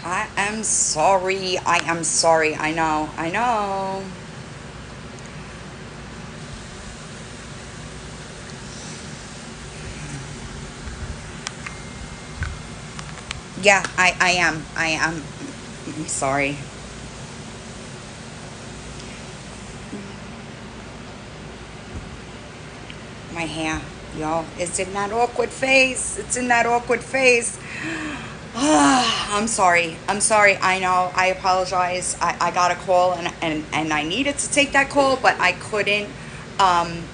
I am sorry. I am sorry. I know. I know. Yeah, I am. I am. I'm sorry. My hair, y'all. It's in that awkward face. It's in that awkward face. I'm sorry. I'm sorry. I know. I apologize. I got a call and I needed to take that call, but I couldn't. Um,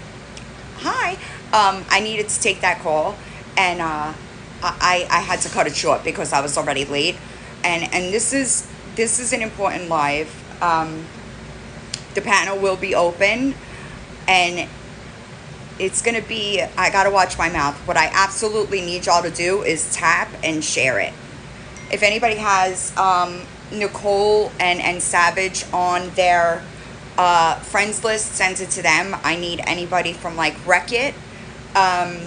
Hi. I needed to take that call, and I had to cut it short because I was already late. And this is an important live. The panel will be open, and it's gonna be. I gotta watch my mouth. What I absolutely need y'all to do is tap and share it. If anybody has Nicole and Savage on their friends list, send it to them. I need anybody from like Wreck It, um,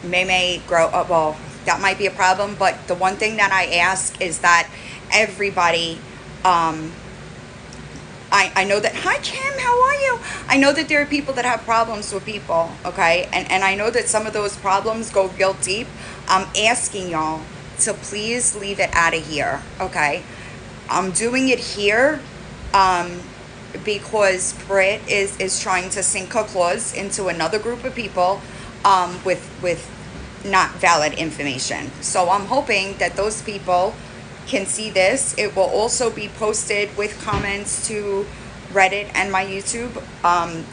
May grow up. Well, that might be a problem, but the one thing that I ask is that everybody. Um, I know that. Hi, Kim. How are you? I know that there are people that have problems with people. Okay, and I know that some of those problems go real deep. I'm asking y'all to please leave it out of here. Okay, I'm doing it here. Um, because Britt is trying to sink her claws into another group of people with not valid information. So I'm hoping that those people can see this. It will also be posted with comments to Reddit and my YouTube,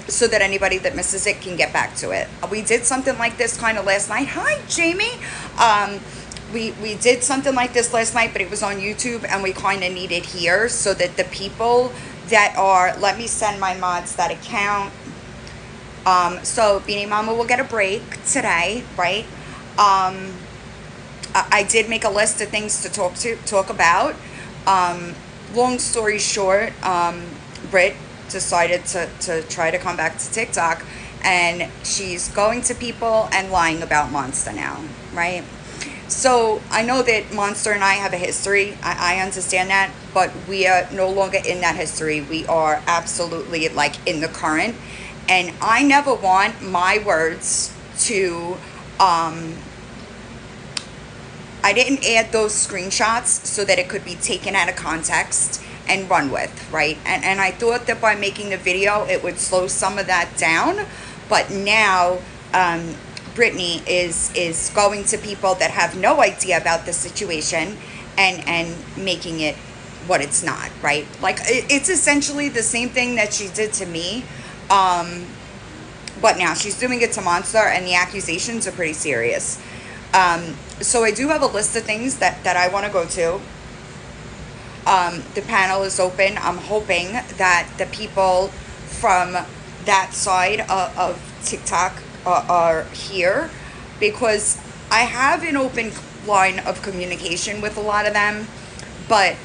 so that anybody that misses it can get back to it. We did something like this kind of last night. Hi, Jamie. Um, we did something like this last night, but it was on YouTube, and we kind of need it here so that the people that are, let me send my mods that account. So Beanie Mama will get a break today, right? I did make a list of things to talk about. Um, Long story short, Britt decided to try to come back to TikTok, and she's going to people and lying about Monster now, right? So I know that Monster and I have a history. I understand that, but we are no longer in that history. We are absolutely like in the current, and I never want my words to. Um, I didn't add those screenshots so that it could be taken out of context and run with, right? And I thought that by making the video, it would slow some of that down. But now, Brittany is going to people that have no idea about the situation and making it what it's not, right? Like, it's essentially the same thing that she did to me. Um, but now she's doing it to Monster, and the accusations are pretty serious. So I do have a list of things that I want to go to. The panel is open. I'm hoping that the people from that side of TikTok are here, because I have an open line of communication with a lot of them, but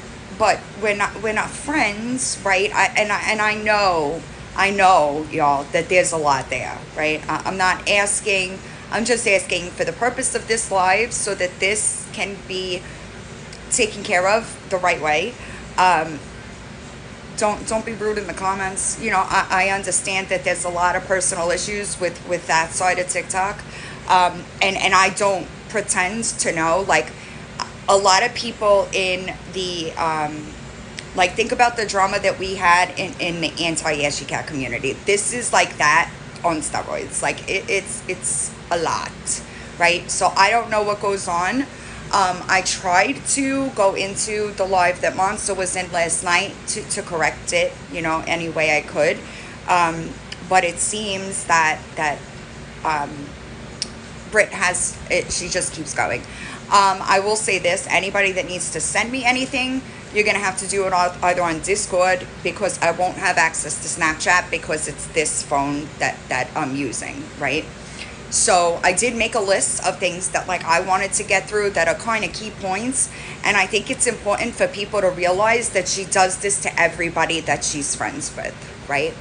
we're not friends, right? I know y'all that there's a lot there, right? I'm not asking. I'm just asking for the purpose of this live so that this can be taken care of the right way. Um, don't be rude in the comments. I understand that there's a lot of personal issues with that side of TikTok, and I don't pretend to know. Like, a lot of people in the like, think about the drama that we had in the anti-Ashy Cat community. This is like that on steroids. Like, it's a lot, right? So I don't know what goes on. I tried to go into the live that Monster was in last night to correct it, any way I could. But it seems that um, Britt has it. She just keeps going. I will say this: anybody that needs to send me anything, you're gonna have to do it either on Discord, because I won't have access to Snapchat because it's this phone that I'm using, right? So I did make a list of things that, like, I wanted to get through that are kind of key points, and I think it's important for people to realize that she does this to everybody that she's friends with, right?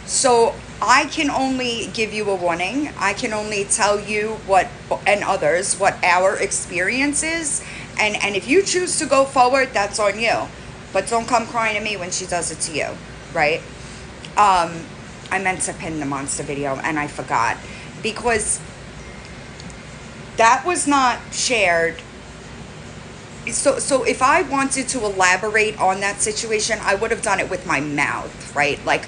So I can only give you a warning. I can only tell you and others what our experience is, And if you choose to go forward, that's on you. But don't come crying to me when she does it to you, right? I meant to pin the monster video and I forgot, because that was not shared. So if I wanted to elaborate on that situation, I would have done it with my mouth, right? Like,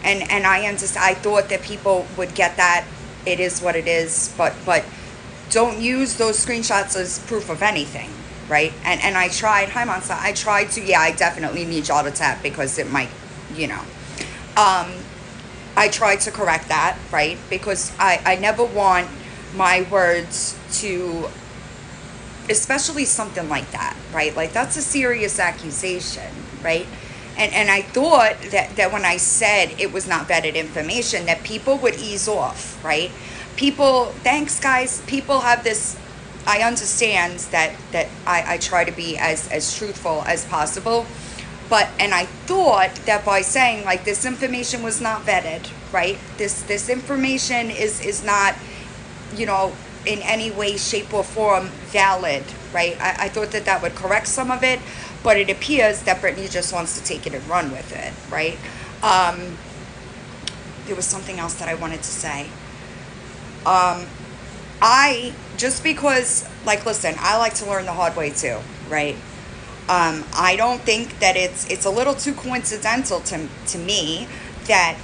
and I understand. I thought that people would get that. It is what it is, but don't use those screenshots as proof of anything, right? And I tried. Hi, Monster. I tried to. Yeah, I definitely need y'all to tap because it might, you know. I tried to correct that, right? Because I never want my words to, especially something like that, right? Like, that's a serious accusation, right? And I thought that when I said it was not vetted information, that people would ease off, right? People, thanks guys, people have this, I understand that I try to be as truthful as possible, but, and I thought that by saying, like, this information was not vetted, right? This information is not, you know, in any way, shape, or form valid, right? I thought that would correct some of it, but it appears that Brittany just wants to take it and run with it, right? There was something else that I wanted to say. Just because, like, listen, I like to learn the hard way too, right? I don't think that it's a little too coincidental to me that,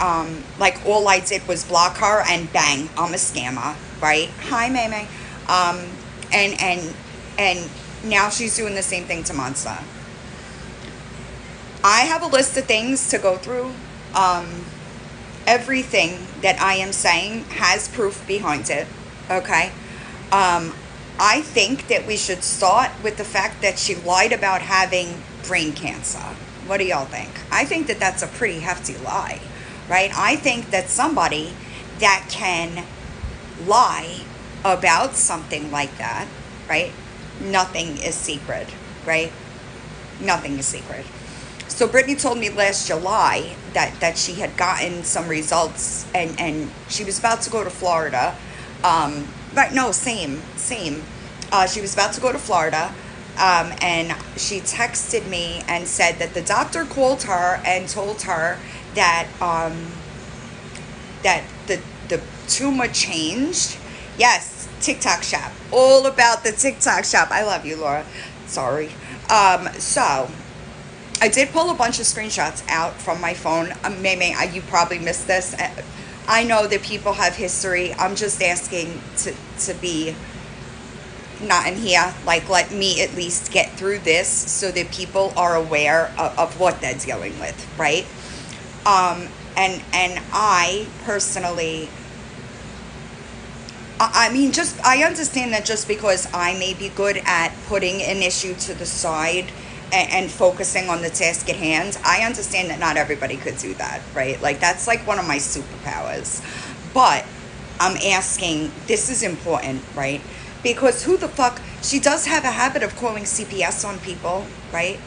like, all I did was block her and bang, I'm a scammer, right? Hi, May May. And now she's doing the same thing to Monster. I have a list of things to go through. Everything that I am saying has proof behind it, okay? I think that we should start with the fact that she lied about having brain cancer. What do y'all think? I think that that's a pretty hefty lie, right? I think that somebody that can lie about something like that, right? Nothing is secret, right? Nothing is secret. So Brittany told me last July that she had gotten some results and she was about to go to Florida. Right, no, same. She was about to go to Florida, and she texted me and said that the doctor called her and told her that that the tumor changed. Yes, TikTok shop. All about the TikTok shop. I love you, Laura. Sorry. So I did pull a bunch of screenshots out from my phone. May, you probably missed this. I know that people have history. I'm just asking to be not in here. Like, let me at least get through this so that people are aware of what they're dealing with, right? And I personally, I mean, I understand that just because I may be good at putting an issue to the side and focusing on the task at hand, I understand that not everybody could do that, right? Like, that's like one of my superpowers. But I'm asking, this is important, right? Because who the fuck, she does have a habit of calling CPS on people, right?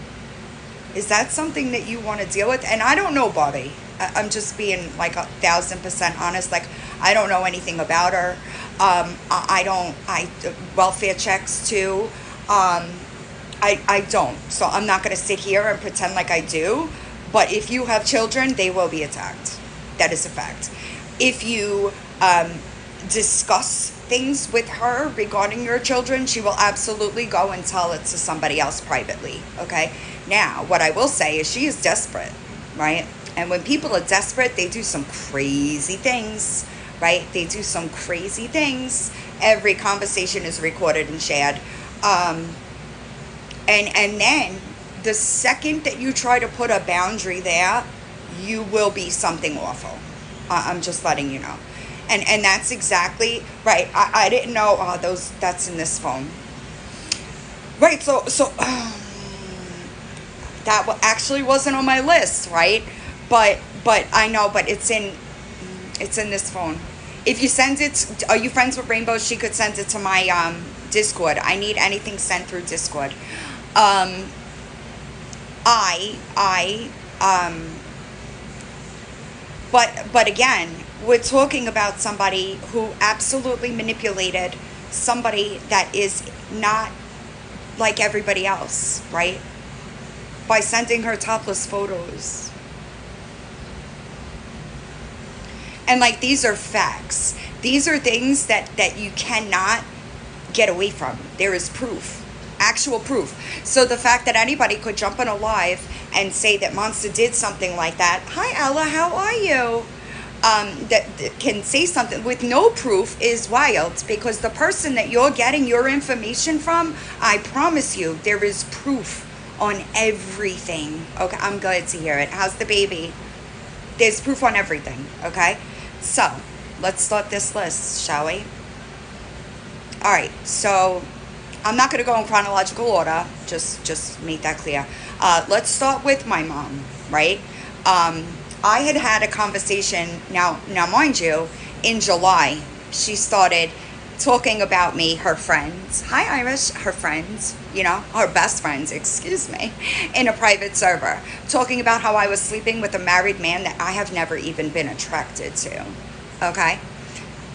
Is that something that you want to deal with? And I don't know Bobby. I'm just being like 1,000% honest. Like, I don't know anything about her. I welfare checks too. I don't. So I'm not going to sit here and pretend like I do. But if you have children, they will be attacked. That is a fact. If you discuss things with her regarding your children, she will absolutely go and tell it to somebody else privately. Okay? Now, what I will say is she is desperate, right? And when people are desperate, they do some crazy things, right? They do some crazy things. Every conversation is recorded and shared. And then the second that you try to put a boundary there, you will be something awful. I'm just letting you know. And that's exactly right. I didn't know that's in this phone. Right, so that actually wasn't on my list, right? But I know, but it's in this phone. If you send it, are you friends with Rainbow? She could send it to my Discord. I need anything sent through Discord. But again, we're talking about somebody who absolutely manipulated somebody that is not like everybody else, right? By sending her topless photos. And like, these are facts. These are things that you cannot get away from. There is proof, actual proof. So the fact that anybody could jump on a live and say that Monster did something like that, hi Ella, how are you? That can say something with no proof is wild, because the person that you're getting your information from, I promise you, there is proof on everything. Okay, I'm glad to hear it. How's the baby? There's proof on everything, okay? So, let's start this list, shall we? Alright, so I'm not going to go in chronological order, just make that clear. Let's start with my mom, right? I had a conversation, now mind you, in July, she started talking about me, her friends, hi Irish, her friends, her best friends, excuse me, in a private server, talking about how I was sleeping with a married man that I have never even been attracted to, okay?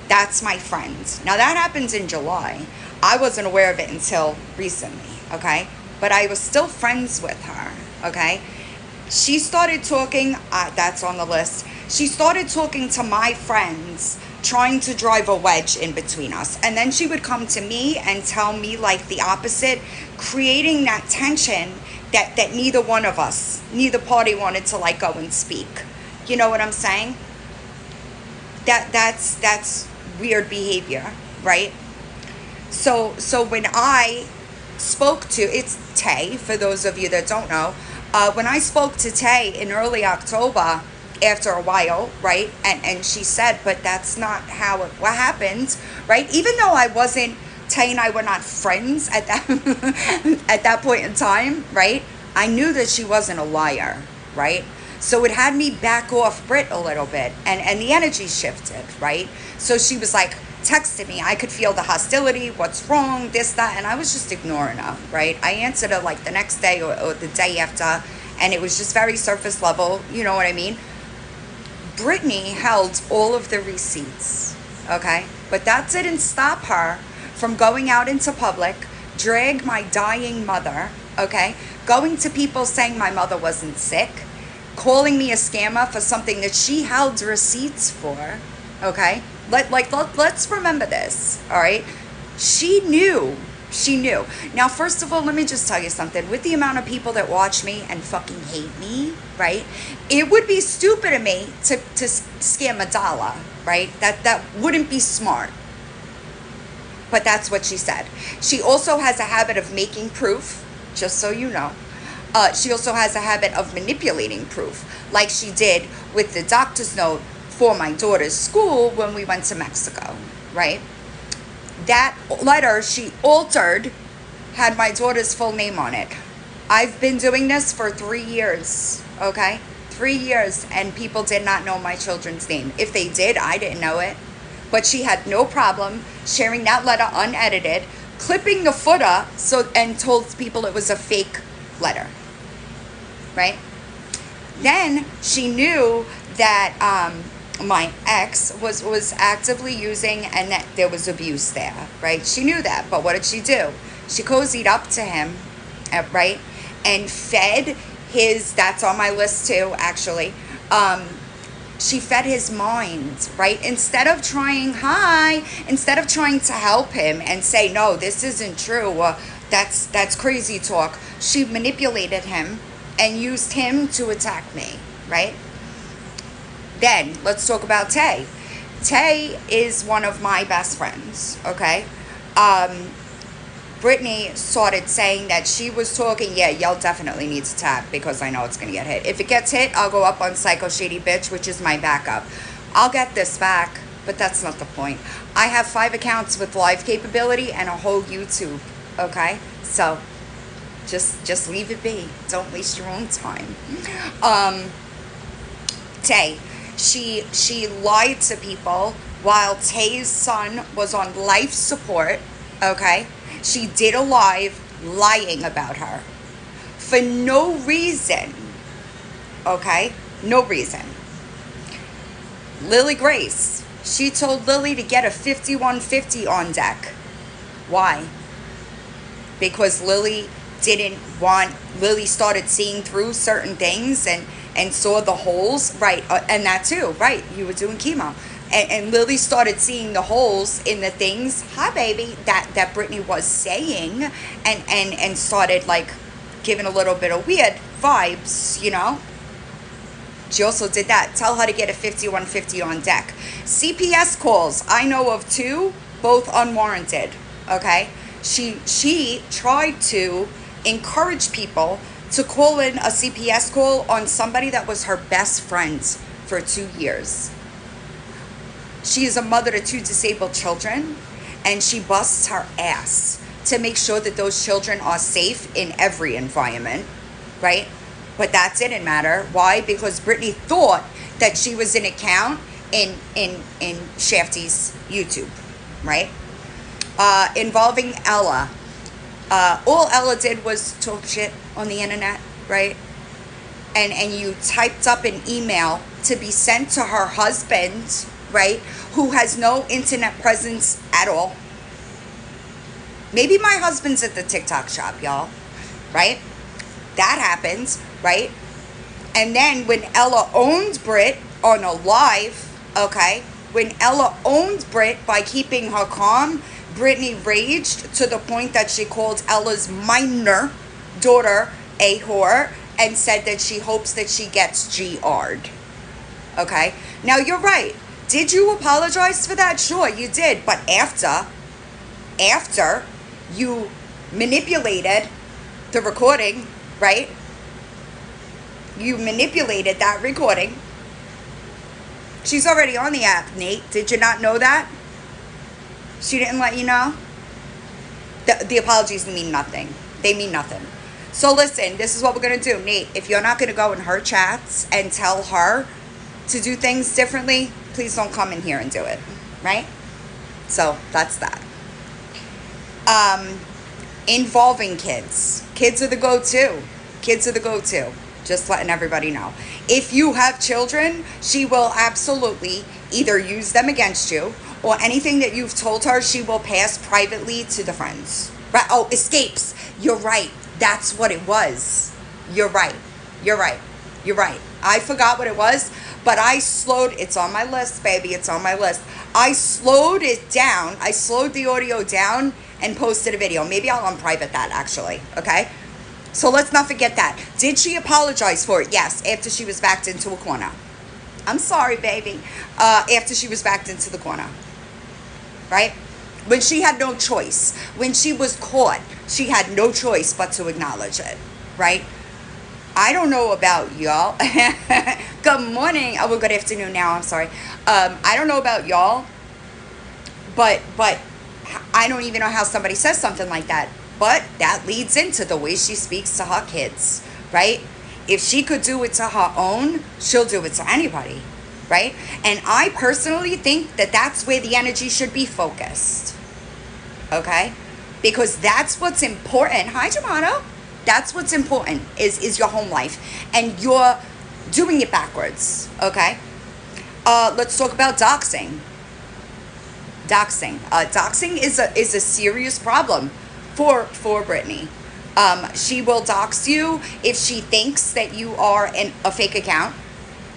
That's my friend. Now that happens in July. I wasn't aware of it until recently, okay? But I was still friends with her, okay? She started talking, that's on the list. She started talking to my friends, trying to drive a wedge in between us. And then she would come to me and tell me like the opposite, creating that tension that neither one of us, neither party wanted to like go and speak. You know what I'm saying? That's weird behavior, right? So when I spoke to, it's Tay, for those of you that don't know, when I spoke to Tay in early October, after a while, right, and she said, but that's not how what happened, right? Even though I wasn't, Tay and I were not friends at that at that point in time, right? I knew that she wasn't a liar, right? So it had me back off Britt a little bit, and the energy shifted, right? So she was like texting me. I could feel the hostility, what's wrong, this, that, and I was just ignoring her, right? I answered her like the next day or the day after, and it was just very surface level, you know what I mean? Brittany held all of the receipts, okay? But that didn't stop her from going out into public, drag my dying mother, okay? Going to people saying my mother wasn't sick, calling me a scammer for something that she held receipts for, okay? Let's remember this, all right? She knew. Now, first of all, let me just tell you something. With the amount of people that watch me and fucking hate me, right? It would be stupid of me to scam $1, right? That wouldn't be smart. But that's what she said. She also has a habit of making proof, just so you know. She also has a habit of manipulating proof, like she did with the doctor's note for my daughter's school when we went to Mexico, right? That letter she altered had my daughter's full name on it. I've been doing this for 3 years, okay? 3 years, and people did not know my children's name. If they did, I didn't know it. But she had no problem sharing that letter unedited, clipping the footer and told people it was a fake letter, right? Then she knew that my ex was actively using, and that there was abuse there, right? She knew that, but what did she do? She cozied up to him, right? And fed his, that's on my list too, actually. She fed his mind, right? Instead of trying to help him and say, no, this isn't true, that's crazy talk, she manipulated him and used him to attack me, right? Then, let's talk about Tay. Tay is one of my best friends, okay? Brittany started saying that she was talking, yeah, y'all definitely need to tap because I know it's going to get hit. If it gets hit, I'll go up on Psycho Shady Bitch, which is my backup. I'll get this back, but that's not the point. I have 5 accounts with live capability and a whole YouTube, okay? So, just leave it be. Don't waste your own time. Tay. She lied to people while Tay's son was on life support, okay? She did a live lying about her for no reason, okay? No reason. Lily Grace, she told Lily to get a 5150 on deck. Why? because Lily started seeing through certain things and saw the holes, right? And that too, right? You were doing chemo. And Lily started seeing the holes in the things, hi baby, that Brittany was saying, and started like giving a little bit of weird vibes, you know? She also did that. Tell her to get a 5150 on deck. CPS calls, I know of 2, both unwarranted, okay? She tried to encourage people to call in a CPS call on somebody that was her best friend for 2 years. She is a mother to 2 disabled children, and she busts her ass to make sure that those children are safe in every environment, right? But that didn't matter. Why? Because Brittany thought that she was an account in Shafty's YouTube, right? Involving Ella. All Ella did was talk shit on the internet, right? And you typed up an email to be sent to her husband, right, who has no internet presence at all. Maybe my husband's at the TikTok shop, y'all, right? That happens, right? And then when Ella owned Britt on a live, okay, when Ella owned Britt by keeping her calm, Brittany raged to the point that she called Ella's minor daughter a whore and said that she hopes that she gets GR'd. Okay? Now, you're right. Did you apologize for that? Sure, you did. But after you manipulated the recording, right? You manipulated that recording. She's already on the app, Nate. Did you not know that? She didn't let you know? The apologies mean nothing. They mean nothing. So listen, this is what we're going to do. Nate, if you're not going to go in her chats and tell her to do things differently, please don't come in here and do it. Right? So that's that. Involving kids. Kids are the go-to. Kids are the go-to. Just letting everybody know. If you have children, she will absolutely either use them against you, or anything that you've told her, she will pass privately to the friends. Right? Oh, escapes. You're right. That's what it was. You're right. You're right. You're right. I forgot what it was, but I slowed. It's on my list, baby. It's on my list. I slowed it down. I slowed the audio down and posted a video. Maybe I'll unprivate that, actually. Okay? So let's not forget that. Did she apologize for it? Yes, after she was backed into a corner. I'm sorry, baby. After she was backed into the corner. Right? When she had no choice. When she was caught, she had no choice but to acknowledge it. Right? I don't know about y'all. Good morning. Oh, well, good afternoon now. I'm sorry. I don't know about y'all. But I don't even know how somebody says something like that. But that leads into the way she speaks to her kids. Right? If she could do it to her own, she'll do it to anybody. Right? And I personally think that that's where the energy should be focused. Okay? Because that's what's important. Hi, Jamato. That's what's important is your home life. And you're doing it backwards. Okay? Let's talk about doxing. Doxing is a serious problem for Brittany. She will dox you if she thinks that you are a fake account.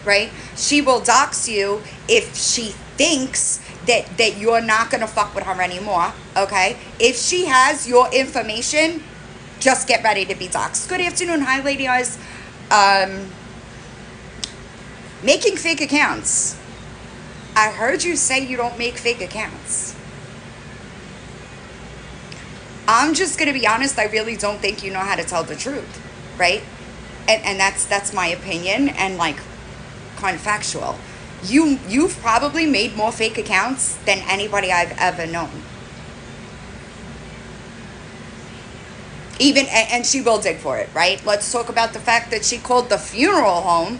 Right? She will dox you if she thinks that you're not going to fuck with her anymore. Okay? If she has your information, just get ready to be doxed. Good afternoon. Hi, Lady Eyes. Making fake accounts. I heard you say you don't make fake accounts. I'm just going to be honest. I really don't think you know how to tell the truth. Right? And that's my opinion. And like, kind of factual. You've probably made more fake accounts than anybody I've ever known. Even, and she will dig for it, right? Let's talk about the fact that she called the funeral home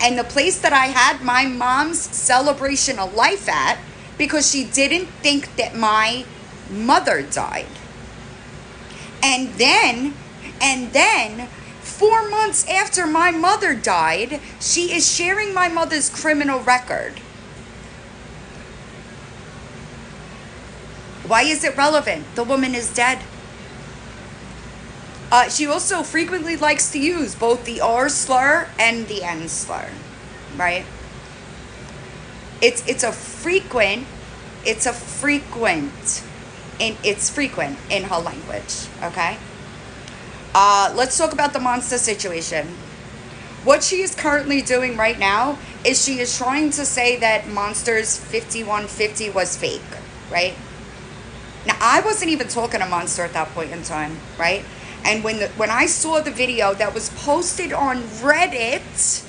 and the place that I had my mom's celebration of life at because she didn't think that my mother died. And then 4 months after my mother died, she is sharing my mother's criminal record. Why is it relevant? The woman is dead. She also frequently likes to use both the R slur and the N slur, right? It's a frequent, it's a frequent, and it's frequent in her language. Okay. Let's talk about the monster situation. What she is currently doing right now is she is trying to say that Monsters 5150 was fake, right? Now, I wasn't even talking to Monster at that point in time, right? And when I saw the video that was posted on Reddit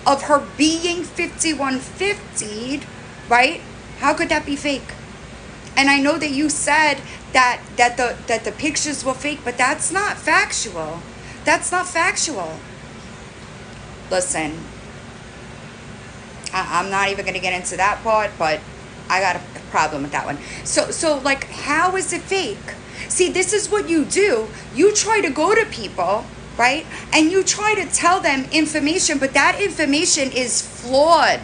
of her being 5150, right? How could that be fake? And I know that you said that the pictures were fake, but that's not factual. That's not factual. Listen, I'm not even going to get into that part, but I got a problem with that one. So like, how is it fake? See, this is what you do. You try to go to people, right? And you try to tell them information, but that information is flawed,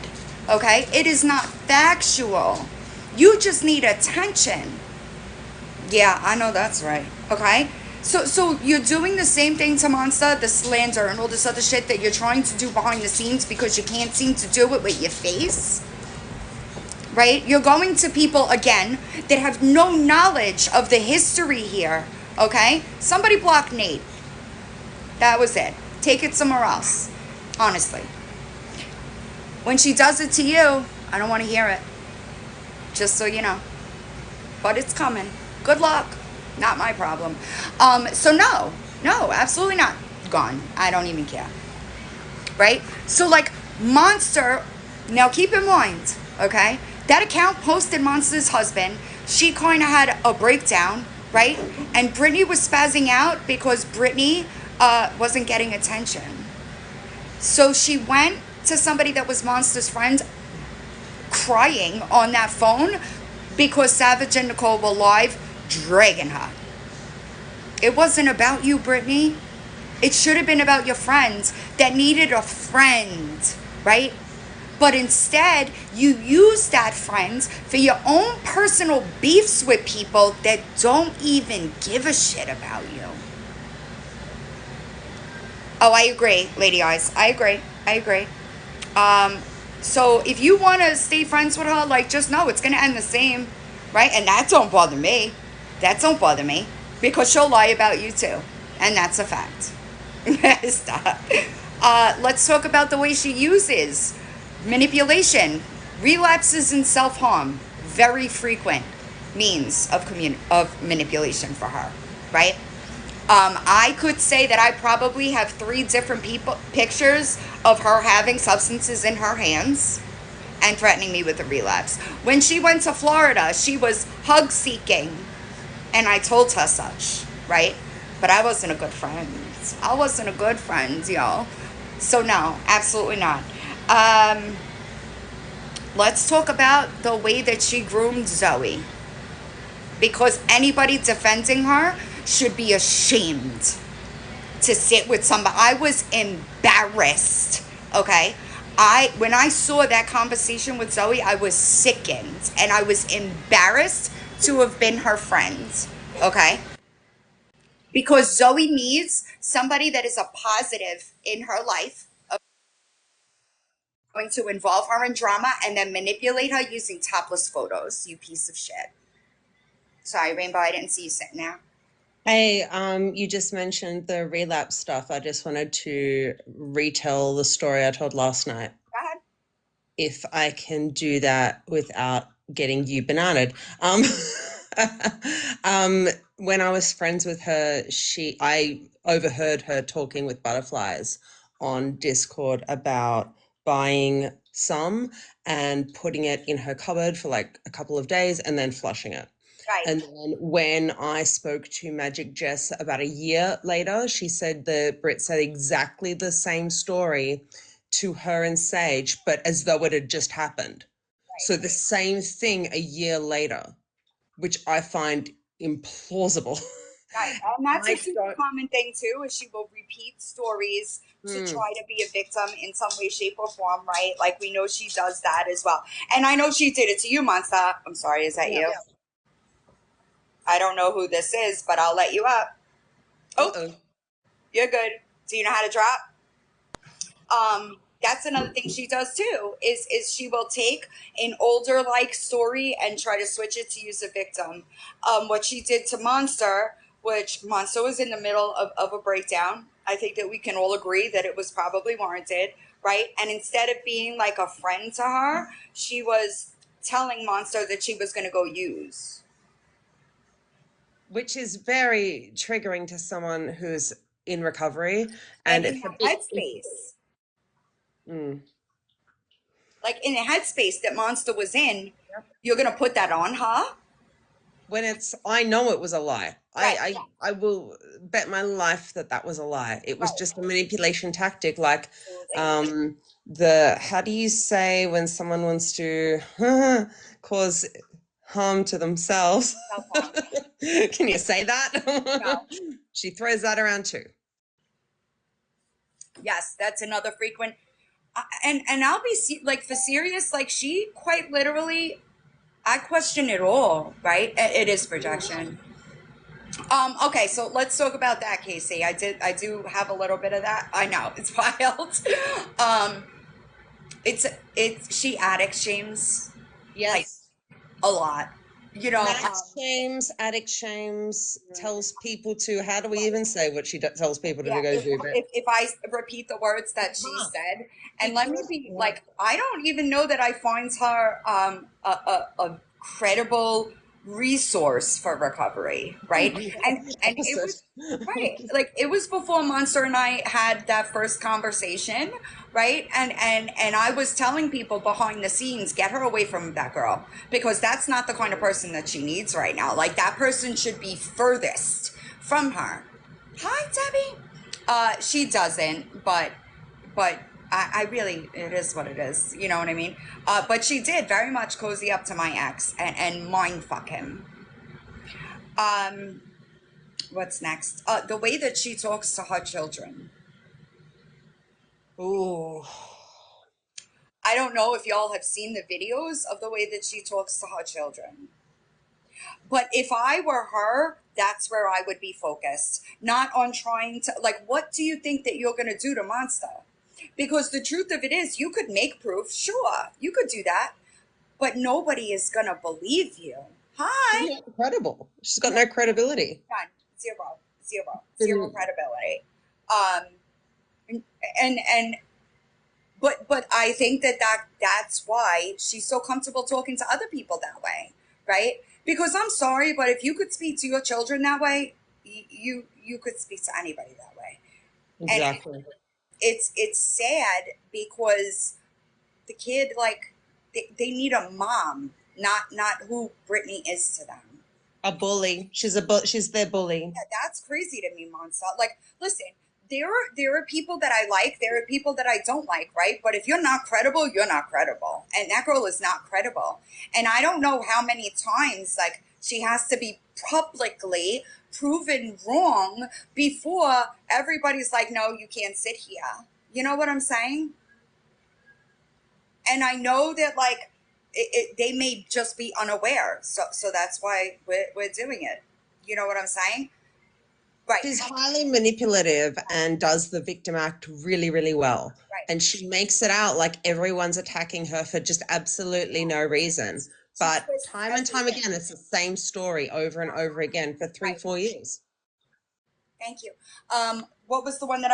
okay? It is not factual. You just need attention. Yeah, I know that's right, okay? So you're doing the same thing to Monster, the slander and all this other shit that you're trying to do behind the scenes because you can't seem to do it with your face, right? You're going to people, again, that have no knowledge of the history here, okay? Somebody block Nate. That was it. Take it somewhere else, honestly. When she does it to you, I don't want to hear it. Just so you know. But it's coming. Good luck. Not my problem. So no, absolutely not. Gone. I don't even care. Right? So like, Monster, now keep in mind, okay? That account posted Monster's husband. She kind of had a breakdown, right? And Brittany was spazzing out because Brittany wasn't getting attention. So she went to somebody that was Monster's friend, crying on that phone because Savage and Nicole were live dragging her. It wasn't about you, Brittany. It should have been about your friends that needed a friend, right? But instead, you use that friend for your own personal beefs with people that don't even give a shit about you. Oh, I agree, Lady Eyes. I agree. So if you want to stay friends with her, like, just know it's going to end the same, right? And that don't bother me. That don't bother me because she'll lie about you too. And that's a fact. Stop. Let's talk about the way she uses manipulation, relapses, and self-harm. Very frequent means of manipulation for her, right? I could say that I probably have 3 different pictures of her having substances in her hands and threatening me with a relapse. When she went to Florida, she was hug seeking, and I told her such, right? But I wasn't a good friend. I wasn't a good friend, y'all. So no, absolutely not. Let's talk about the way that she groomed Zoe, because anybody defending her should be ashamed to sit with somebody. I was embarrassed, okay? When I saw that conversation with Zoe, I was sickened and I was embarrassed to have been her friend, okay? Because Zoe needs somebody that is a positive in her life, going to involve her in drama and then manipulate her using topless photos, you piece of shit. Sorry, Rainbow, I didn't see you sitting there. Hey, you just mentioned the relapse stuff. I just wanted to retell the story I told last night, Go ahead. if I can do that without getting you bananaed. When I was friends with her, I overheard her talking with butterflies on Discord about buying some and putting it in her cupboard for like a couple of days and then flushing it. Right. And then when I spoke to Magic Jess about a year later, she said that Britt said exactly the same story to her and Sage, but as though it had just happened. So the same thing a year later, which I find implausible. Right. And that's a I super don't. common thing too, is she will repeat stories to Hmm, try to be a victim in some way, shape, or form, right? Like, we know she does that as well. And I know she did it to you, Monster. I'm sorry, is that yeah. you? I don't know who this is, but I'll let you up. Oh, Uh-oh. You're good. Do you know how to drop? That's another thing she does too. Is she will take an older like story and try to switch it to use a victim. What she did to Monster, which Monster was in the middle of a breakdown. I think that we can all agree that it was probably warranted, right? And instead of being like a friend to her, she was telling Monster that she was going to go use. Which is very triggering to someone who's in recovery. And And in it's a that bit, headspace, mm, like in the headspace that Monster was in, you're going to put that on her? when it's, I know it was a lie. Right, I will bet my life that that was a lie. It was right. just a manipulation tactic. Like, Absolutely. um, how do you say when someone wants to cause harm to themselves? Self-harm. Can you say that? No. She throws that around too. Yes, that's another frequent. And I'll be like for serious. Like she quite literally, I question it all. Right? It is projection. Okay, so let's talk about that, Casey. I do have a little bit of that. I know it's wild. um, it's she addict shames like Yes. a lot. You know. Addict shames, tells people to, how do we Right. even say what she tells people to Yeah, go do? But if I repeat the words that she huh, said, and let me because be like, I don't even know that I find her a credible resource for recovery, right? And it opposite. was right, like it was before Monster and I had that first conversation, right? And I was telling people behind the scenes, get her away from that girl because that's not the kind of person that she needs right now. Like that person should be furthest from her. Hi, Debbie. She doesn't, but I really it is what it is. You know what I mean? But she did very much cozy up to my ex and mind fuck him. Um, what's next? The way that she talks to her children. Ooh. I don't know if y'all have seen the videos of the way that she talks to her children. But if I were her, that's where I would be focused, not on trying to, like, what do you think that you're going to do to Monster? Because the truth of it is, you could make proof, sure, you could do that, but nobody is going to believe you. She's Hi. not credible. She's got No, no credibility. none. Zero. Zero. Zero Been, credibility. And but I think that's why she's so comfortable talking to other people that way, right? Because I'm sorry, but if you could speak to your children that way, you could speak to anybody that way, and exactly. it's sad because the kid like they need a mom, not who Brittany is to them. A bully. She's their bully. Yeah, that's crazy to me, Monster. Like, listen, there are people that I like, there are people that I don't like, right? But if you're not credible, you're not credible, and that girl is not credible. And I don't know how many times like she has to be publicly proven wrong before everybody's like, no, you can't sit here. You know what I'm saying? And I know that like they may just be unaware, so that's why we're doing it. You know what I'm saying? Right. She's highly manipulative and does the victim act really, really well. Right. And she makes it out like everyone's attacking her for just absolutely no reason. She But twists time and time everything. again, it's the same story over and over again for three, Right. 4 years. Thank you. What was the one that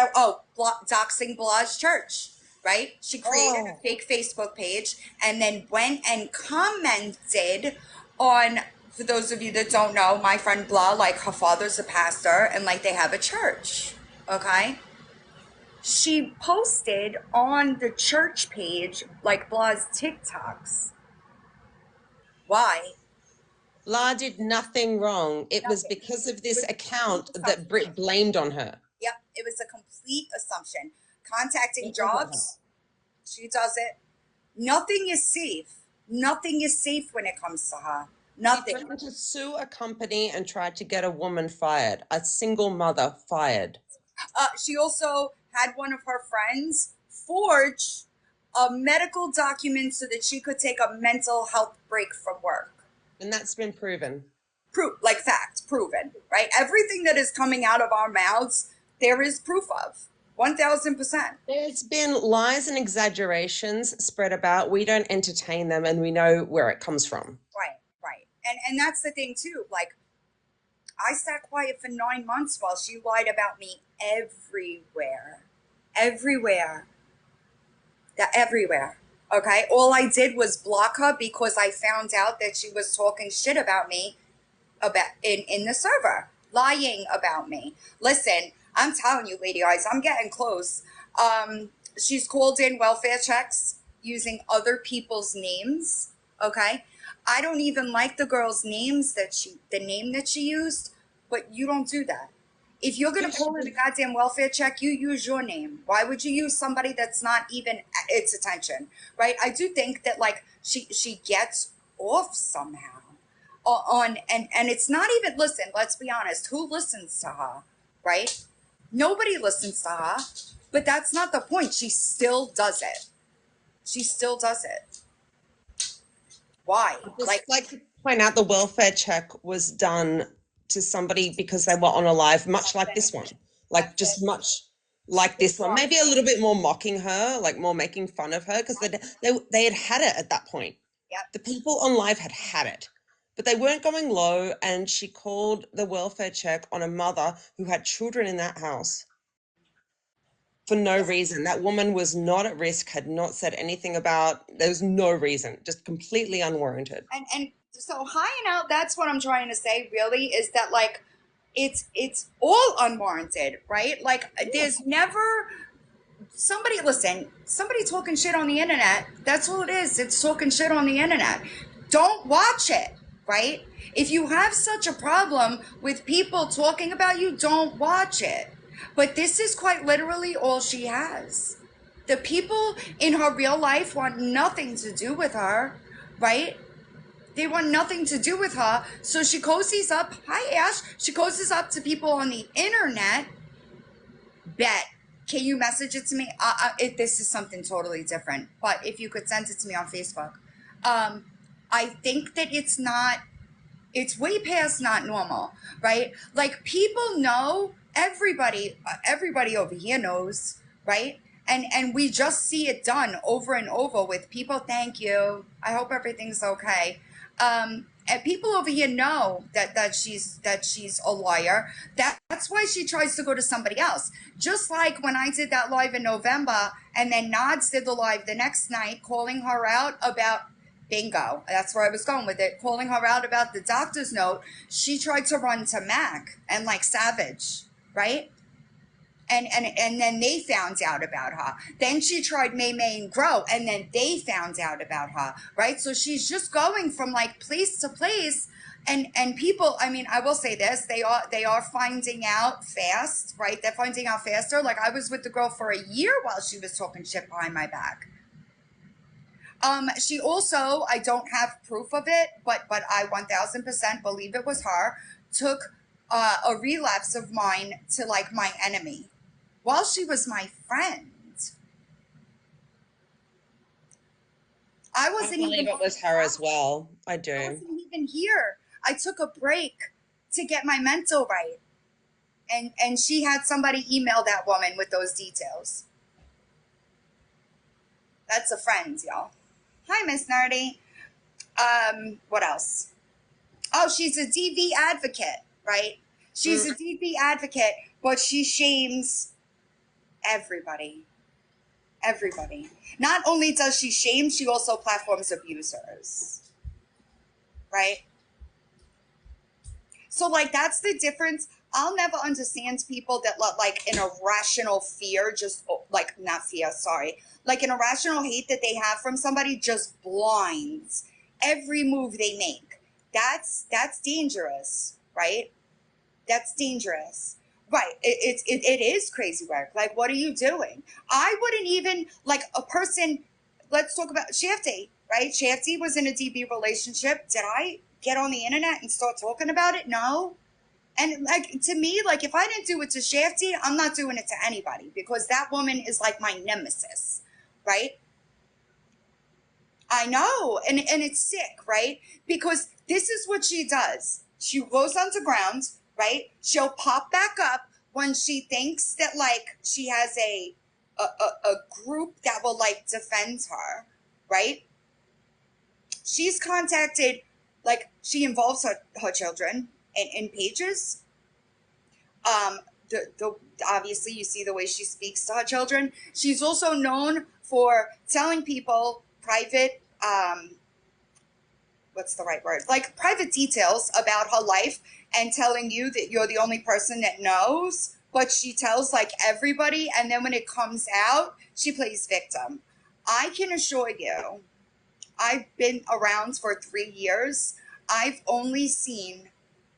doxing Blah's church, right? She created a Oh, fake Facebook page and then went and commented on, for those of you that don't know, my friend Blah, like her father's a pastor and like they have a church. Okay. She posted on the church page like Blah's TikToks. Why? La did nothing wrong. It was Nothing. because of It this was a complete account that assumption. Britt blamed on her. Yep, it was a complete assumption. Contacting It wasn't her. jobs, she does it. Nothing is safe. Nothing is safe when it comes to her. She Nothing. threatened to sue a company and tried to get a woman fired, a single mother fired. She also had one of her friends forge a medical document so that she could take a mental health break from work. And that's been proven. Like fact, proven, right? Everything that is coming out of our mouths There is proof of 1000%. There's been lies and exaggerations spread about. We don't entertain them and we know where it comes from. Right, right. And that's the thing too. Like, I sat quiet for 9 months while she lied about me everywhere. Everywhere. That everywhere. Okay. All I did was block her because I found out that she was talking shit about me about in the server, lying about me. Listen, I'm telling you, lady eyes, I'm getting close. She's called in welfare checks using other people's names. Okay, I don't even like the girl's names the name that she used, but you don't do that. If you're gonna call in a goddamn welfare check, you use your name. Why would you use somebody that's not even at its attention, right? I do think that like she gets off somehow on and it's not even, listen, let's be honest, who listens to her, right? Nobody listens to her, but that's not the point. She still does it. She still does it. Why? Just Like, like to point out the welfare check was done to somebody because they were on a live, much like this one. Like that's just it. much like It's this one. wrong. Maybe a little bit more mocking her, like more making fun of her, because they had it at that point. Yep. The people on live had it. But they weren't going low, and she called the welfare check on a mother who had children in that house for no reason. That woman was not at risk, had not said anything about, there was no reason, just completely unwarranted. And so high and out, that's what I'm trying to say really, is that like it's all unwarranted, right? Like there's never somebody, listen, somebody talking shit on the internet, that's all it is. It's talking shit on the internet. Don't watch it, right? If you have such a problem with people talking about you, don't watch it. But this is quite literally all she has. The people in her real life want nothing to do with her, right? They want nothing to do with her. So she cozies up. Hi, Ash. She cozies up to people on the internet. Bet. Can you message it to me? This is something totally different. But if you could send it to me on Facebook. I think that it's way past not normal, right? Like people know, everybody over here knows, right? And we just see it done over and over with people. Thank you. I hope everything's okay. And people over here know that she's a liar. That's why she tries to go to somebody else. Just like when I did that live in November, and then Nods did the live the next night, calling her out about, bingo, that's where I was going with it, calling her out about the doctor's note. She tried to run to Mac and like Savage, right? And then they found out about her. Then she tried May May and Grow, and then they found out about her, right? So she's just going from like place to place, and people. I mean, I will say this: they are finding out fast, right? They're finding out faster. Like I was with the girl for a year while she was talking shit behind my back. She also, I don't have proof of it, but I 1000% believe it was her. Took a relapse of mine to like my enemy while she was my friend. I I wasn't believe even it was her as well. I I do. wasn't even here. I took a break to get my mental right. And she had somebody email that woman with those details. That's a friend, y'all. Hi, Miss Nerdy. What else? Oh, she's a DV advocate, right? She's a DV advocate, but she shames everybody. Everybody. Not only does she shame, she also platforms abusers, right? So, like, that's the difference. I'll never understand people that let, like, an irrational fear just, like, not fear, sorry, like an irrational hate that they have from somebody just blinds every move they make. That's dangerous, right? That's dangerous. Right. It is crazy work. Like, what are you doing? I wouldn't even, like, a person, let's talk about Shafty, right? Shafty was in a DB relationship. Did I get on the internet and start talking about it? No. And, like, to me, like, if I didn't do it to Shafty, I'm not doing it to anybody because that woman is, like, my nemesis, right? I know, and it's sick, right? Because this is what she does. She goes underground, right? She'll pop back up when she thinks that like she has a group that will like defend her, right? She's contacted, like she involves her children in pages. Um, the obviously you see the way she speaks to her children. She's also known for telling people private what's the right word? Like private details about her life and telling you that you're the only person that knows, but she tells like everybody, and then when it comes out, she plays victim. I can assure you, I've been around for 3 years. I've only seen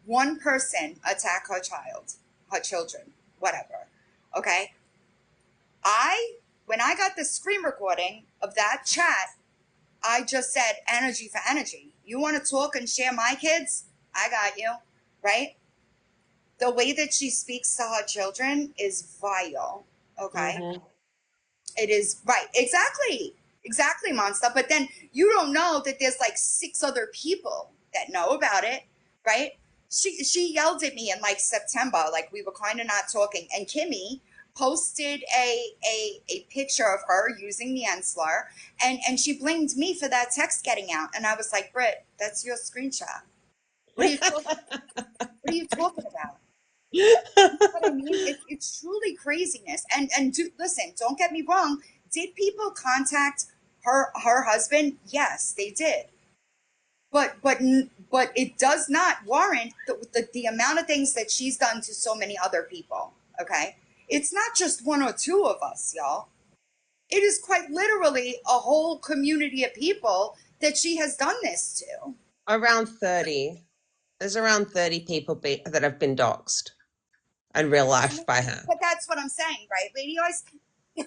one person attack her child, her children, whatever. Okay. When I got the screen recording of that chat, I just said energy for energy. You want to talk and share my kids? I got you, right? The way that she speaks to her children is vile, okay? Mm-hmm. It is right. Exactly. Exactly, monster. But then you don't know that there's like 6 other people that know about it, right? She yelled at me in like September, like we were kind of not talking. And Kimmy posted a picture of her using the N slur, and she blamed me for that text getting out. And I was like, Britt, that's your screenshot. What are you talking what are you talking about? You know what I mean? It's truly craziness. And listen, don't get me wrong. Did people contact her husband? Yes, they did. But it does not warrant the amount of things that she's done to so many other people. Okay, it's not just one or two of us, y'all. It is quite literally a whole community of people that she has done this to. Around 30. There's around 30 people that have been doxxed in real life by her. But that's what I'm saying, right, Lady Ice? I'm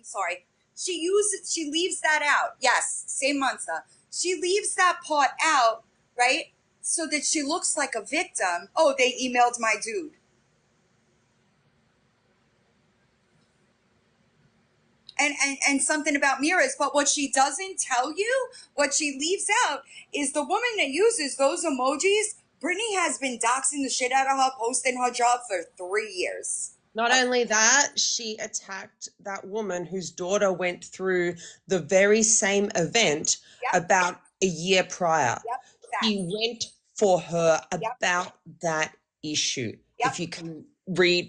sorry. She leaves that out. Yes, same monster. She leaves that part out, right? So that she looks like a victim. Oh, they emailed my dude. And something about mirrors, but what she doesn't tell you, what she leaves out, is the woman that uses those emojis. Brittany has been doxing the shit out of her, posting her job for 3 years. Not only that, she attacked that woman whose daughter went through the very same event Yep, about a year prior. yep, She facts. went for her Yep, about that issue. If yep. you can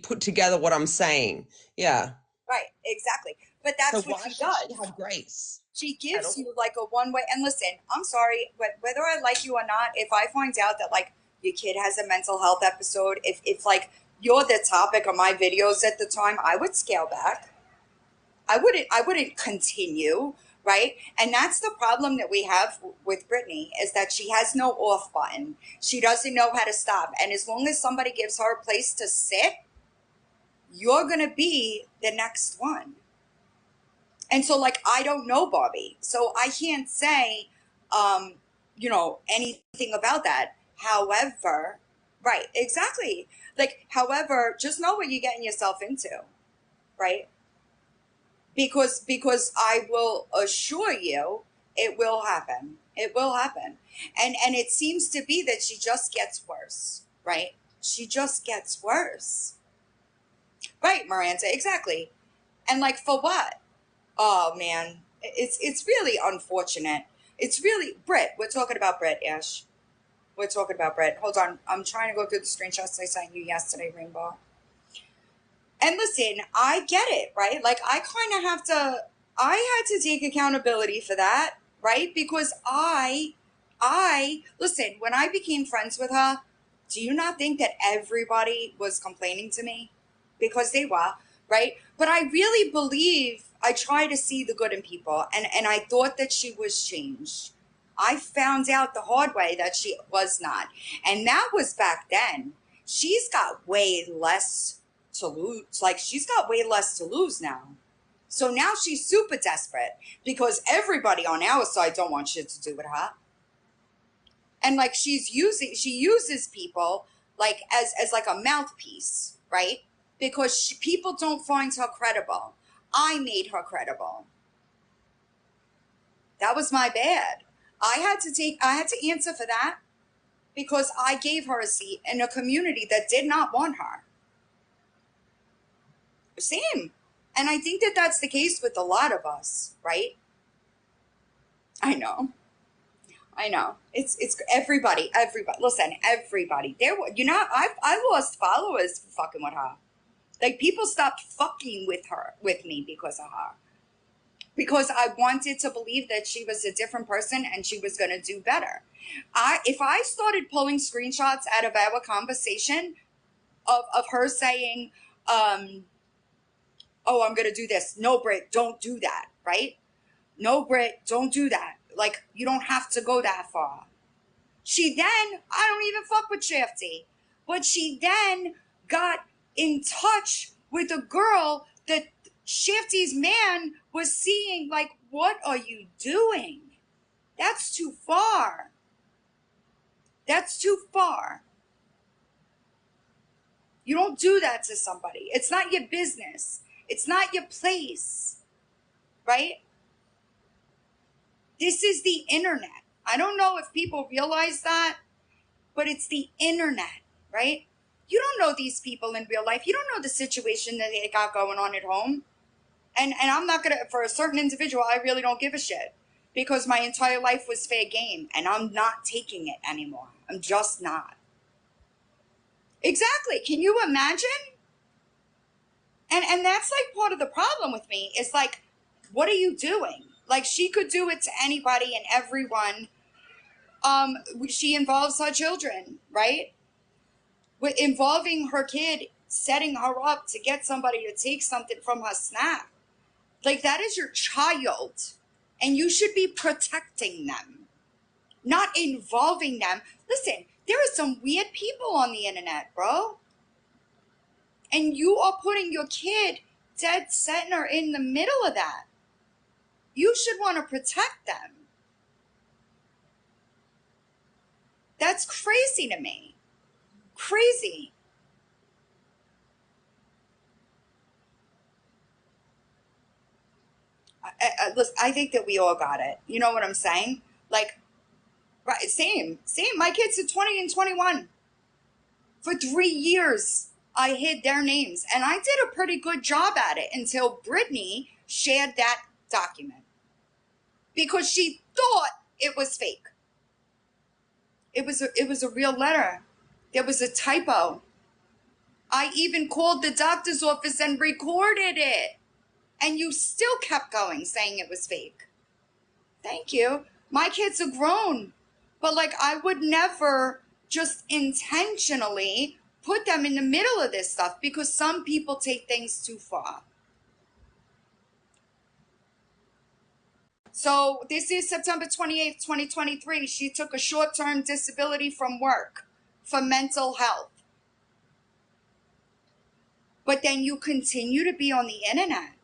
put together what I'm saying. Yeah. Right, exactly. But So that's what why she should she does. have grace She at gives all? you like a one way. And listen, I'm sorry, but whether I like you or not, if I find out that like your kid has a mental health episode, if like you're the topic of my videos at the time, I would scale back. I wouldn't continue, right? And that's the problem that we have with Brittany, is that she has no off button. She doesn't know how to stop. And as long as somebody gives her a place to sit, you're gonna be the next one. And so like I don't know Bobby, so I can't say um anything about that. However, right, exactly. Like however, just know what you're getting yourself into, right? Because I will assure you it will happen. It will happen. And it seems to be that she just gets worse, right? She just gets worse. Right, Miranda, exactly. And like for what? Oh man, it's really unfortunate. It's really Britt. We're talking about Britt, Ash. We're talking about Britt. Hold on, I'm trying to go through the screenshots I sent you yesterday, Rainbow. And listen, I get it, right? Like I kind of have to. I had to take accountability for that, right? Because I listen. When I became friends with her, do you not think that everybody was complaining to me? Because they were, right? But I really believe I try to see the good in people, and I thought that she was changed. I found out the hard way that she was not, and that was back then. She's got way less to lose. Like she's got way less to lose now. So now she's super desperate because everybody on our side don't want shit to do with her. And like she uses people like as like a mouthpiece, right? Because people don't find her credible. I made her credible. That was my bad. I had to answer for that because I gave her a seat in a community that did not want her. Same. And I think that that's the case with a lot of us, right? I know. I know. It's everybody, everybody. Listen, everybody. I lost followers for fucking with her. Like people stopped fucking with me because of her. Because I wanted to believe that she was a different person and she was going to do better. If I started pulling screenshots out of our conversation of her saying, oh, I'm going to do this. No, Britt, don't do that, right? No, Britt, don't do that. Like, you don't have to go that far. I don't even fuck with Shafty, but she then got in touch with a girl that Shafty's man was seeing, like, what are you doing? That's too far. That's too far. You don't do that to somebody. It's not your business. It's not your place, right? This is the internet. I don't know if people realize that, but it's the internet, right? You don't know these people in real life. You don't know the situation that they got going on at home. And I'm not going to, for a certain individual, I really don't give a shit because my entire life was fair game and I'm not taking it anymore. I'm just not. Exactly. Can you imagine? And that's like part of the problem with me is like, what are you doing? Like she could do it to anybody and everyone. She involves her children, right? With involving her kid, setting her up to get somebody to take something from her snap. Like that is your child. And you should be protecting them, not involving them. Listen, there are some weird people on the internet, bro. And you are putting your kid dead center in the middle of that. You should want to protect them. That's crazy to me. Crazy. Listen, I think that we all got it. You know what I'm saying? Like, right, same. My kids are 20 and 21. For 3 years, I hid their names, and I did a pretty good job at it until Brittany shared that document because she thought it was fake. It was a real letter. There was a typo. I even called the doctor's office and recorded it. And you still kept going saying it was fake. Thank you. My kids are grown. But like I would never just intentionally put them in the middle of this stuff because some people take things too far. So this is September 28th, 2023. She took a short-term disability from work for mental health. But then you continue to be on the internet.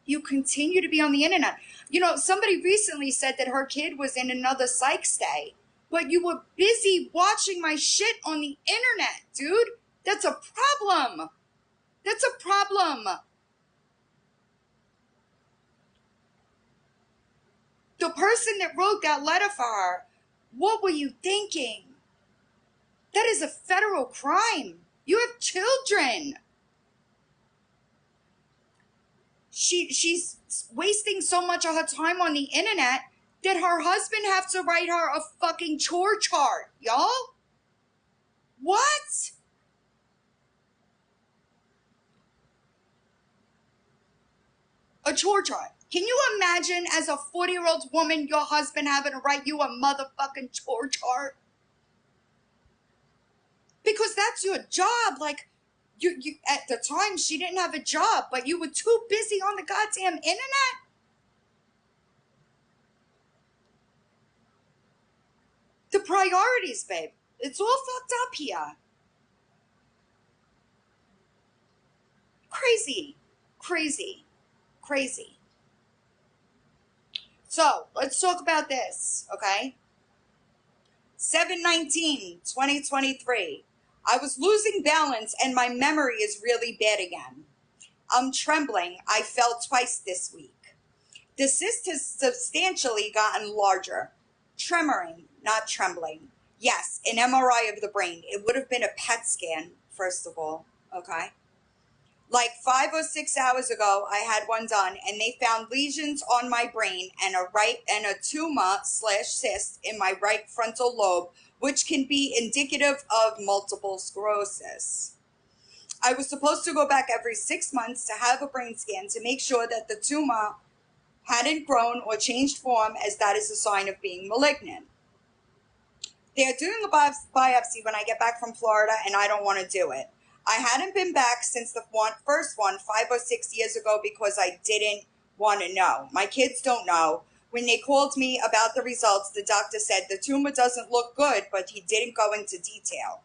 You continue to be on the internet. You know, somebody recently said that her kid was in another psych stay, but you were busy watching my shit on the internet, dude. That's a problem. That's a problem. The person that wrote that letter for her, what were you thinking? That is a federal crime. You have children. She's wasting so much of her time on the internet that her husband have to write her a fucking chore chart, y'all. What? A chore chart. Can you imagine as a 40-year-old woman your husband having to write you a motherfucking chore chart? Because that's your job. Like, you at the time she didn't have a job, but you were too busy on the goddamn internet. The priorities, babe. It's all fucked up here. Crazy. Crazy. Crazy. So, let's talk about this, okay? 7/19/2023. I was losing balance and my memory is really bad again. I'm trembling. I fell twice this week. The cyst has substantially gotten larger. Tremoring, not trembling. Yes, an MRI of the brain. It would have been a PET scan first of all, okay? Like 5 or 6 hours ago, I had one done, and they found lesions on my brain and a tumor slash cyst in my right frontal lobe, which can be indicative of multiple sclerosis. I was supposed to go back every 6 months to have a brain scan to make sure that the tumor hadn't grown or changed form, as that is a sign of being malignant. They're doing a biopsy when I get back from Florida, and I don't want to do it. I hadn't been back since the first one 5 or 6 years ago because I didn't want to know. My kids don't know. When they called me about the results, the doctor said the tumor doesn't look good, but he didn't go into detail.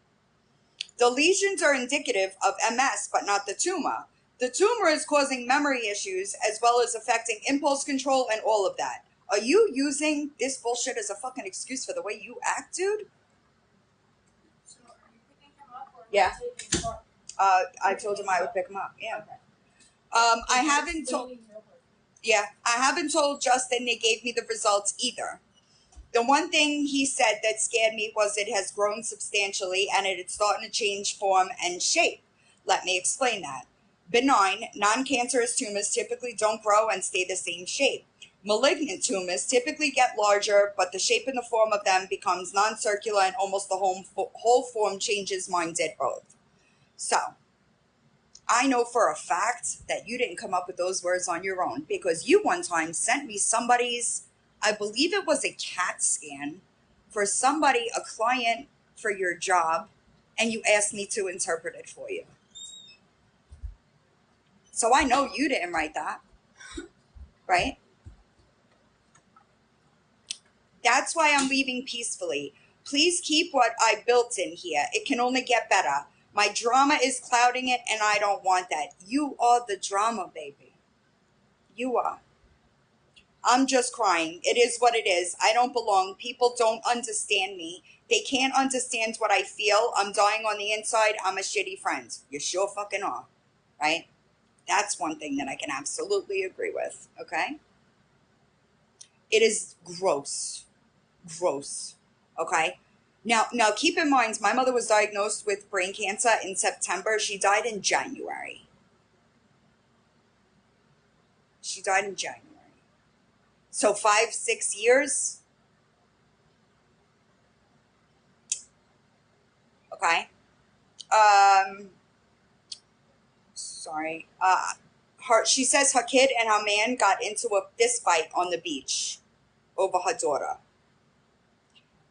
The lesions are indicative of MS, but not the tumor. The tumor is causing memory issues as well as affecting impulse control and all of that. Are you using this bullshit as a fucking excuse for the way you act, dude? So are you picking him up or Yeah. taking him? I told him I would pick him up. Yeah. Okay. I haven't told. Yeah, I haven't told Justin they gave me the results either. The one thing he said that scared me was it has grown substantially and it is starting to change form and shape. Let me explain that. Benign, non-cancerous tumors typically don't grow and stay the same shape. Malignant tumors typically get larger, but the shape and the form of them becomes non-circular and almost the whole form changes. Mine did both. So, I know for a fact that you didn't come up with those words on your own because you one time sent me somebody's, I believe it was a CAT scan for somebody, a client for your job, and you asked me to interpret it for you. So I know you didn't write that, right? That's why I'm leaving peacefully. Please keep what I built in here. It can only get better. My drama is clouding it, and I don't want that. You are the drama, baby. You are. I'm just crying. It is what it is. I don't belong. People don't understand me. They can't understand what I feel. I'm dying on the inside. I'm a shitty friend. You sure fucking are. Right? That's one thing that I can absolutely agree with. Okay? It is gross. Gross. Okay? Now keep in mind, my mother was diagnosed with brain cancer in September. She died in January. She died in January. So 5-6 years. Okay? Sorry. She says her kid and her man got into a fist fight on the beach over her daughter.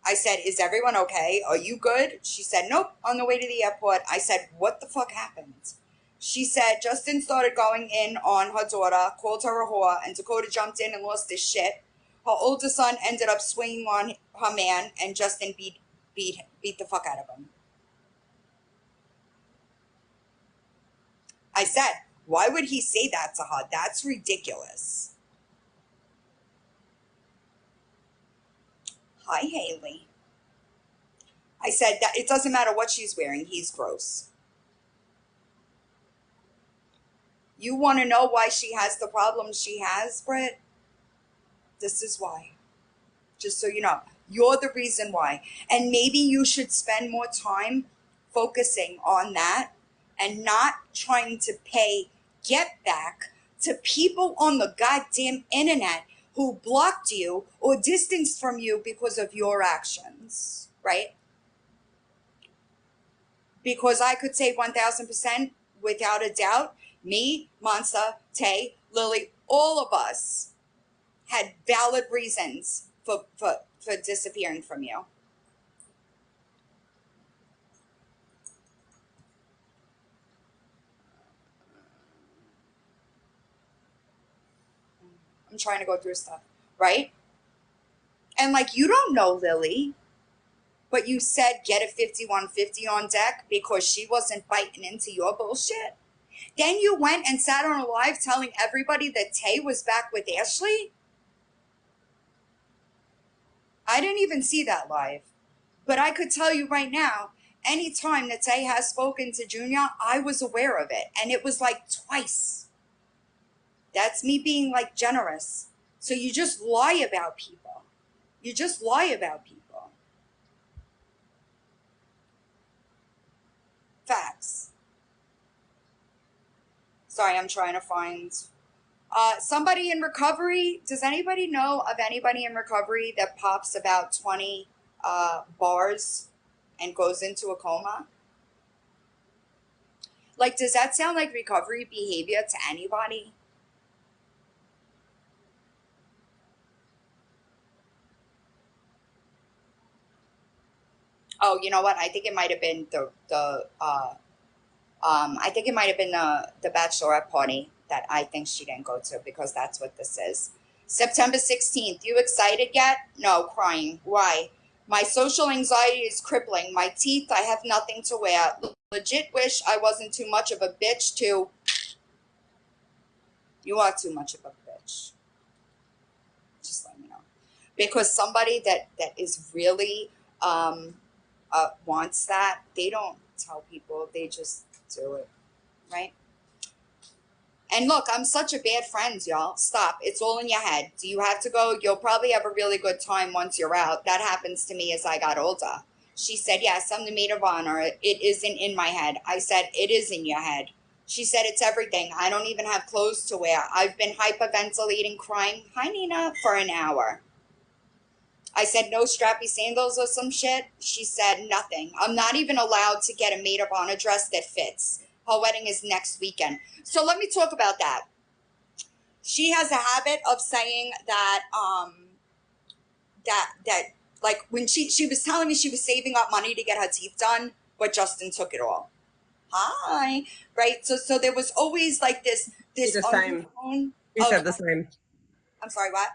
I said, is everyone okay? Are you good? She said, nope, on the way to the airport. I said, what the fuck happened? She said, Justin started going in on her daughter, called her a whore, and Dakota jumped in and lost his shit. Her older son ended up swinging on her man, and Justin beat the fuck out of him. I said, why would he say that to her? That's ridiculous. Hi, Haley. I said that it doesn't matter what she's wearing. He's gross. You want to know why she has the problems she has, Britt? This is why. Just so you know. You're the reason why. And maybe you should spend more time focusing on that and not trying to pay get back to people on the goddamn internet who blocked you or distanced from you because of your actions, right? Because I could say 1000% without a doubt, me, Monster, Tay, Lily, all of us had valid reasons for disappearing from you. I'm trying to go through stuff, right? And like, you don't know Lily, but you said get a 5150 on deck because she wasn't biting into your bullshit. Then you went and sat on a live telling everybody that Tay was back with Ashley. I didn't even see that live. But I could tell you right now, any time that Tay has spoken to Junior, I was aware of it. And it was like twice. That's me being like generous. So you just lie about people. You just lie about people. Facts. Sorry, I'm trying to find somebody in recovery. Does anybody know of anybody in recovery that pops about 20 bars and goes into a coma? Like, does that sound like recovery behavior to anybody? Oh, you know what? I think it might have been I think it might have been the bachelorette party that I think she didn't go to because that's what this is. September 16th. You excited yet? No, crying. Why? My social anxiety is crippling. My teeth, I have nothing to wear. Legit wish I wasn't too much of a bitch to. You are too much of a bitch. Just let me know. Because somebody that is really wants that, they don't tell people. They just do it, right? And look, I'm such a bad friend, y'all. Stop. It's all in your head. Do you have to go? You'll probably have a really good time once you're out. That happens to me as I got older. She said, yes, I'm the maid of honor. It isn't in my head. I said, it is in your head. She said, it's everything. I don't even have clothes to wear. I've been hyperventilating, crying, hi, Nina, for an hour. I said, no strappy sandals or some shit. She said, nothing. I'm not even allowed to get a maid of honor dress that fits. Her wedding is next weekend. So let me talk about that. She has a habit of saying that that like when she was telling me she was saving up money to get her teeth done, but Justin took it all. Hi, right? So there was always like this The same. undertone She of said the same. I'm sorry, what?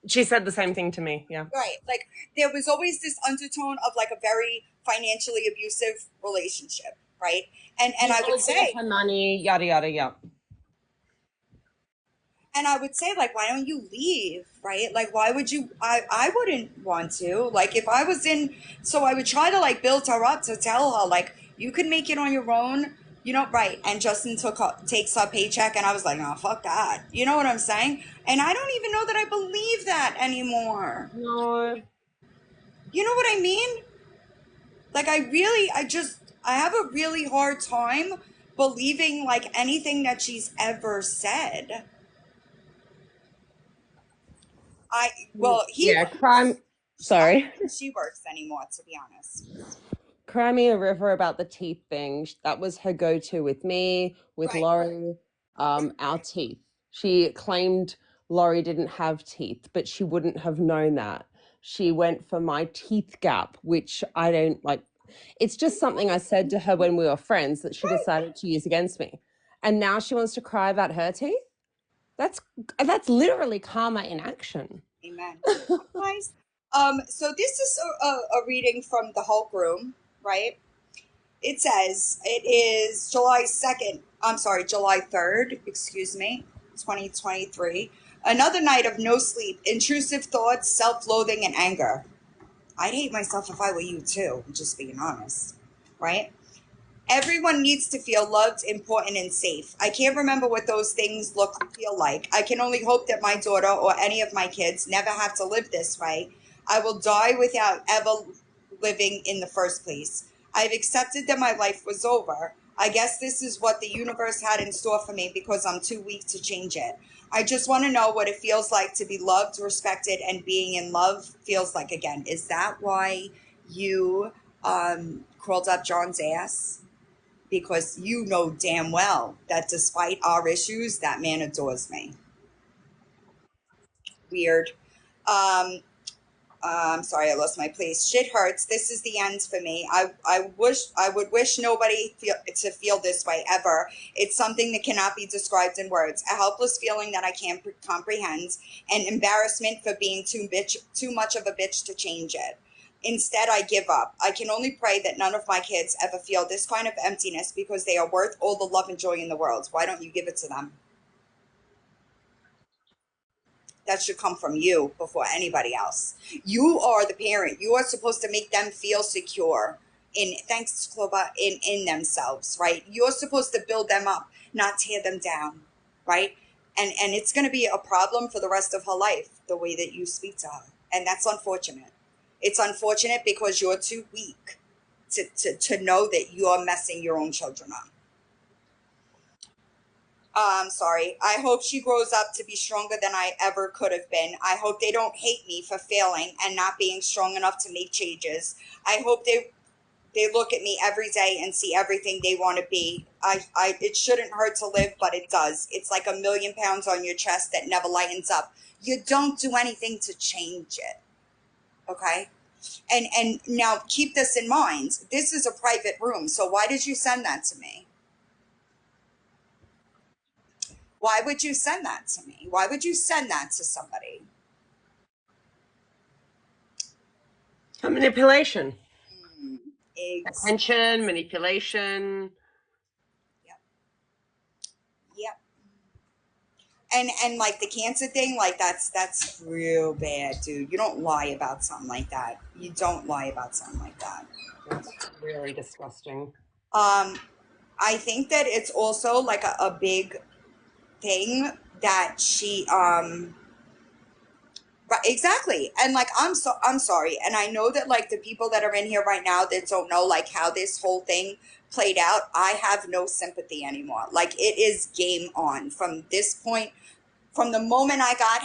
She said the same thing to me. Yeah. Right. Like there was always this undertone of like a very financially abusive relationship, right? And He's I would always giving say her money, yada yada yada. and I would say like why don't you leave, right? Like why would you I wouldn't want to. Like if I was in so I would try to like build her up to tell her like you can make it on your own. You know, right? And Justin takes her paycheck, and I was like, "Oh, fuck that." You know what I'm saying? And I don't even know that I believe that anymore. No. You know what I mean? Like I have a really hard time believing like anything that she's ever said. I well, he Yeah, works. crime. I don't Sorry. think she works anymore, to be honest. Cry me a river about the teeth thing. That was her go-to with me, with Right, Laurie, right, our right. teeth. She claimed Laurie didn't have teeth, but she wouldn't have known that. She went for my teeth gap, which I don't like. It's just something I said to her when we were friends that she decided to use against me. And now she wants to cry about her teeth? That's literally karma in action. Amen. Guys, so this is a reading from the Hulk Room, right? It says it is July 2nd. I'm sorry, July 3rd. Excuse me, 2023. Another night of no sleep, intrusive thoughts, self-loathing, and anger. I'd hate myself if I were you too, just being honest, right? Everyone needs to feel loved, important, and safe. I can't remember what those things feel like. I can only hope that my daughter or any of my kids never have to live this way. I will die without ever living in the first place. I've accepted that my life was over. I guess this is what the universe had in store for me because I'm too weak to change it. I just want to know what it feels like to be loved, respected, and being in love feels like again. Is that why you crawled up John's ass? Because you know damn well that despite our issues, that man adores me. Weird. Um, I'm sorry, I lost my place. Shit hurts. This is the end for me. I would wish nobody to feel this way ever. It's something that cannot be described in words. A helpless feeling that I can't comprehend, and embarrassment for being too much of a bitch to change it. Instead, I give up. I can only pray that none of my kids ever feel this kind of emptiness because they are worth all the love and joy in the world. Why don't you give it to them? That should come from you before anybody else. You are the parent. You are supposed to make them feel secure in thanks Cloba in themselves, right? You're supposed to build them up, not tear them down, right? And it's going to be a problem for the rest of her life the way that you speak to her. And that's unfortunate. It's unfortunate because you're too weak. to know that you're messing your own children up. I'm sorry. I hope she grows up to be stronger than I ever could have been. I hope they don't hate me for failing and not being strong enough to make changes. I hope they look at me every day and see everything they want to be. It shouldn't hurt to live, but it does. It's like 1,000,000 pounds on your chest that never lightens up. You don't do anything to change it. Okay? And now keep this in mind. This is a private room, so why did you send that to me? Why would you send that to me? Why would you send that to somebody? Manipulation. Eggs. Attention, manipulation. Yep. Yep. And like the cancer thing, like that's real bad, dude. You don't lie about something like that. You don't lie about something like that. That's really disgusting. I think that it's also like a big thing that she right, exactly. And like I'm sorry. And I know that like the people that are in here right now that don't know like how this whole thing played out, I have no sympathy anymore. Like it is game on from this point. From the moment I got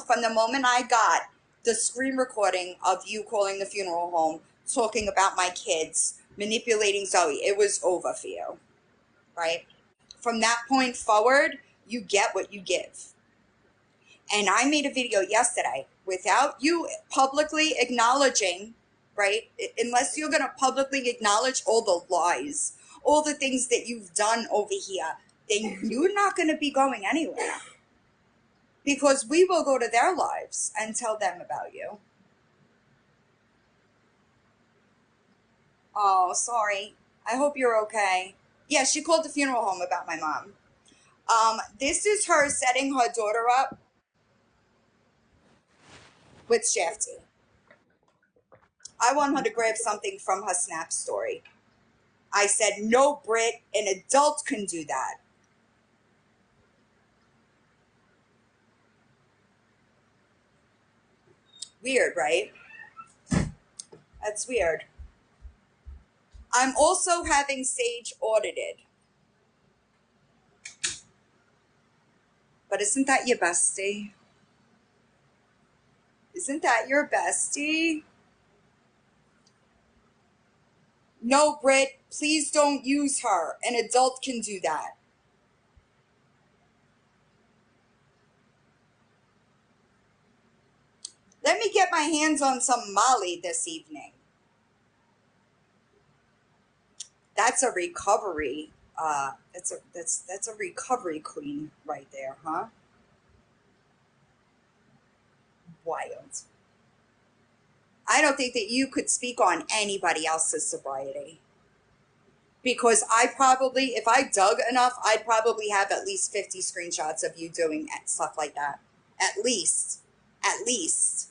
from the moment I got the screen recording of you calling the funeral home, talking about my kids, manipulating Zoe, it was over for you, right? From that point forward, you get what you give. And I made a video yesterday without you publicly acknowledging, right? Unless you're going to publicly acknowledge all the lies, all the things that you've done over here, then you're not going to be going anywhere. Because we will go to their lives and tell them about you. Oh, sorry. I hope you're okay. Yeah, she called the funeral home about my mom. This is her setting her daughter up with Shafty. I want her to grab something from her Snap story. I said, no, Britt, an adult can do that. Weird, right? That's weird. I'm also having Sage audited. But isn't that your bestie? Isn't that your bestie? No, Britt, please don't use her. An adult can do that. Let me get my hands on some Molly this evening. That's a recovery. That's a recovery queen right there, huh? Wild. I don't think that you could speak on anybody else's sobriety. Because I probably, if I dug enough, I'd probably have at least 50 screenshots of you doing stuff like that. At least. At least.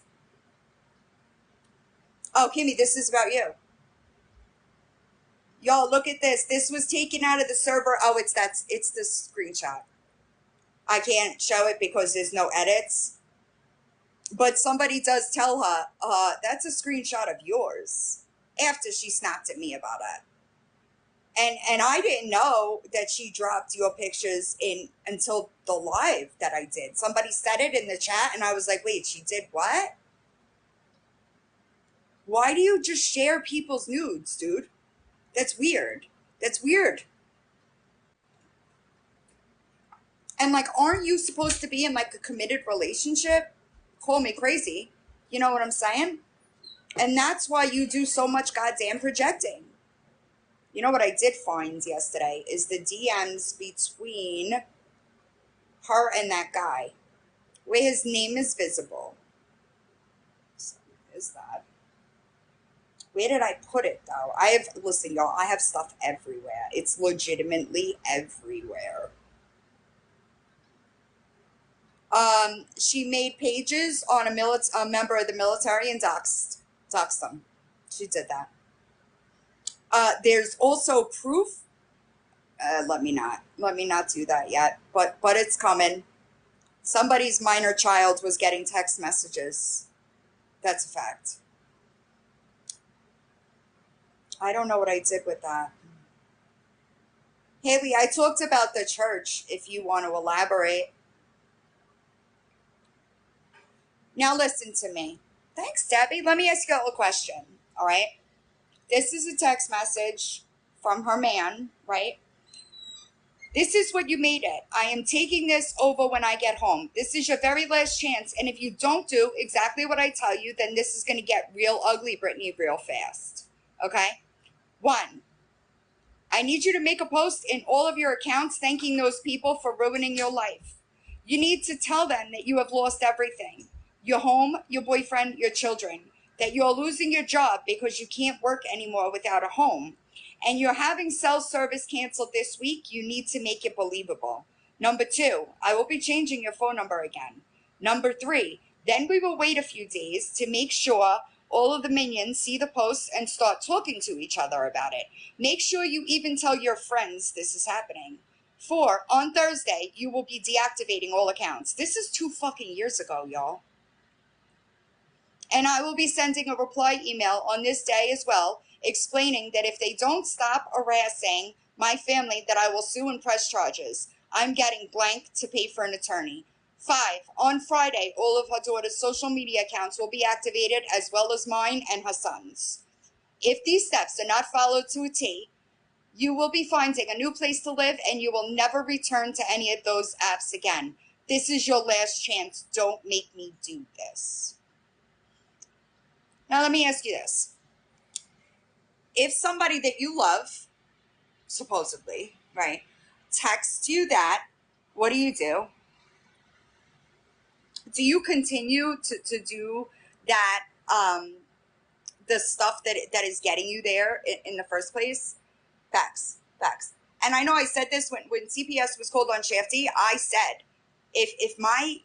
Oh, Kimmy, this is about you. Y'all, look at this. This was taken out of the server. Oh, it's the screenshot. I can't show it because there's no edits. But somebody does tell her, that's a screenshot of yours. After she snapped at me about it. And I didn't know that she dropped your pictures in until the live that I did. Somebody said it in the chat and I was like, wait, she did what? Why do you just share people's nudes, dude? That's weird. That's weird. And like, aren't you supposed to be in like a committed relationship? Call me crazy. You know what I'm saying? And that's why you do so much goddamn projecting. You know what I did find yesterday is the DMs between her and that guy, where his name is visible. So, is that? Where did I put it though? Listen, y'all, I have stuff everywhere. It's legitimately everywhere. She made pages on a member of the military and doxed them. She did that. There's also proof. Let me not do that yet. But it's coming. Somebody's minor child was getting text messages. That's a fact. I don't know what I did with that. Haley, I talked about the church if you want to elaborate. Now listen to me. Thanks, Debbie. Let me ask you a question. All right. This is a text message from her man, right? This is what you made it. I am taking this over when I get home. This is your very last chance. And if you don't do exactly what I tell you, then this is going to get real ugly, Brittany, real fast. Okay? One, I need you to make a post in all of your accounts thanking those people for ruining your life. You need to tell them that you have lost everything. Your home, your boyfriend, your children. That you're losing your job because you can't work anymore without a home. And you're having cell service canceled this week. You need to make it believable. Number two, I will be changing your phone number again. Number three, then we will wait a few days to make sure all of the minions see the posts and start talking to each other about it. Make sure you even tell your friends this is happening. 4, on Thursday, you will be deactivating all accounts. This is 2 fucking years ago, y'all. And I will be sending a reply email on this day as well, explaining that if they don't stop harassing my family, that I will sue and press charges. I'm getting blank to pay for an attorney. 5, on Friday, all of her daughter's social media accounts will be activated, as well as mine and her son's. If these steps are not followed to a T, you will be finding a new place to live and you will never return to any of those apps again. This is your last chance. Don't make me do this. Now, let me ask you this. If somebody that you love, supposedly, right, texts you that, what do? Do you continue to do that, the stuff that is getting you there in the first place? Facts. And I know I said this when CPS was called on Shafty. I said, if my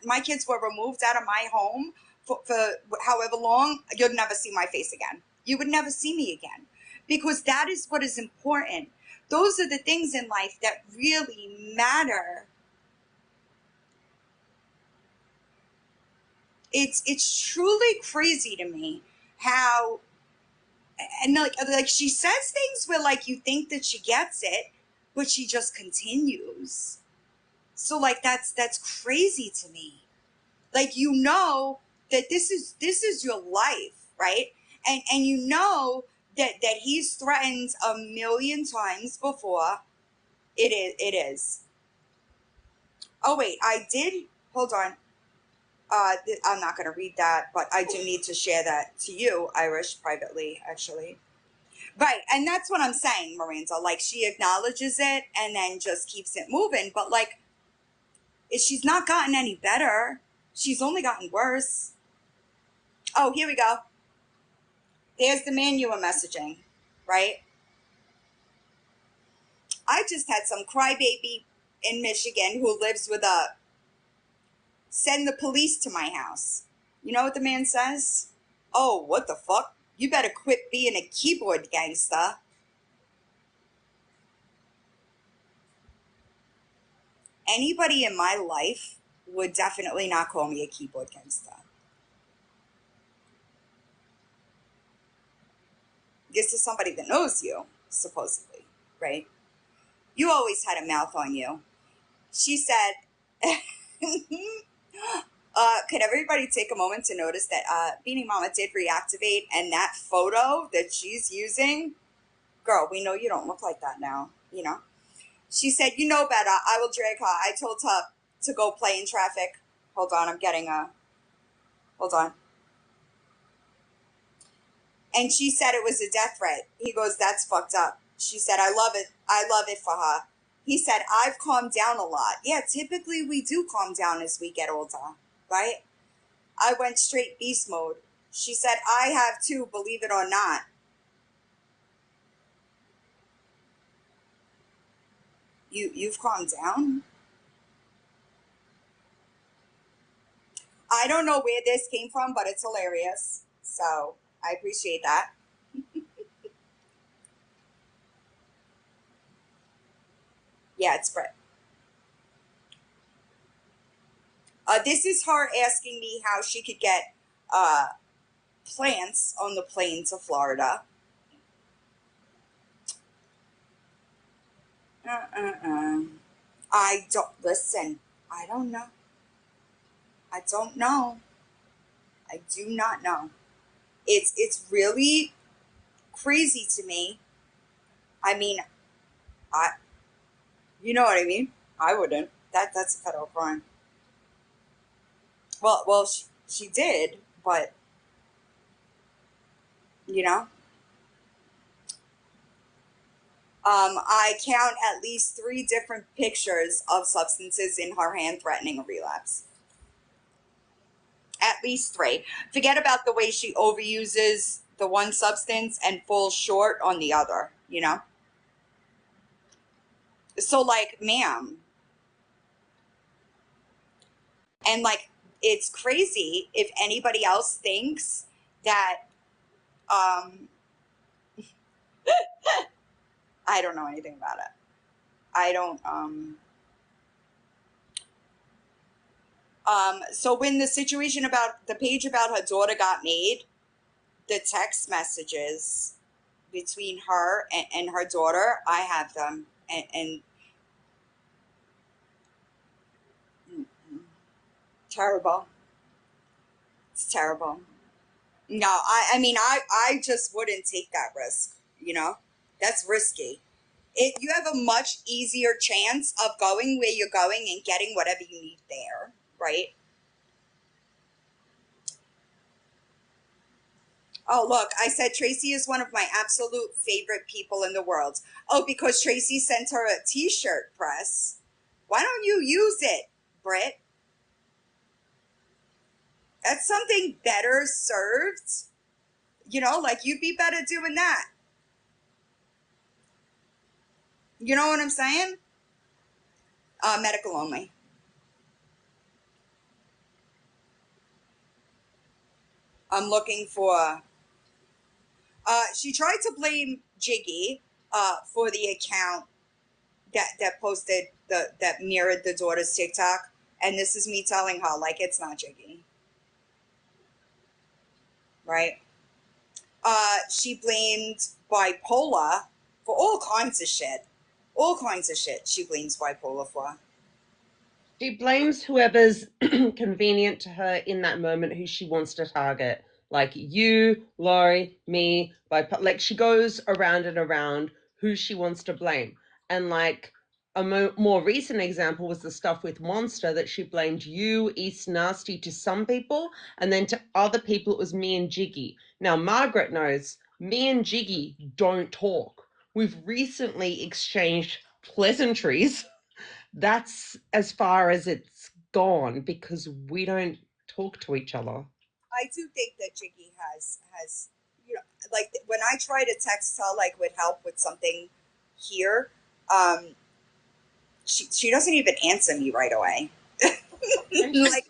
my kids were removed out of my home for however long, you'd never see my face again. You would never see me again, because that is what is important. Those are the things in life that really matter. It's truly crazy to me how, and like she says things where like you think that she gets it, but she just continues. So like that's crazy to me. Like, you know that this is your life, right? And you know that he's threatened a million times before. It is. Oh wait, I did. Hold on. I'm not going to read that, but I do need to share that to you, Irish, privately, actually. Right, and that's what I'm saying, Miranda. Like, she acknowledges it and then just keeps it moving. But like, she's not gotten any better. She's only gotten worse. Oh, here we go. There's the man you were messaging, right? I just had some crybaby in Michigan who lives with a send the police to my house. You know what the man says? Oh, what the fuck? You better quit being a keyboard gangster. Anybody in my life would definitely not call me a keyboard gangster. This is somebody that knows you, supposedly, right? You always had a mouth on you. She said, could everybody take a moment to notice that Beanie Mama did reactivate, and that photo that she's using, girl, we know you don't look like that now, you know? She said, you know better. I will drag her. I told her to go play in traffic. Hold on, I'm getting hold on. And she said it was a death threat. He goes, that's fucked up. She said, I love it. I love it for her. He said, I've calmed down a lot. Yeah, typically we do calm down as we get older, right? I went straight beast mode. She said, I have too, believe it or not. You've calmed down? I don't know where this came from, but it's hilarious. So I appreciate that. Yeah, it's Britt. This is her asking me how she could get plants on the plane to Florida. Uh-uh-uh. I don't listen. I don't know. I don't know. I do not know. It's really crazy to me. I mean, I you know what I mean? I wouldn't. That's a federal crime. Well, she did, but you know, I count at least three different pictures of substances in her hand threatening a relapse. At least three. Forget about the way she overuses the one substance and falls short on the other. You know. So, like, ma'am, and like, it's crazy if anybody else thinks that um I don't know anything about it. I don't so when the situation about the page about her daughter got made, the text messages between her and her daughter, I have them, and terrible. It's terrible. No, I mean, I just wouldn't take that risk. You know, that's risky. You have a much easier chance of going where you're going and getting whatever you need there, right? Oh, look, I said Tracy is one of my absolute favorite people in the world. Oh, because Tracy sent her a t-shirt press. Why don't you use it, Britt? That's something better served. You know, like you'd be better doing that. You know what I'm saying? Medical only. I'm looking for. She tried to blame Jiggy for the account that posted that mirrored the daughter's TikTok, and this is me telling her like it's not Jiggy, right? She blamed bipolar for all kinds of shit. All kinds of shit she blames bipolar for. She blames whoever's convenient to her in that moment who she wants to target. Like you, Laurie, me, like she goes around and around who she wants to blame. And like a more recent example was the stuff with Monster that she blamed you, East Nasty to some people, and then to other people it was me and Jiggy. Now Margaret knows me and Jiggy don't talk. We've recently exchanged pleasantries. That's as far as it's gone because we don't talk to each other. I do think that Jiggy has you know like when I try to text her like with help with something here, um, she doesn't even answer me right away. And she's Like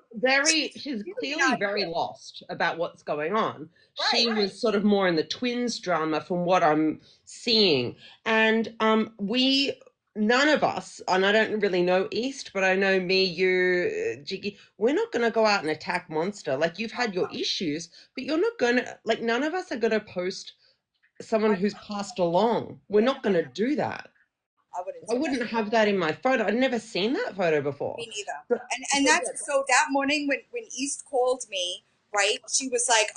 she's really clearly not very here. lost about what's going on. Right. She was sort of more in the twins drama from what I'm seeing. And we none of us, and I don't really know East, but I know me, you, Jiggy, we're not going to go out and attack Monster. Like you've had your issues, but you're not going to, like, none of us are going to post someone who's passed along. We're not going to do that. I wouldn't I do that. wouldn't have that in my photo. I'd never seen that photo before. Me neither. So, And that's yeah. so that morning when East called me, right? She was like,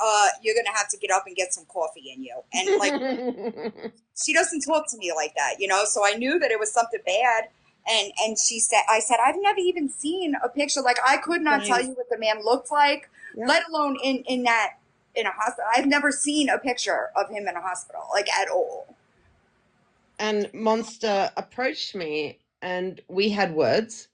you're gonna have to get up and get some coffee in you. And like she doesn't talk to me like that, you know? So I knew that it was something bad. And she said I said, I've never even seen a picture. Like I could not tell Same. you what the man looked like, Yeah. let alone in a hospital. I've never seen a picture of him in a hospital, like at all. And Monster approached me and we had words.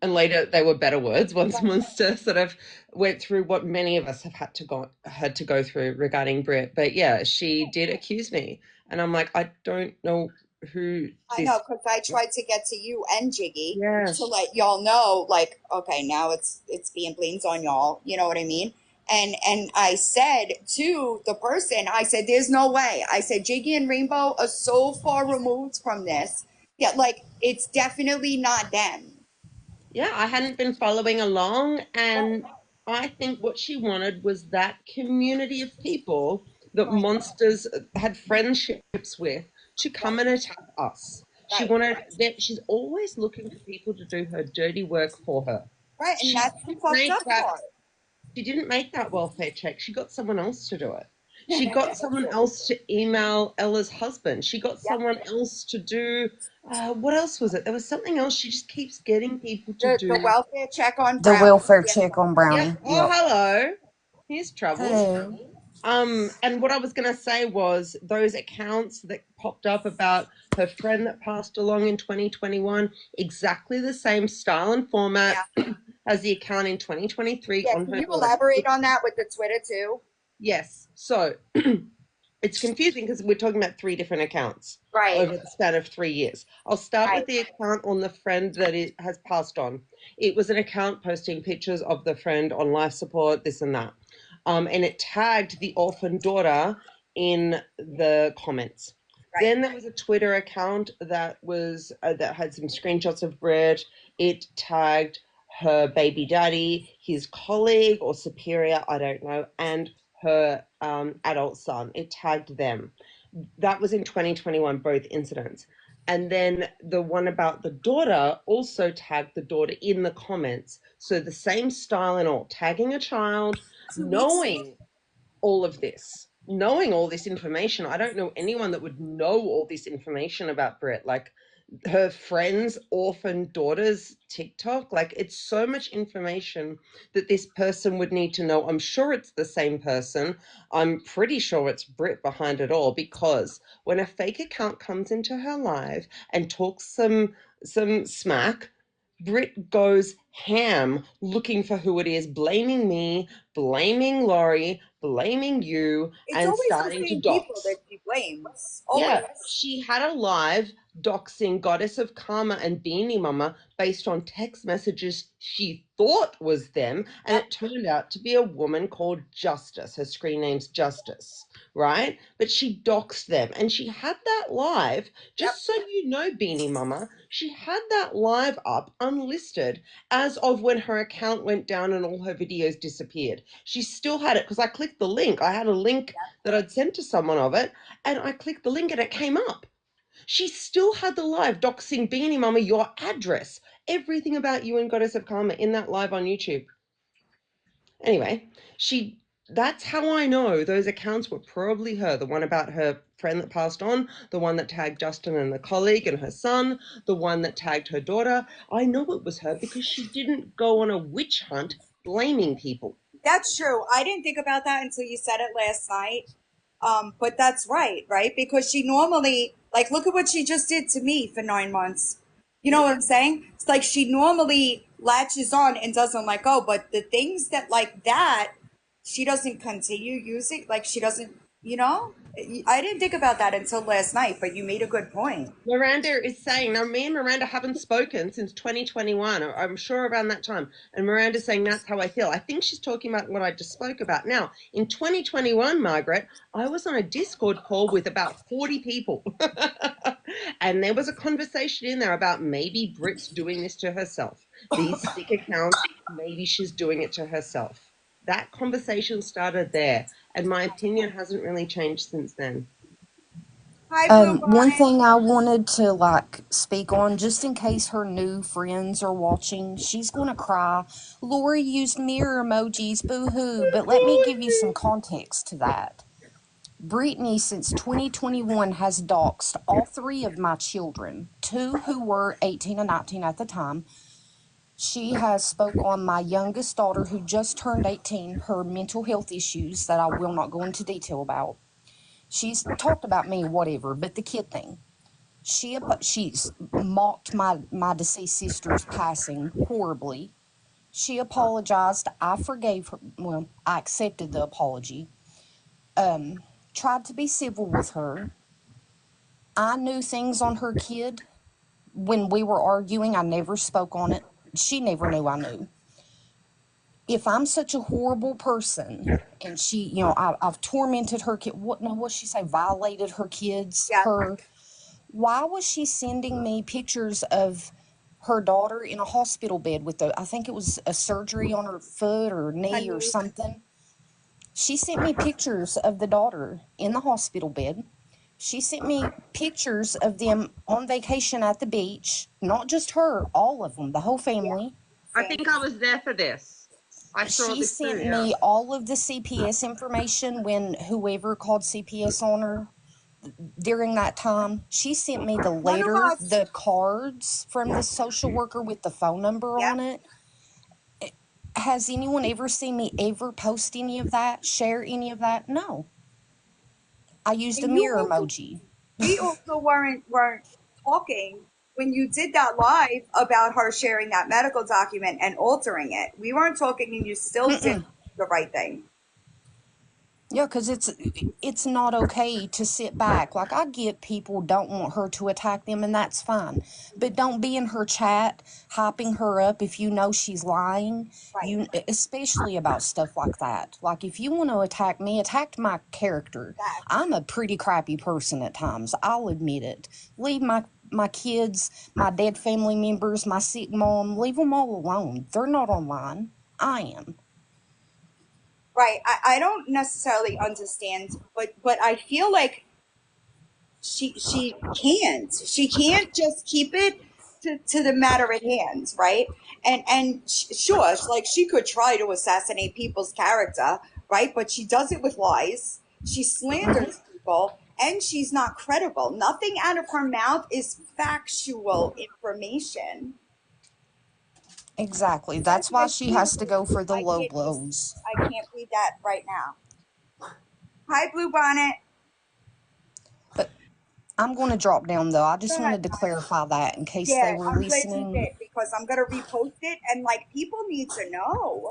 And later they were better words once Monster sort of went through what many of us have had to go through regarding Britt. But yeah, she did accuse me. And I'm like, I don't know who I know, this. because I tried to get to you and Jiggy to Yes. let y'all know, like, okay, now it's being blamed on y'all. You know what I mean? And I said to the person, I said, "There's no way." I said, "Jiggy and Rainbow are so far removed from this. Yeah, like it's definitely not them." Yeah, I hadn't been following along, and I think what she wanted was that community of people that Right, Monsters had friendships with to come right, and attack us. She Right. wanted that. She's always looking for people to do her dirty work for her. Right, and She that's the didn't fucked make up that. part. She didn't make that welfare check. She got someone else to do it. She got someone else to email Ella's husband. She got Yep. someone else to do. What else was it? There was something else. She just keeps getting people to The do. welfare check on The Brownie. welfare Yeah. check on Yep. Brownie. Oh, Yep. hello. Here's trouble. Hello. And what I was going to say was those accounts that popped up about her friend that passed along in 2021, exactly the same style and format as the account in 2023 Yeah, on can her you daughter. elaborate on that with the Twitter too? Yes. So it's confusing because we're talking about 3 different accounts Right. over the span of 3 years. I'll start with the account on the friend that has passed on. It was an account posting pictures of the friend on life support, this and that. And it tagged the orphan daughter in the comments. Right. Then there was a Twitter account that was that had some screenshots of Britt. It tagged her baby daddy, his colleague or superior, I don't know, and her adult son. It tagged them. That was in 2021, both incidents. And then the one about the daughter also tagged the daughter in the comments. So the same style and all, tagging a child, knowing all of this, knowing all this information. I don't know anyone that would know all this information about Britt. Like her friends' orphan daughter's TikTok. Like it's so much information that this person would need to know. I'm sure it's the same person. I'm pretty sure it's Britt behind it all, because when a fake account comes into her live and talks some smack, Britt goes ham looking for who it is, blaming me, blaming Laurie, blaming you, It's and always the starting to same people that dox. she blames. Yeah, Always. she had a live doxing Goddess of Karma and Beanie Mama based on text messages she thought was them, and Yep. it turned out to be a woman called Justice. Her screen name's Justice, right? But she doxed them, and she had that live, Yep. just so you know, Beanie Mama, she had that live up unlisted as of when her account went down and all her videos disappeared. She still had it because I clicked the link. I had a link that I'd sent to someone of it, and I clicked the link and it came up. She still had the live doxing Beanie Mama, your address, everything about you and Goddess of Karma in that live on YouTube. Anyway, that's how I know those accounts were probably her. The one about her friend that passed on, the one that tagged Justin and the colleague and her son, the one that tagged her daughter. I know it was her because she didn't go on a witch hunt blaming people. That's true. I didn't think about that until you said it last night. But that's right? Because she normally, like, look at what she just did to me for 9 months. You know what I'm saying? It's like she normally latches on and doesn't let go, but the things that like that, she doesn't continue using. Like she doesn't, you know. I didn't think about that until last night, but you made a good point. Miranda is saying, now me and Miranda haven't spoken since 2021, or I'm sure around that time. And Miranda's saying, that's how I feel. I think she's talking about what I just spoke about. Now, in 2021, Margaret, I was on a Discord call with about 40 people. And there was a conversation in there about maybe Britt's doing this to herself. These sick accounts, maybe she's doing it to herself. That conversation started there. And my opinion hasn't really changed since then. Hi, Blue One Bonnet. thing I wanted to speak on, just in case her new friends are watching, she's gonna cry. Lori used mirror emojis, boo hoo. But let me give you some context to that. Brittany, since 2021, has doxed all 3 of my children, 2 who were 18 and 19 at the time. She has spoke on my youngest daughter, who just turned 18, her mental health issues that I will not go into detail about. She's talked about me, whatever, but the kid thing. She's mocked my deceased sister's passing horribly. She apologized. I forgave her. Well, I accepted the apology. Tried to be civil with her. I knew things on her kid when we were arguing. I never spoke on it. She never knew I knew. If I'm such a horrible person, and she, I've tormented her kid. What she say? Violated her kids. Yeah, Why was she sending me pictures of her daughter in a hospital bed with I think it was a surgery on her foot or knee or honey. something? She sent me pictures of the daughter in the hospital bed, She sent me pictures of them on vacation at the beach. Not just her, all of them, the whole family. I Same. think I was there for this. I saw She this too, sent yeah. me all of the CPS information when whoever called CPS on her during that time. She sent me the One of letter, us. the cards from the social worker with the phone number Yep. on it. Has anyone ever seen me ever post any of that, share any of that? No. I used a And you mirror also, emoji. we also weren't talking when you did that live about her sharing that medical document and altering it. We weren't talking, and you still did the right thing. Yeah, because it's not okay to sit back. Like, I get people don't want her to attack them, and that's fine. But don't be in her chat hyping her up if you know she's lying. Right. Especially about stuff like that. Like, if you want to attack me, attack my character. Facts. I'm a pretty crappy person at times. I'll admit it. Leave my kids, my dead family members, my sick mom, leave them all alone. They're not online. I am. Right. I don't necessarily understand, but I feel like she can't just keep it to the matter at hand, right? And sure, like she could try to assassinate people's character, right? But she does it with lies. She slanders people, and she's not credible. Nothing out of her mouth is factual information. Exactly. That's That's why why she Blue has to go Rose, for the low blows. I can't read that right now. Hi, Blue Bonnet. But I'm going to drop down though. I Go just ahead. wanted to clarify that in case they Yeah, were I'm glad you listening. did because I'm gonna repost it, and like people need to know.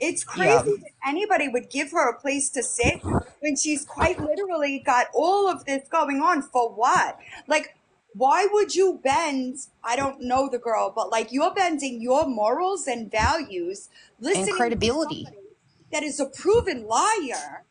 It's Yeah, crazy that anybody would give her a place to sit when she's quite literally got all of this going on for what? Like, why would you bend? I don't know the girl, but like you're bending your morals and values and listening to credibility. somebody that is a proven liar.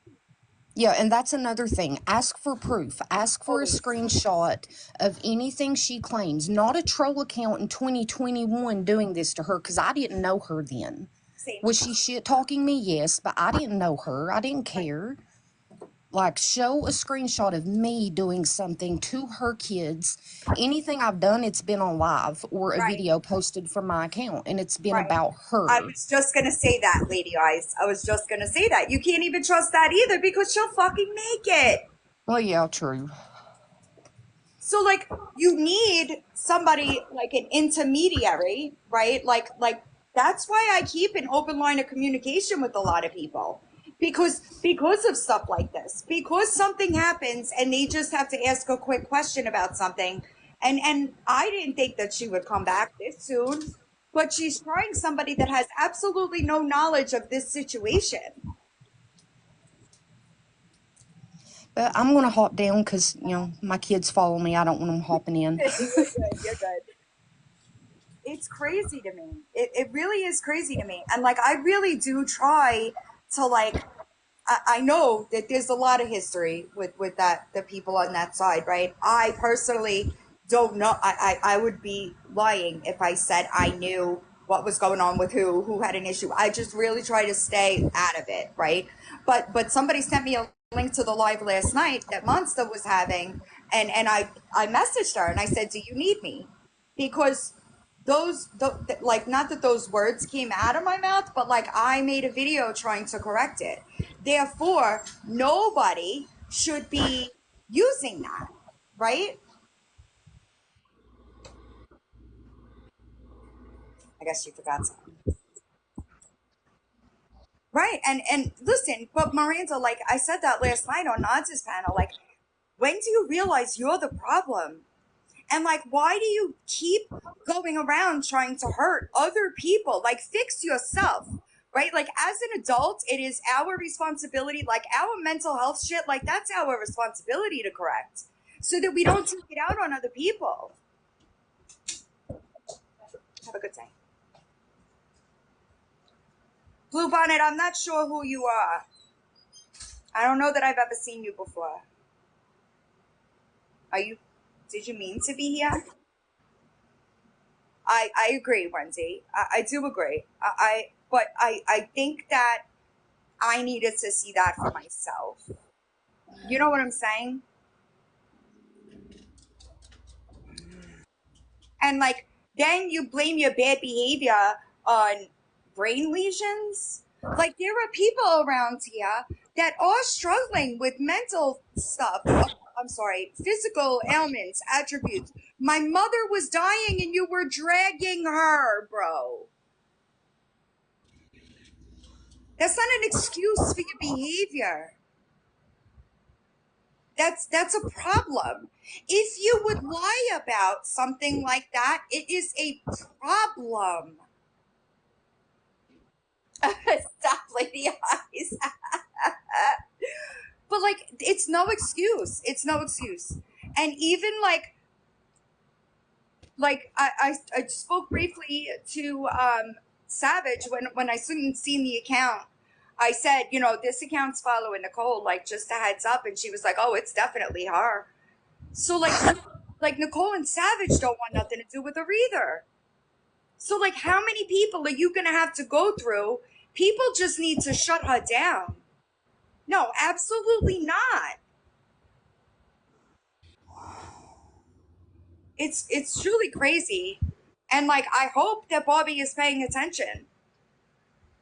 Yeah, and that's another thing. Ask for proof. Ask for a Always. screenshot of anything she claims. Not a troll account in 2021 doing this to her because I didn't know her then. Same. Was she shit talking me? Yes, but I didn't know her. I didn't Right. care. Like, show a screenshot of me doing something to her kids. Anything I've done, it's been on live or a Right. video posted from my account, and it's been Right. about I her. was just gonna say that, Lady Eyes. I was just gonna say that. You can't even trust that either because she'll fucking make it. Well, yeah, true. So like you need somebody like an intermediary, right? Like that's why I keep an open line of communication with a lot of people. Because of stuff like this. Because something happens and they just have to ask a quick question about something. And I didn't think that she would come back this soon, but she's trying somebody that has absolutely no knowledge of this situation. But I'm going to hop down because, my kids follow me. I don't want them hopping in. You're good. You're good. It's crazy to me. It really is crazy to me. And like, I really do try to like, I know that there's a lot of history with that, the people on that side, right? I personally don't know. I would be lying if I said I knew what was going on with who had an issue. I just really try to stay out of it, right? But somebody sent me a link to the live last night that Monster was having, and I messaged her and I said, "Do you need me?" Because like not that those words came out of my mouth, but like I made a video trying to correct it. Therefore, nobody should be using that, right? I guess you forgot something. Right. And listen, but Miranda, like I said that last night on Nads's panel, like when do you realize you're the problem? And like, why do you keep going around trying to hurt other people? Like, fix yourself, right? Like, as an adult, it is our responsibility, like our mental health shit, like that's our responsibility to correct so that we don't take it out on other people. Have a good day. Blue Bonnet, I'm not sure who you are. I don't know that I've ever seen you before. Did you mean to be here? I agree, Wendy. I do agree. But I think that I needed to see that for myself. You know what I'm saying? And like, then you blame your bad behavior on brain lesions. Like, there are people around here that are struggling with mental stuff. I'm sorry, physical ailments, attributes. My mother was dying and you were dragging her, bro. That's not an excuse for your behavior. That's a problem. If you would lie about something like that, it is a problem. Stop, lady eyes. But like, it's no excuse. It's no excuse. And even like I spoke briefly to Savage when I seen the account. I said, you know, this account's following Nicole, like just a heads up, and she was like, oh, it's definitely her. So like Nicole and Savage don't want nothing to do with her either. So like, how many people are you gonna have to go through? People just need to shut her down. No, absolutely not. It's truly crazy. And like, I hope that Bobby is paying attention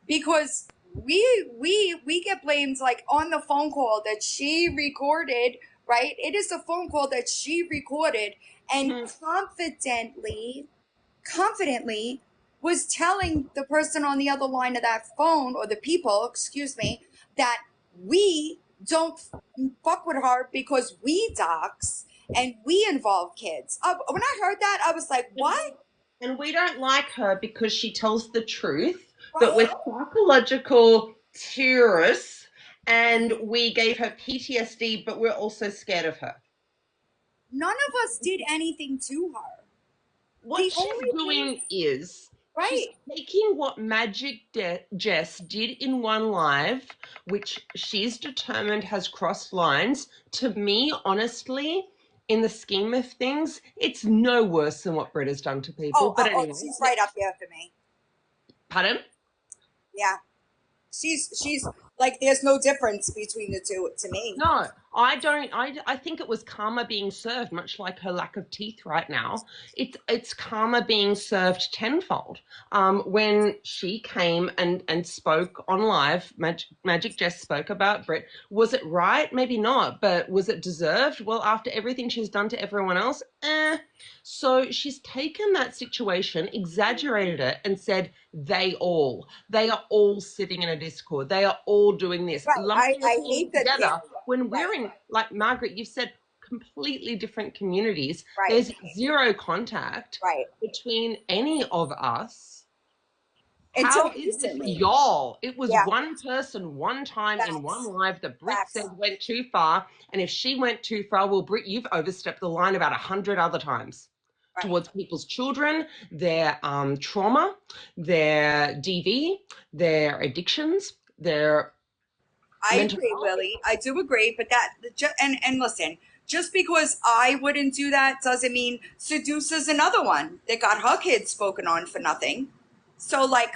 because we get blamed like on the phone call that she recorded, right? It is a phone call that she recorded and confidently was telling the person on the other line of that phone, or the people, excuse me, that we don't fuck with her because we dox and we involve kids. When I heard that, I was like, what? And we don't like her because she tells the truth, but we're Right? psychological terrorists and we gave her PTSD, but we're also scared of her. None of us did anything to her. What The she's only thing, doing is she's right? taking what Jess did in one live, which she's determined has crossed lines. To me, honestly, in the scheme of things, it's no worse than what Britt has done to people. Oh, But oh, anyway, she's right up there for me. pardon? Yeah, she's like, there's no difference between the two to me. No, I don't. I think it was karma being served, much like her lack of teeth right now. It's karma being served tenfold. When she came and spoke on live, Magic Jess spoke about Britt. Was it right? Maybe not, but was it deserved? Well, after everything she's done to everyone else, eh. So she's taken that situation, exaggerated it, and said they are all sitting in a Discord. They are all doing this, Right. lumping us I all hate that. Yeah. together when we're Right. in, like Margaret, you've said, completely different communities. Right. There's zero contact Right. between any of us. How Until is this recently. y'all? It was Yeah. one person, one time in one Facts. live that Britt Facts. said went too far. And if she went too far, well, Britt, you've overstepped the line about 100 other times Right. towards people's children, their trauma, their DV, their addictions, their I mental agree, health. Willie. I do agree, but and listen, just because I wouldn't do that doesn't mean Seduce's another one that got her kids spoken on for nothing. So like,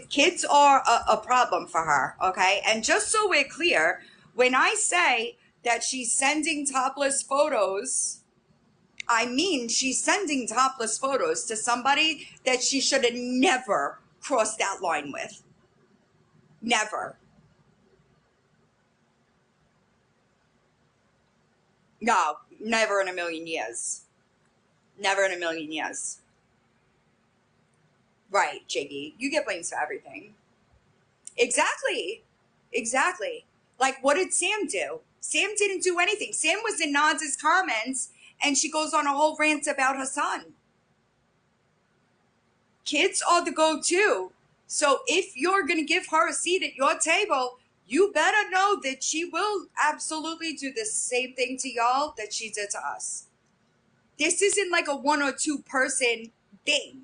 kids are a problem for her, okay? And just so we're clear, when I say that she's sending topless photos, I mean she's sending topless photos to somebody that she should have never crossed that line with. Never. No, never in a million years. Never in a million years. Right, Jiggy. You get blamed for everything. Exactly. Exactly. Like, what did Sam do? Sam didn't do anything. Sam was in Nads's comments, and she goes on a whole rant about her son. Kids are the go-to. So if you're going to give her a seat at your table, you better know that she will absolutely do the same thing to y'all that she did to us. This isn't like a one or two person thing.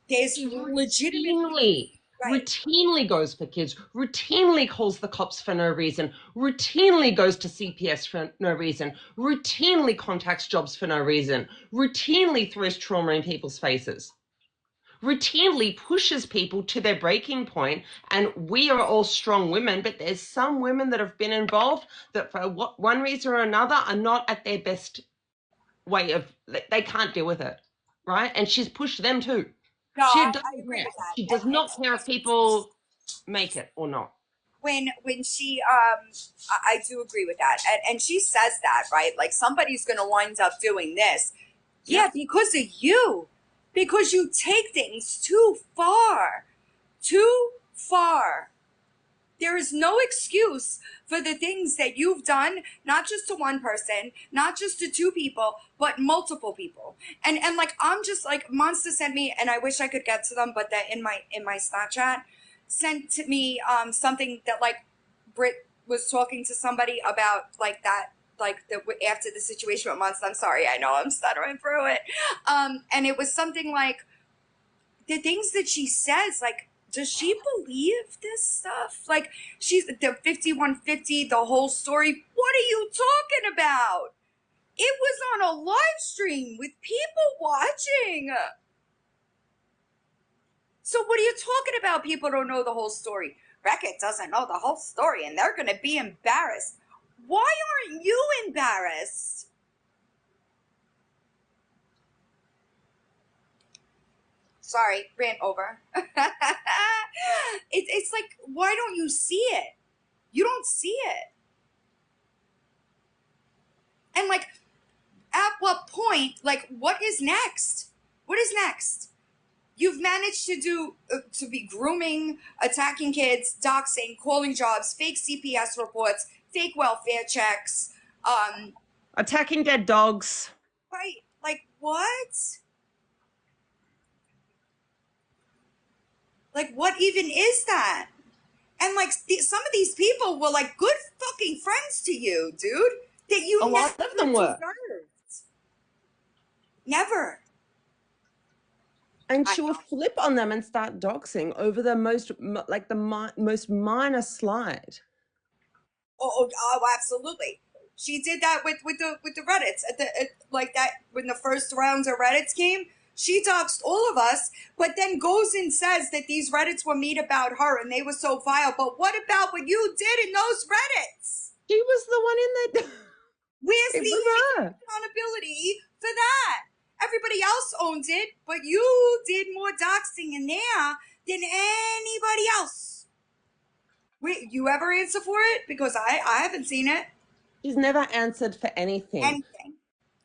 There's She legitimately, right, routinely goes for kids, routinely calls the cops for no reason, routinely goes to CPS for no reason, routinely contacts jobs for no reason, routinely throws trauma in people's faces. routinely pushes people to their breaking point, and we are all strong women, but there's some women that have been involved that for one reason or another are not at their best way of, they can't deal with it, right? And she's pushed them too. No, She I doesn't agree care. with that. She does not care if people make it or not. When she I do agree with that, and she says that, right, like somebody's gonna wind up doing this. Yeah, Yep. because of you, because you take things too far, too far. There is no excuse for the things that you've done, not just to one person, not just to two people, but multiple people. And like, I'm just like, Monster sent me, and I wish I could get to them, but that in my Snapchat sent to me something that like Britt was talking to somebody about, like that, like the after the situation with Monster. I'm sorry, I know I'm stuttering through it. And it was something like the things that she says, like, does she believe this stuff? Like, she's the 5150, the whole story. What are you talking about? It was on a live stream with people watching. So what are you talking about? People don't know the whole story. Beckett doesn't know the whole story, and they're going to be embarrassed. Why aren't you embarrassed? Sorry, rant over. It's like, why don't you see it? You don't see it. And like, at what point, like, what is next? What is next? You've managed to do, to be grooming, attacking kids, doxing, calling jobs, fake CPS reports, fake welfare checks, Attacking dead dogs. right? Like, what? Like, what even is that? And like, some of these people were like good fucking friends to you, dude, that you A lot never of them were. deserved. Never. And I she would flip on them and start doxing over the most minor slight. Absolutely. She did that with the Reddits like that when the first rounds of Reddits came. She doxed all of us, but then goes and says that these Reddits were made about her and they were so vile. But what about what you did in those Reddits? She was the one in the. Where's It the was her. accountability for that? Everybody else owns it, but you did more doxing in there than anybody else. Wait, you ever answer for it? Because I haven't seen it. She's never answered for anything.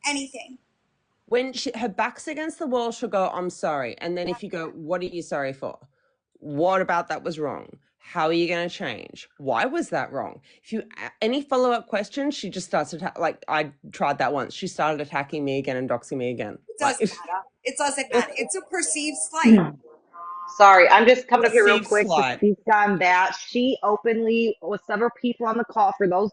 Anything. When her back's against the wall, she'll go, "I'm sorry." And then if you go, "What are you sorry for? What about that was wrong? How are you going to change? Why was that wrong?" If you any follow-up questions, she just starts to like, I tried that once. She started attacking me again and doxing me again. It doesn't matter. It doesn't matter. It's a perceived slight. Sorry, I'm just coming up here real Perceived quick to slight. speak on that. She openly, with several people on the call for those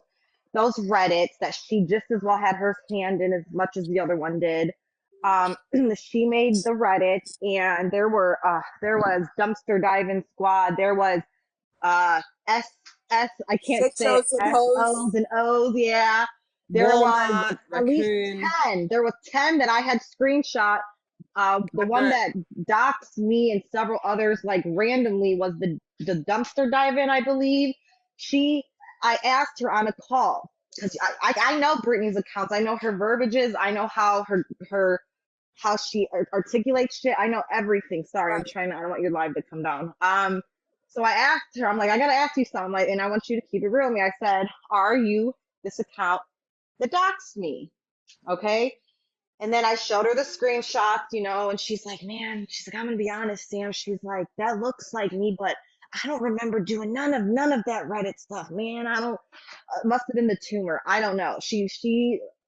Reddits, that she just as well had her hand in as much as the other one did. She made the Reddit, and there was dumpster diving squad. There was S I can't Shit say it, shows and S hoes. O's and O's. Yeah, there was Walmart, at least raccoon. 10. There was 10 that I had screenshot. The one that doxed me and several others like randomly was the dumpster dive-in, I believe. I asked her on a call because I know Brittany's accounts. I know her verbiages. I know how how she articulates shit. I know everything. Sorry, I'm Right. trying to. I don't want your live to come down. So I asked her. I'm like, I gotta ask you something. Like, and I want you to keep it real with me. I said, are you this account that doxed me? Okay. And then I showed her the screenshots, and she's like, man, she's like, I'm gonna be honest, Sam. She's like, that looks like me, but I don't remember doing none of that Reddit stuff, man. I don't. Must have been the tumor. I don't know.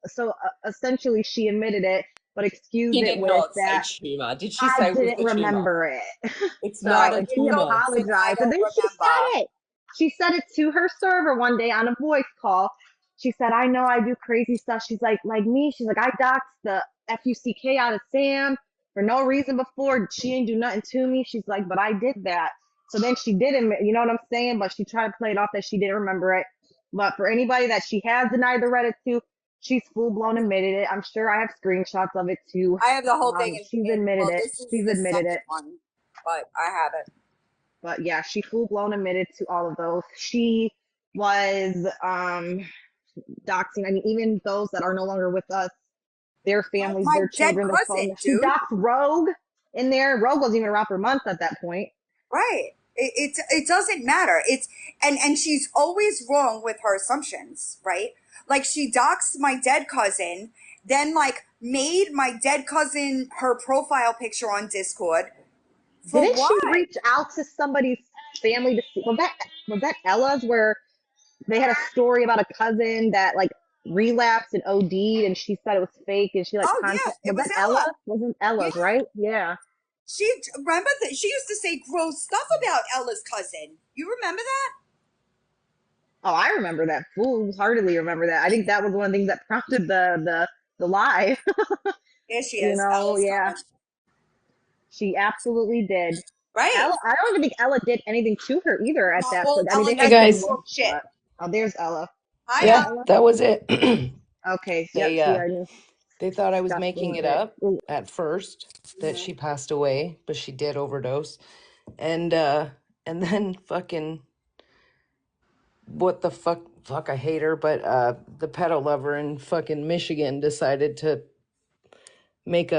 So essentially she admitted it, but excused She it did with not say that tumor. Did she I say it was didn't the tumor? remember it. It's So not a and she It's tumor. okay. I apologized, and don't then she remember. said it. She said it to her server one day on a voice call. She said, I know I do crazy stuff. She's like me. She's like, I doxed the FUCK out of Sam for no reason before. She didn't do nothing to me. She's like, but I did that. So then she did admit, you know what I'm saying? But she tried to play it off that she didn't remember it. But for anybody that she has denied the Reddit to, she's full blown admitted it. I'm sure I have screenshots of it too. I have the whole thing She's admitted it. this is She's the admitted second it. one. but I haven't. But yeah, she full blown admitted to all of those. She was doxing. I mean, even those that are no longer with us, their families, My their dead children, their phone. cousin, She dude. doxed Rogue in there. Rogue wasn't even around for months at that point. Right. It doesn't matter. It's and she's always wrong with her assumptions, right? Like she doxed my dead cousin, then like made my dead cousin her profile picture on Discord. For Didn't she what? reach out to somebody's family to see? Was that Ella's where they had a story about a cousin that like relapsed and OD'd, and she said it was fake, and she like Oh yeah, contact. it Was was that Ella? Ella. Wasn't Yeah. Ella's right? Yeah. She remember that she used to say gross stuff about Ella's cousin. You remember that? Oh, I remember that. Full heartedly remember that. I think that was one of the things that prompted the lie. There she You is. know, Ella's yeah, coming. she absolutely did. Right. Ella, I don't even think Ella did anything to her either at No, that all point. I mean, Ella they did Hey had some was guys. work, talk shit. but oh, there's Ella. Is Hi, that Yeah, Ella. Ella? that was it. Okay, yep, they see, uh I knew. they thought I was making Disgusting it bit. up Ooh. at first that she passed away, but she did overdose. And then fucking what the fuck I hate her, but the pedo lover in fucking Michigan decided to make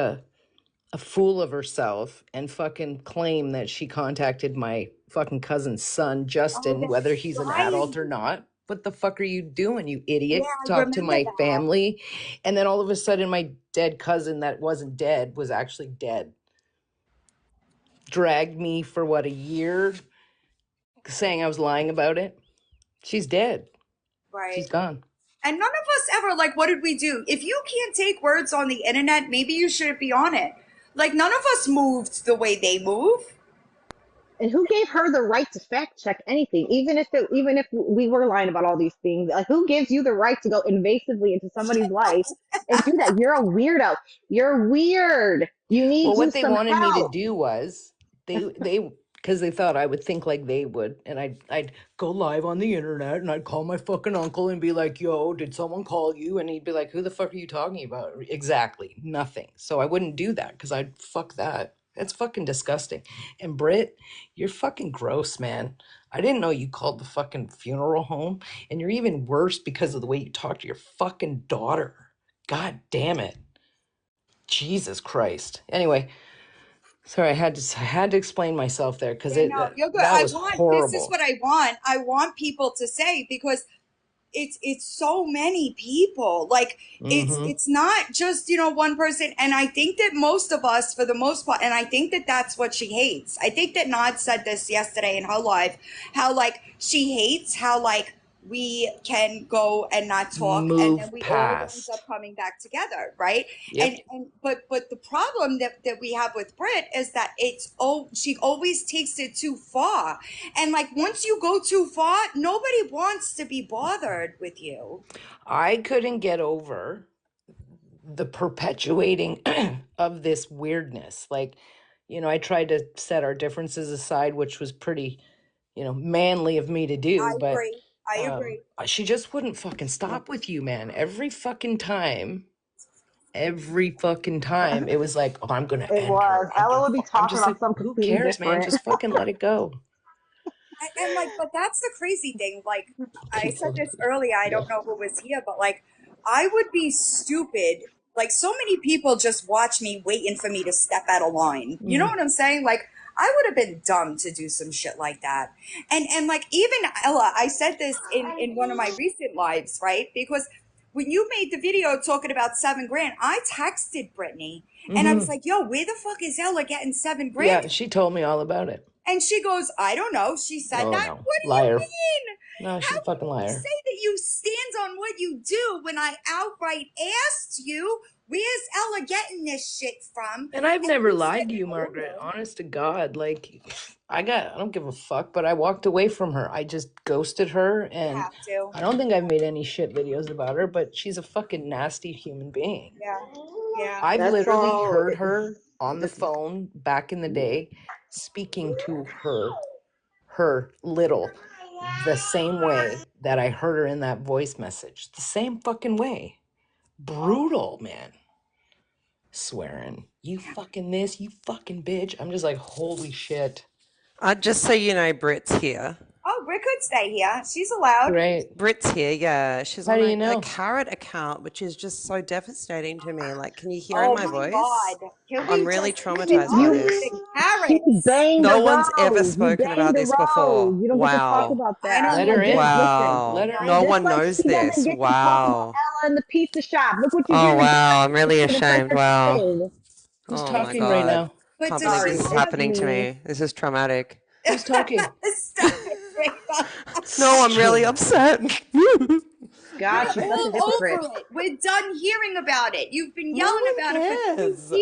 a fool of herself and fucking claim that she contacted my fucking cousin's son, Oh, Justin, whether that's he's an right. adult or not. What the fuck are you doing, you Yeah, idiot? I Talk to remember my that. family. And then all of a sudden, my dead cousin that wasn't dead was actually dead. Dragged me for what, a year, saying I was lying about it. She's dead. She's Right. gone. And none of us ever, like, what did we do? If you can't take words on the internet, maybe you shouldn't be on it. Like, none of us moved the way they move. And who gave her the right to fact check anything, even if we were lying about all these things? Like, who gives you the right to go invasively into somebody's life and do that? You're a weirdo. You're weird. You Well, need you what they some wanted me to help. do was they because they thought I would think like they would, and I'd go live on the internet and I'd call my fucking uncle and be like, "Yo, did someone call you?" And he'd be like, "Who the fuck are you talking about?" Exactly, nothing. So I wouldn't do that because I'd fuck that. That's fucking disgusting. And Britt, you're fucking gross, man. I didn't know you called the fucking funeral home, and you're even worse because of the way you talk to your fucking daughter. God damn it. Jesus Christ. Anyway, sorry, I had to explain myself there because Yeah, it no, you're good. that was This is horrible. what I want. I want people to say because it's so many people. Like Mm-hmm. it's not just, one person. And I think that most of us, for the most part, and I think that that's what she hates. I think that Nad said this yesterday in her live, how like she hates how like we can go and not talk and then Move we all end past. up coming back together, right? Yep. But the problem that we have with Brit is that she always takes it too far. And like once you go too far, nobody wants to be bothered with you. I couldn't get over the perpetuating of this weirdness. Like, I tried to set our differences aside, which was pretty, manly of me to do, I but agree. I agree. she just wouldn't fucking stop with you, man. Every fucking time it was like, oh, I'm gonna It end her. was. Ella would be I'm talking just like, about something who completely cares, man? different. Just fucking let it go. And like, but that's the crazy thing. Like, I Keep said those. this earlier, I Yeah. don't know who was here, but like, I would be stupid. Like, so many people just watch me waiting for me to step out of line. You know Mm. what I'm saying? Like, I would have been dumb to do some shit like that. And like, even Ella, I said this in one of my recent lives, right? Because when you made the video talking about 7 grand, I texted Brittany and I was Hmm. like, yo, where the fuck is Ella getting 7 grand? Yeah, she told me all about it. And she goes, I don't know. She said Oh that. no, What do you liar. mean? No, How she's a can fucking you liar. say that you stand on what you do when I outright asked you, where's Ella getting this shit from? And I've And never you said lied to you, Margaret. no. Honest to God, like I don't give a fuck. But I walked away from her. I just ghosted her, You and have to. I don't think I've made any shit videos about her. But she's a fucking nasty human being. Yeah. Yeah. I've That's literally all. heard her on the This phone back in the day speaking to her little the same way that I heard her in that voice message. The same fucking way. Brutal, man. swearing, you fucking this, you fucking bitch. I'm just like, holy shit. Just so you know, Britt's here. Oh, Britt could stay here. She's allowed. Great. Britt's here, yeah. She's How on do you a know? carrot account, which is just so devastating to me. Like, can you hear in Oh my my voice? God. Can I'm we really just traumatized by You this. the she carrots? banged No the one's ever rose. You spoken banged about the this before. rose. You don't get to talk Wow. about I that. don't Let know Like her who just in. that listen. is. Wow. Let her Like No in. just one like knows she doesn't this. get to talk about Wow. Ella in the pizza shop. Look what you Oh, did to wow. I'm really and it's like ashamed. her Wow. thing. Who's Oh my talking right God. now? But Can't does believe she Sorry, this is it's have happening to me. me. This is traumatic. Who's talking? Stop it, Reba. No, I'm really Traumatic. upset. God, We're she's such a all hypocrite. over it. We're done hearing about it. You've been No yelling one about it for three cares.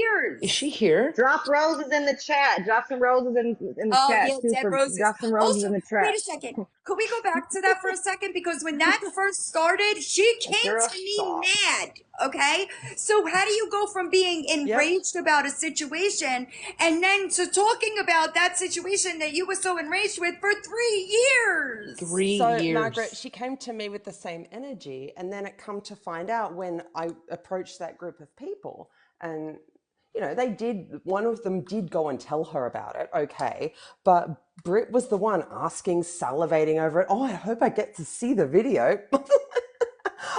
Is she years. here? Drop roses in the chat. Drop some roses in the Oh chat yeah, too. dead For roses. drop some roses Also, in the wait chat. a second. Could we go back to that for a second? Because when that first started, she came Girl, to me stop. mad. Okay, so how do you go from being Yep. enraged about a situation and then to talking about that situation that you were so enraged with for 3 years? Margaret, Years. she came to me with the same energy, and then it come to find out when I approached that group of people, and one of them did go and tell her about it, okay, but Britt was the one asking, salivating over it. Oh, I hope I get to see the video.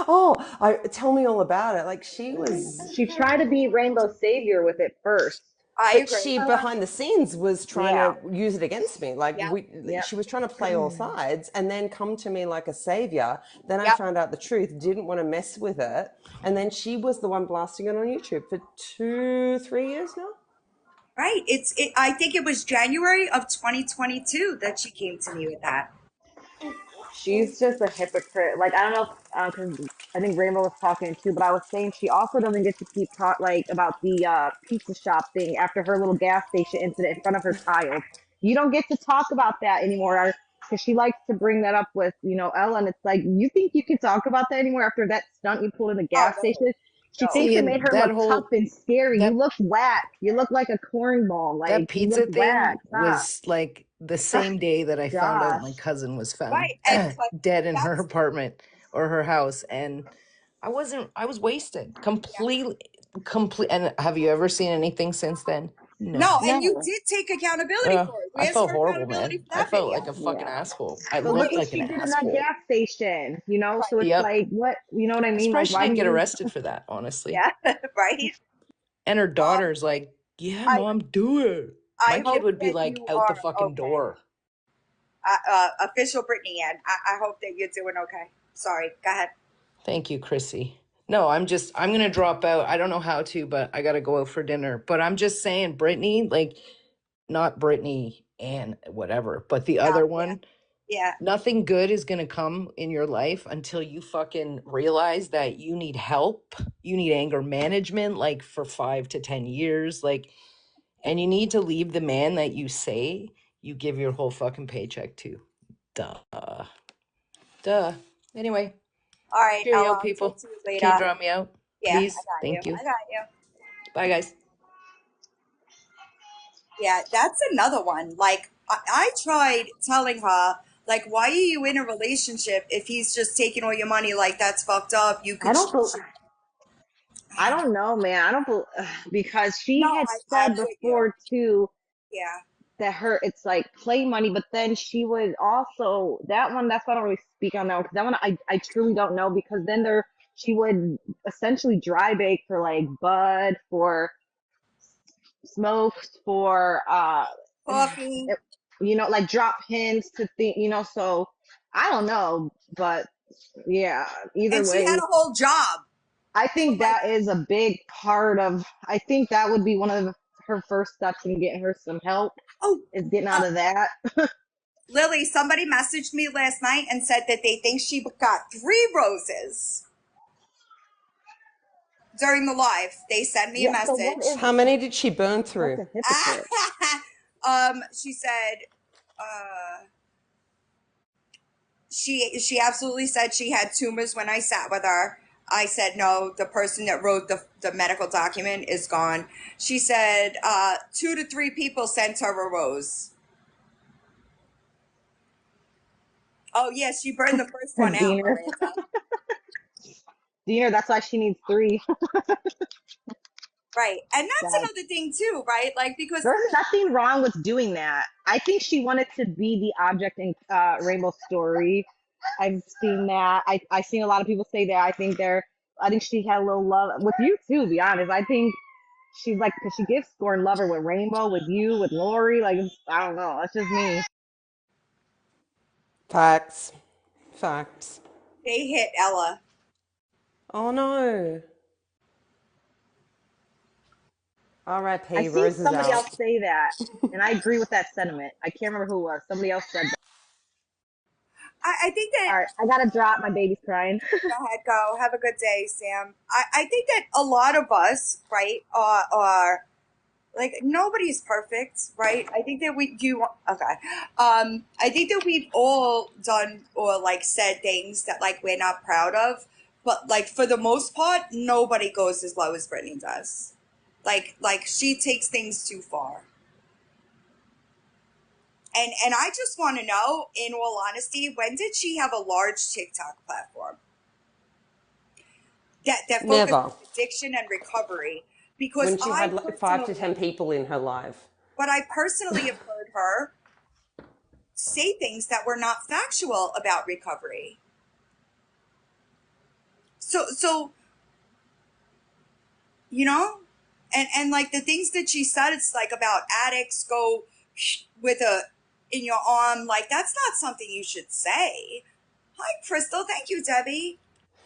Tell me all about it. Like, she was. She tried to be Rainbow Savior with it first. I But agree. she behind the scenes was trying Yeah. to use it against me. Like, Yep. Yep. she was trying to play all sides and then come to me like a savior. Then I Yep. found out the truth, didn't want to mess with it, and then she was the one blasting it on YouTube for 2-3 years now. Right. I think it was January of 2022 that she came to me with that. She's just a hypocrite. Like I don't know, because I think Rainbow was talking too, but I was saying she also doesn't get to keep talk like about the pizza shop thing after her little gas station incident in front of her child. You don't get to talk about that anymore, because she likes to bring that up with Ella, and it's like you think you can talk about that anymore after that stunt you pulled in the Oh gas no, station. She no. thinks See, it made and her look tough and scary. You that look whack. You look like a cornball. that Like you look pizza whack. thing Stop. was like the same day that I found out my Gosh. cousin was found Right. And like dead in her that's apartment or her house, and I was wasted yeah. completely. Complete. And have you ever seen anything since then? No, No. and you No. did take accountability for it. I Where's felt her horrible, accountability man. for I that felt video? like a fucking Yeah. asshole. I But look looked Right. what like an she did in that asshole. gas station, So Right. it's Yep. like, what, you know what I I'm mean? Like, surprised she why didn't do get you, arrested for that, honestly. Yeah. Right. And her Um, daughter's like, yeah, I mom, do it. My I kid hope would be that like you out the are fucking okay. door. Official Brittany Ann. I hope that you're doing okay. Sorry. Go ahead. Thank you, Chrissy. No, I'm gonna drop out. I don't know how to, but I gotta go out for dinner. But I'm just saying, Brittany, like, not Brittany and whatever, but the Yeah. other Yeah. one, Yeah. nothing good is going to come in your life until you fucking realize that you need help. You need anger management, like for 5 to 10 years. Like, and you need to leave the man that you say you give your whole fucking paycheck to. Duh. Duh. Anyway, All right, cheerio, Ella. I'll people. talk to you Can you later. drop me out? Yeah, I Please. got you. Thank you. I got you. Bye, guys. Yeah, that's another one. Like, I tried telling her, like, why are you in a relationship if he's just taking all your money? Like, that's fucked up. You I could. don't, I don't know, man. I don't, because No, she had I'm said with you. before too Yeah. that it's like play money, but then she would also, that one, that's why I don't really speak on that one, because that one I truly don't know, because then she would essentially dry bake for like bud, for smokes, for Coffee. like drop hints to think, so I don't know, but yeah, either And she had way, a whole job. I So, think like, that is a big part of, I think that would be one of her first steps in getting her some help, oh, is getting uh, out of that. Lily, somebody messaged me last night and said that they think she got 3 roses during the live. They sent me a Yeah, so what message. is How many did she burn such through? a hypocrite? She said, she absolutely said she had tumors when I sat with her. I said, no, the person that wrote the medical document is gone. She said 2 to 3 people sent her a rose. Oh, yes, she burned the first one out, Diener. Miranda. Diener, that's why she needs 3. Right. And that's That another thing too, right? Like, because there's nothing wrong with doing that. I think she wanted to be the object in Rainbow Story. I've seen that. I seen a lot of people say that. I think she had a little love with you too. To be honest, I think she's like, because she gives Scorn Lover with Rainbow, with you, with Lori. Like, I don't know. That's just me. Facts. Facts. they hit Ella. Oh no. I R.I.P. seen Rose is somebody else out. say that, and I agree with that sentiment. I can't remember who it was. Somebody else said that. I think that, All right, I gotta drop. My baby's crying. go ahead, go. Have a good day, Sam. I think that a lot of us, right, are like, nobody's perfect, right? I think that we do. Okay. I think that we've all done or like said things that like we're not proud of, but like for the most part, nobody goes as low as Brittany does. Like she takes things too far. And I just want to know, in all honesty, when did she have a large TikTok platform that focused Never. on addiction and recovery? Because When she had like 5 to 10 personally, people in her life. but I personally have heard her say things that were not factual about recovery. So you know, and like the things that she said, it's like about addicts go with a in your arm, like that's not something you should say. Hi, Crystal. Thank you, Debbie.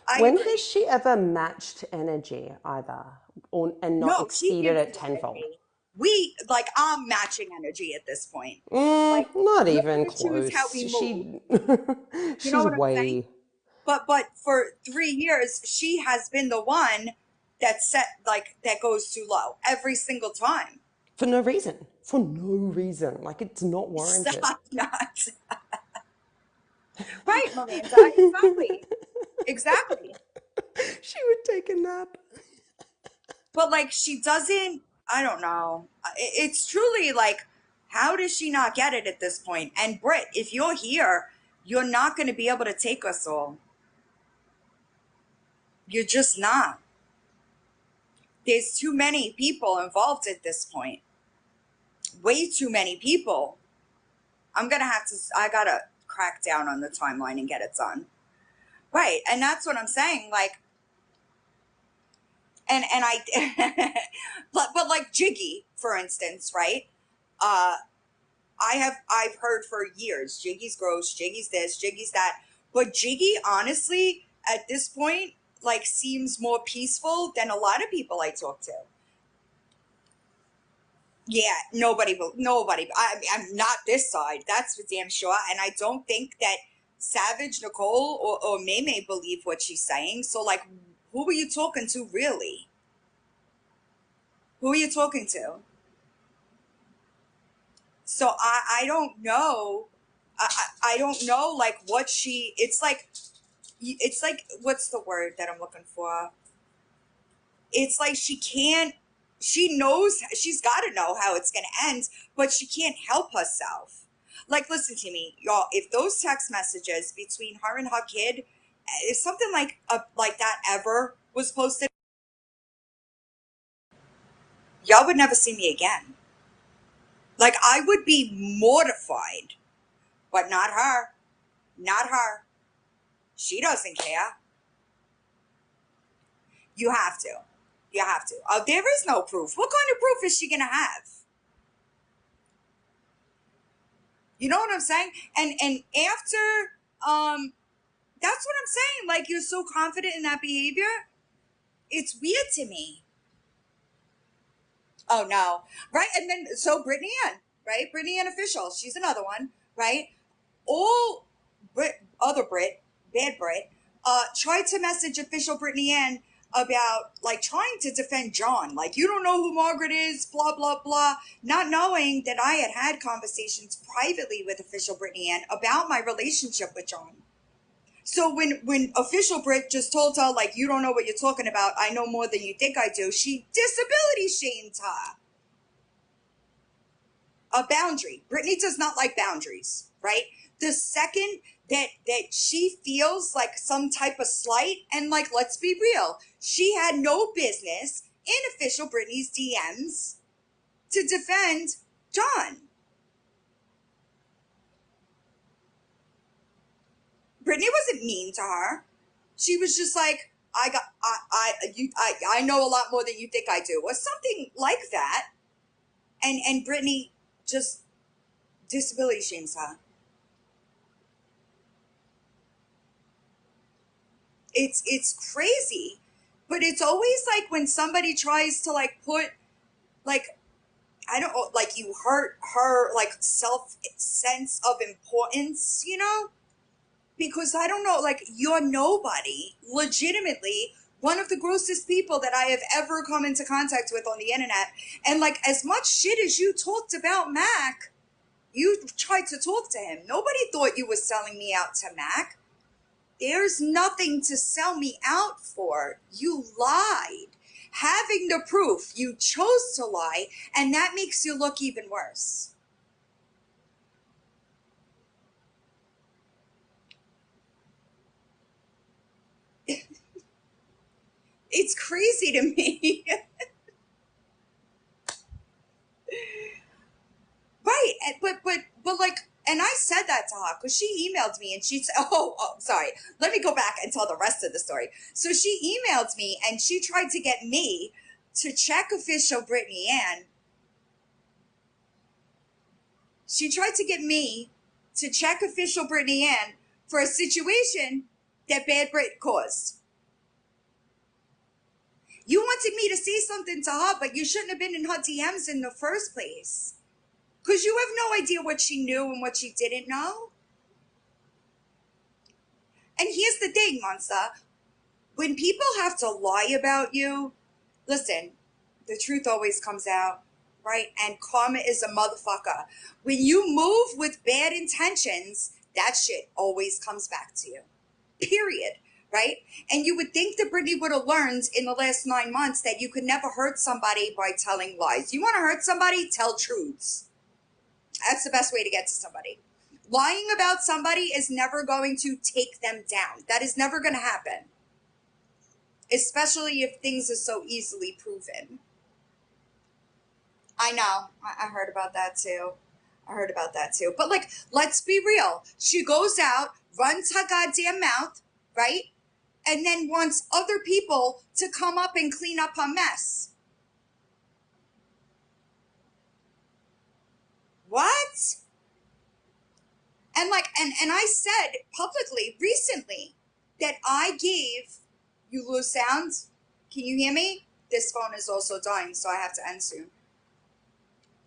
I When has agree. she ever matched energy either, and not No, she exceeded gives it more tenfold? energy. We like I'm matching energy at this point. Like Not we're even gonna choose how close. we move. She, You know she's what I'm saying? way But for 3 years, she has been the one that set like that goes too low every single time. for no reason. For no reason. Like it's not warranted. Stop not. Right, Miranda. Exactly. Exactly. She would take a nap. But like she doesn't, I don't know. It's truly like, how does she not get it at this point? And Britt, if you're here, you're not going to be able to take us all. You're just not. There's too many people involved at this point. Way too many people. I gotta crack down on the timeline and get it done. Right. And that's what I'm saying. Like, and I, but like Jiggy, for instance, right? Uh, I've heard for years, Jiggy's gross, Jiggy's this, Jiggy's that. But Jiggy, honestly, at this point, like seems more peaceful than a lot of people I talk to. Yeah, nobody will. Nobody. I'm not this side. That's for damn sure. And I don't think that Savage Nicole or May believe what she's saying. So, like, who are you talking to, really? Who are you talking to? So I don't know. I don't know, like, what she. It's like, what's the word that I'm looking for? It's like she can't. She knows she's got to know how it's going to end, but she can't help herself. Like, listen to me, y'all. If those text messages between her and her kid, if something like that ever was posted, y'all would never see me again. Like, I would be mortified, but not her. Not her. She doesn't care. You have to. You have to. There is no proof. What kind of proof is she going to have? You know what I'm saying? And after, that's what I'm saying. Like, you're so confident in that behavior. It's weird to me. Oh no. Right. And then so Brittany Ann, right? Brittany Ann official. She's another one, right? All other Brit, bad Brit, tried to message official Brittany Ann about like trying to defend John. Like, you don't know who Margaret is, blah, blah, blah. Not knowing that I had conversations privately with official Brittany Ann about my relationship with John. So when official Britt just told her, like, you don't know what you're talking about, I know more than you think I do, she disability shamed her. A boundary. Brittany does not like boundaries, right? The second that she feels like some type of slight, and like, let's be real, she had no business in official Brittany's DMs to defend John. Brittany wasn't mean to her. She was just like, I know a lot more than you think I do, or something like that. And Brittany just disability shames her. It's crazy, but it's always like when somebody tries to like put like, I don't know, like you hurt her like self sense of importance, you know? Because I don't know, like you're nobody, legitimately one of the grossest people that I have ever come into contact with on the internet. And like as much shit as you talked about Mac, you tried to talk to him. Nobody thought you were selling me out to Mac. There's nothing to sell me out for. You lied. Having the proof, you chose to lie, and that makes you look even worse. It's crazy to me. Right, but like, and I said that to her because she emailed me and she said, sorry, let me go back and tell the rest of the story. So she emailed me and she tried to get me to check official Brittany Ann. She tried to get me to check official Brittany Ann for a situation that Bad Britt caused. You wanted me to say something to her, but you shouldn't have been in her DMs in the first place. Because you have no idea what she knew and what she didn't know. And here's the thing, Monster. When people have to lie about you, listen, the truth always comes out, right? And karma is a motherfucker. When you move with bad intentions, that shit always comes back to you. Period. Right? And you would think that Brittany would have learned in the last 9 months that you could never hurt somebody by telling lies. You want to hurt somebody? Tell truths. That's the best way to get to somebody. Lying about somebody is never going to take them down. That is never going to happen. Especially if things are so easily proven. I know. I heard about that too. But like, let's be real. She goes out, runs her goddamn mouth, right? And then wants other people to come up and clean up her mess. What? And like, and I said publicly recently that I gave, you lose sound? Can you hear me? This phone is also dying, so I have to end soon.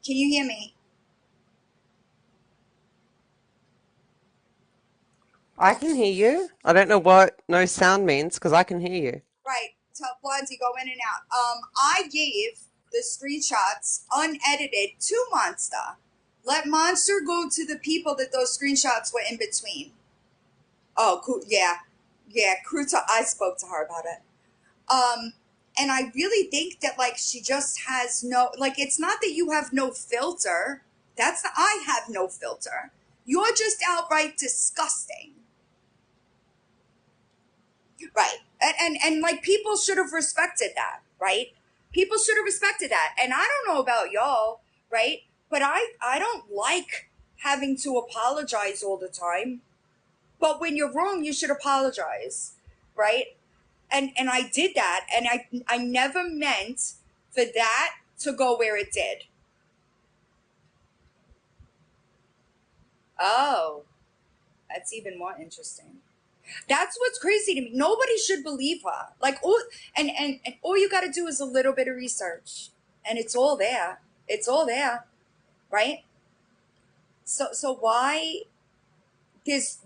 Can you hear me? I can hear you. I don't know what no sound means because I can hear you. Right. Tell Blondie, go in and out. I gave the screenshots unedited to Monster. Let Monster go to the people that those screenshots were in between. Oh, cool. Yeah. Kruta, I spoke to her about it. And I really think that like she just has no, like, it's not that you have no filter. That's not, I have no filter. You're just outright disgusting. Right. And like people should have respected that, right? People should have respected that. And I don't know about y'all, right? But I don't like having to apologize all the time. But when you're wrong, you should apologize, right? And I did that, and I never meant for that to go where it did. Oh, that's even more interesting. That's what's crazy to me. Nobody should believe her. Like, and all you got to do is a little bit of research, and it's all there. It's all there, right? So why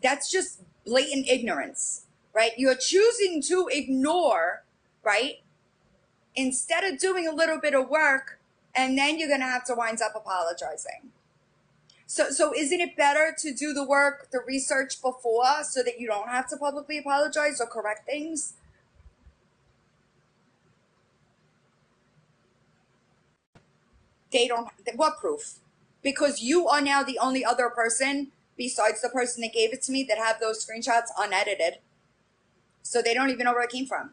that's just blatant ignorance, right? You're choosing to ignore, right? Instead of doing a little bit of work, and then you're going to have to wind up apologizing. So isn't it better to do the work, the research before so that you don't have to publicly apologize or correct things? They don't, what proof? Because you are now the only other person besides the person that gave it to me that have those screenshots unedited. So they don't even know where it came from.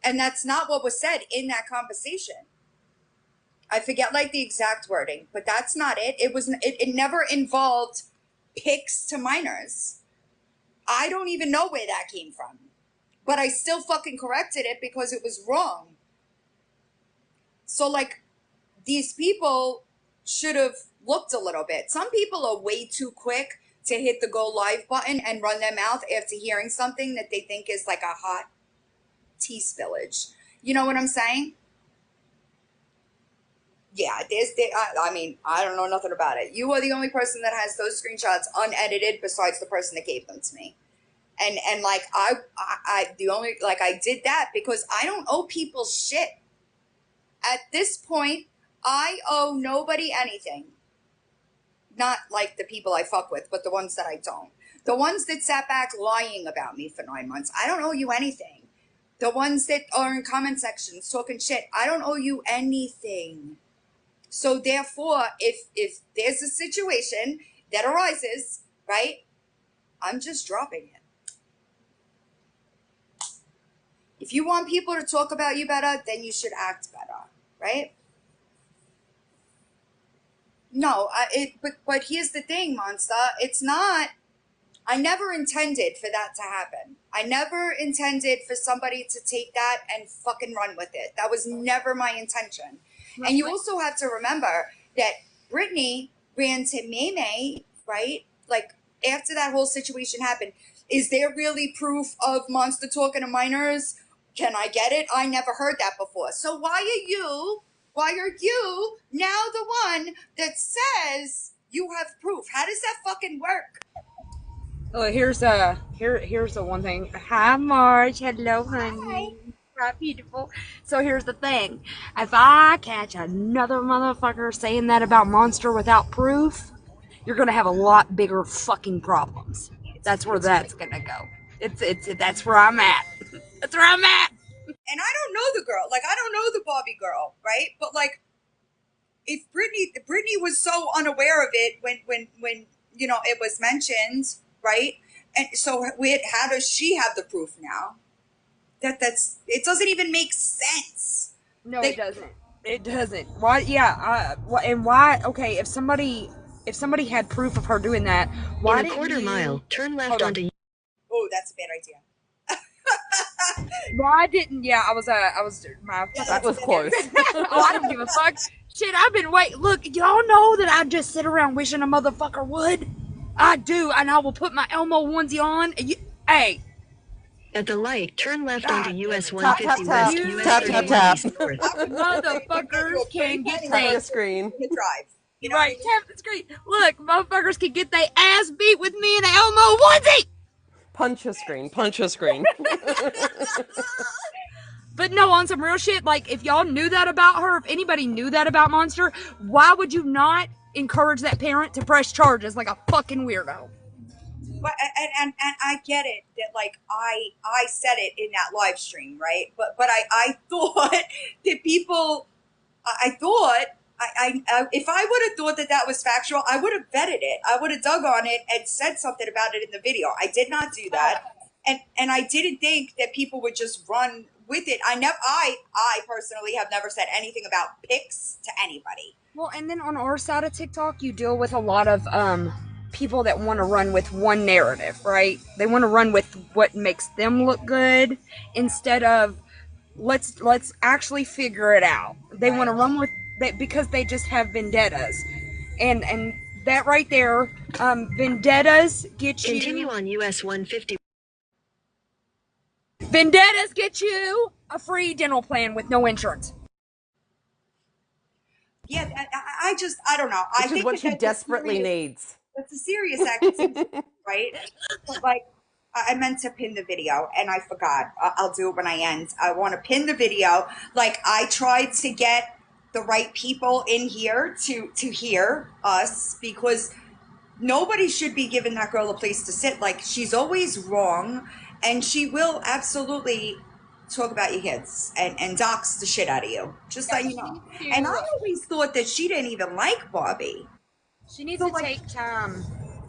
And that's not what was said in that conversation. I forget like the exact wording, but that's not it. It never involved pics to minors. I don't even know where that came from. But I still fucking corrected it because it was wrong. So like these people should have looked a little bit. Some people are way too quick to hit the go live button and run their mouth after hearing something that they think is like a hot tea spillage. You know what I'm saying? Yeah, I mean, I don't know nothing about it. You are the only person that has those screenshots unedited besides the person that gave them to me. And like I did that because I don't owe people shit. At this point, I owe nobody anything. Not like the people I fuck with, but the ones that I don't. The ones that sat back lying about me for 9 months, I don't owe you anything. The ones that are in comment sections talking shit, I don't owe you anything. So therefore, if there's a situation that arises, right, I'm just dropping it. If you want people to talk about you better, then you should act better, right? No, but here's the thing, Monster. It's not. I never intended for that to happen. I never intended for somebody to take that and fucking run with it. That was never my intention. And you also have to remember that Brittany ran to Maymay, right? Like after that whole situation happened. Is there really proof of Monster talking to minors? Can I get it? I never heard that before. So why are you now the one that says you have proof? How does that fucking work? Oh, here's the one thing. Hi, Marge. Hello, honey. Hi, beautiful. So here's the thing. If I catch another motherfucker saying that about Monster without proof, you're gonna have a lot bigger fucking problems. That's where that's gonna go. That's where I'm at. That's where I'm at. And I don't know the girl. Like I don't know the Bobby girl, right? But like if Brittany was so unaware of it when you know it was mentioned, right? And so how does she have the proof now? That's it doesn't even make sense. No, it doesn't. It doesn't. Why? Yeah. And why? Okay, if somebody had proof of her doing that, why in a quarter mile, turn left onto. Oh, that's a bad idea. Why didn't? Yeah, I was. My. Yeah, That was close. Oh, I don't give a fuck. Shit, I've been waiting. Look, y'all know that I just sit around wishing a motherfucker would. I do, and I will put my Elmo onesie on. And hey. At the light, turn left onto US Tap, 150 tap, West, tap. US Tap, 31 tap, East North. Motherfuckers can get Tap your they screen. To drive. You know right. what I mean? Tap the screen. Look, motherfuckers can get their ass beat with me in an Elmo onesie. Punch a screen. Punch a screen. But no, on some real shit, like if y'all knew that about her, if anybody knew that about Monster, why would you not encourage that parent to press charges like a fucking weirdo? But and I get it that like I said it in that live stream, right? But I thought that people I thought I if I would have thought that that was factual, I would have vetted it. I would have dug on it and said something about it in the video. I did not do that, and I didn't think that people would just run with it. I personally have never said anything about pics to anybody. Well, and then on our side of TikTok, you deal with a lot of people that want to run with one narrative, right? They want to run with what makes them look good instead of let's actually figure it out. They want to run with that because they just have vendettas, and that right there, vendettas get you. Continue on US 150. Vendettas get you a free dental plan with no insurance. Yeah, I don't know. I Which is think what she that's desperately needs. That's a serious accusation, right? But like, I meant to pin the video and I forgot. I'll do it when I end. I want to pin the video. Like I tried to get the right people in here to hear us because nobody should be giving that girl a place to sit. Like she's always wrong and she will absolutely talk about your kids and dox the shit out of you. Just so you know. And I always thought that she didn't even like Bobby. She needs So, to like, take time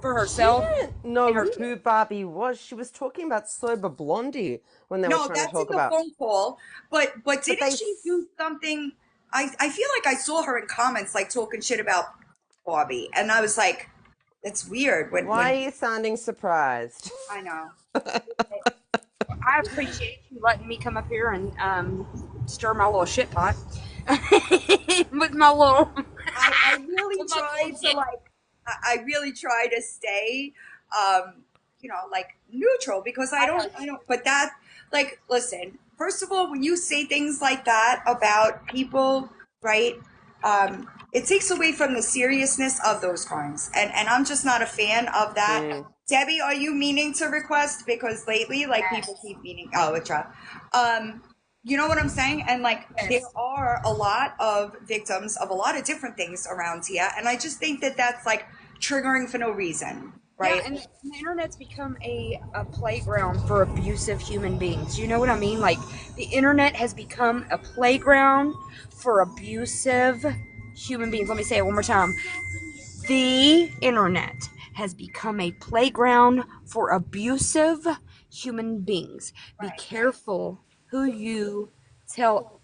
for She herself didn't and know her who Barbie was. She was talking about Sober Blondie when they were No, trying to that's in talk the about. phone call. But But didn't she do something? I feel like I saw her in comments like talking shit about Barbie, and I was like, that's weird. Why When are you sounding surprised? I know. I appreciate you letting me come up here and stir my little shit pot with my little I really with my little tried to shit. like I really try to stay like neutral because I don't but that like listen, first of all, when you say things like that about people, right? It takes away from the seriousness of those crimes. And I'm just not a fan of that. Mm. Debbie, are you meaning to request? Because lately, like people keep meaning oh it's you know what I'm saying? And like there Yes. are a lot of victims of a lot of different things around here, and I just think that that's like triggering for no reason, Yeah, right? and the internet's become a playground for abusive human beings. You know what I mean? Like, the internet has become a playground for abusive human beings. Let me say it one more time. The internet has become a playground for abusive human beings. Be Right, careful who you tell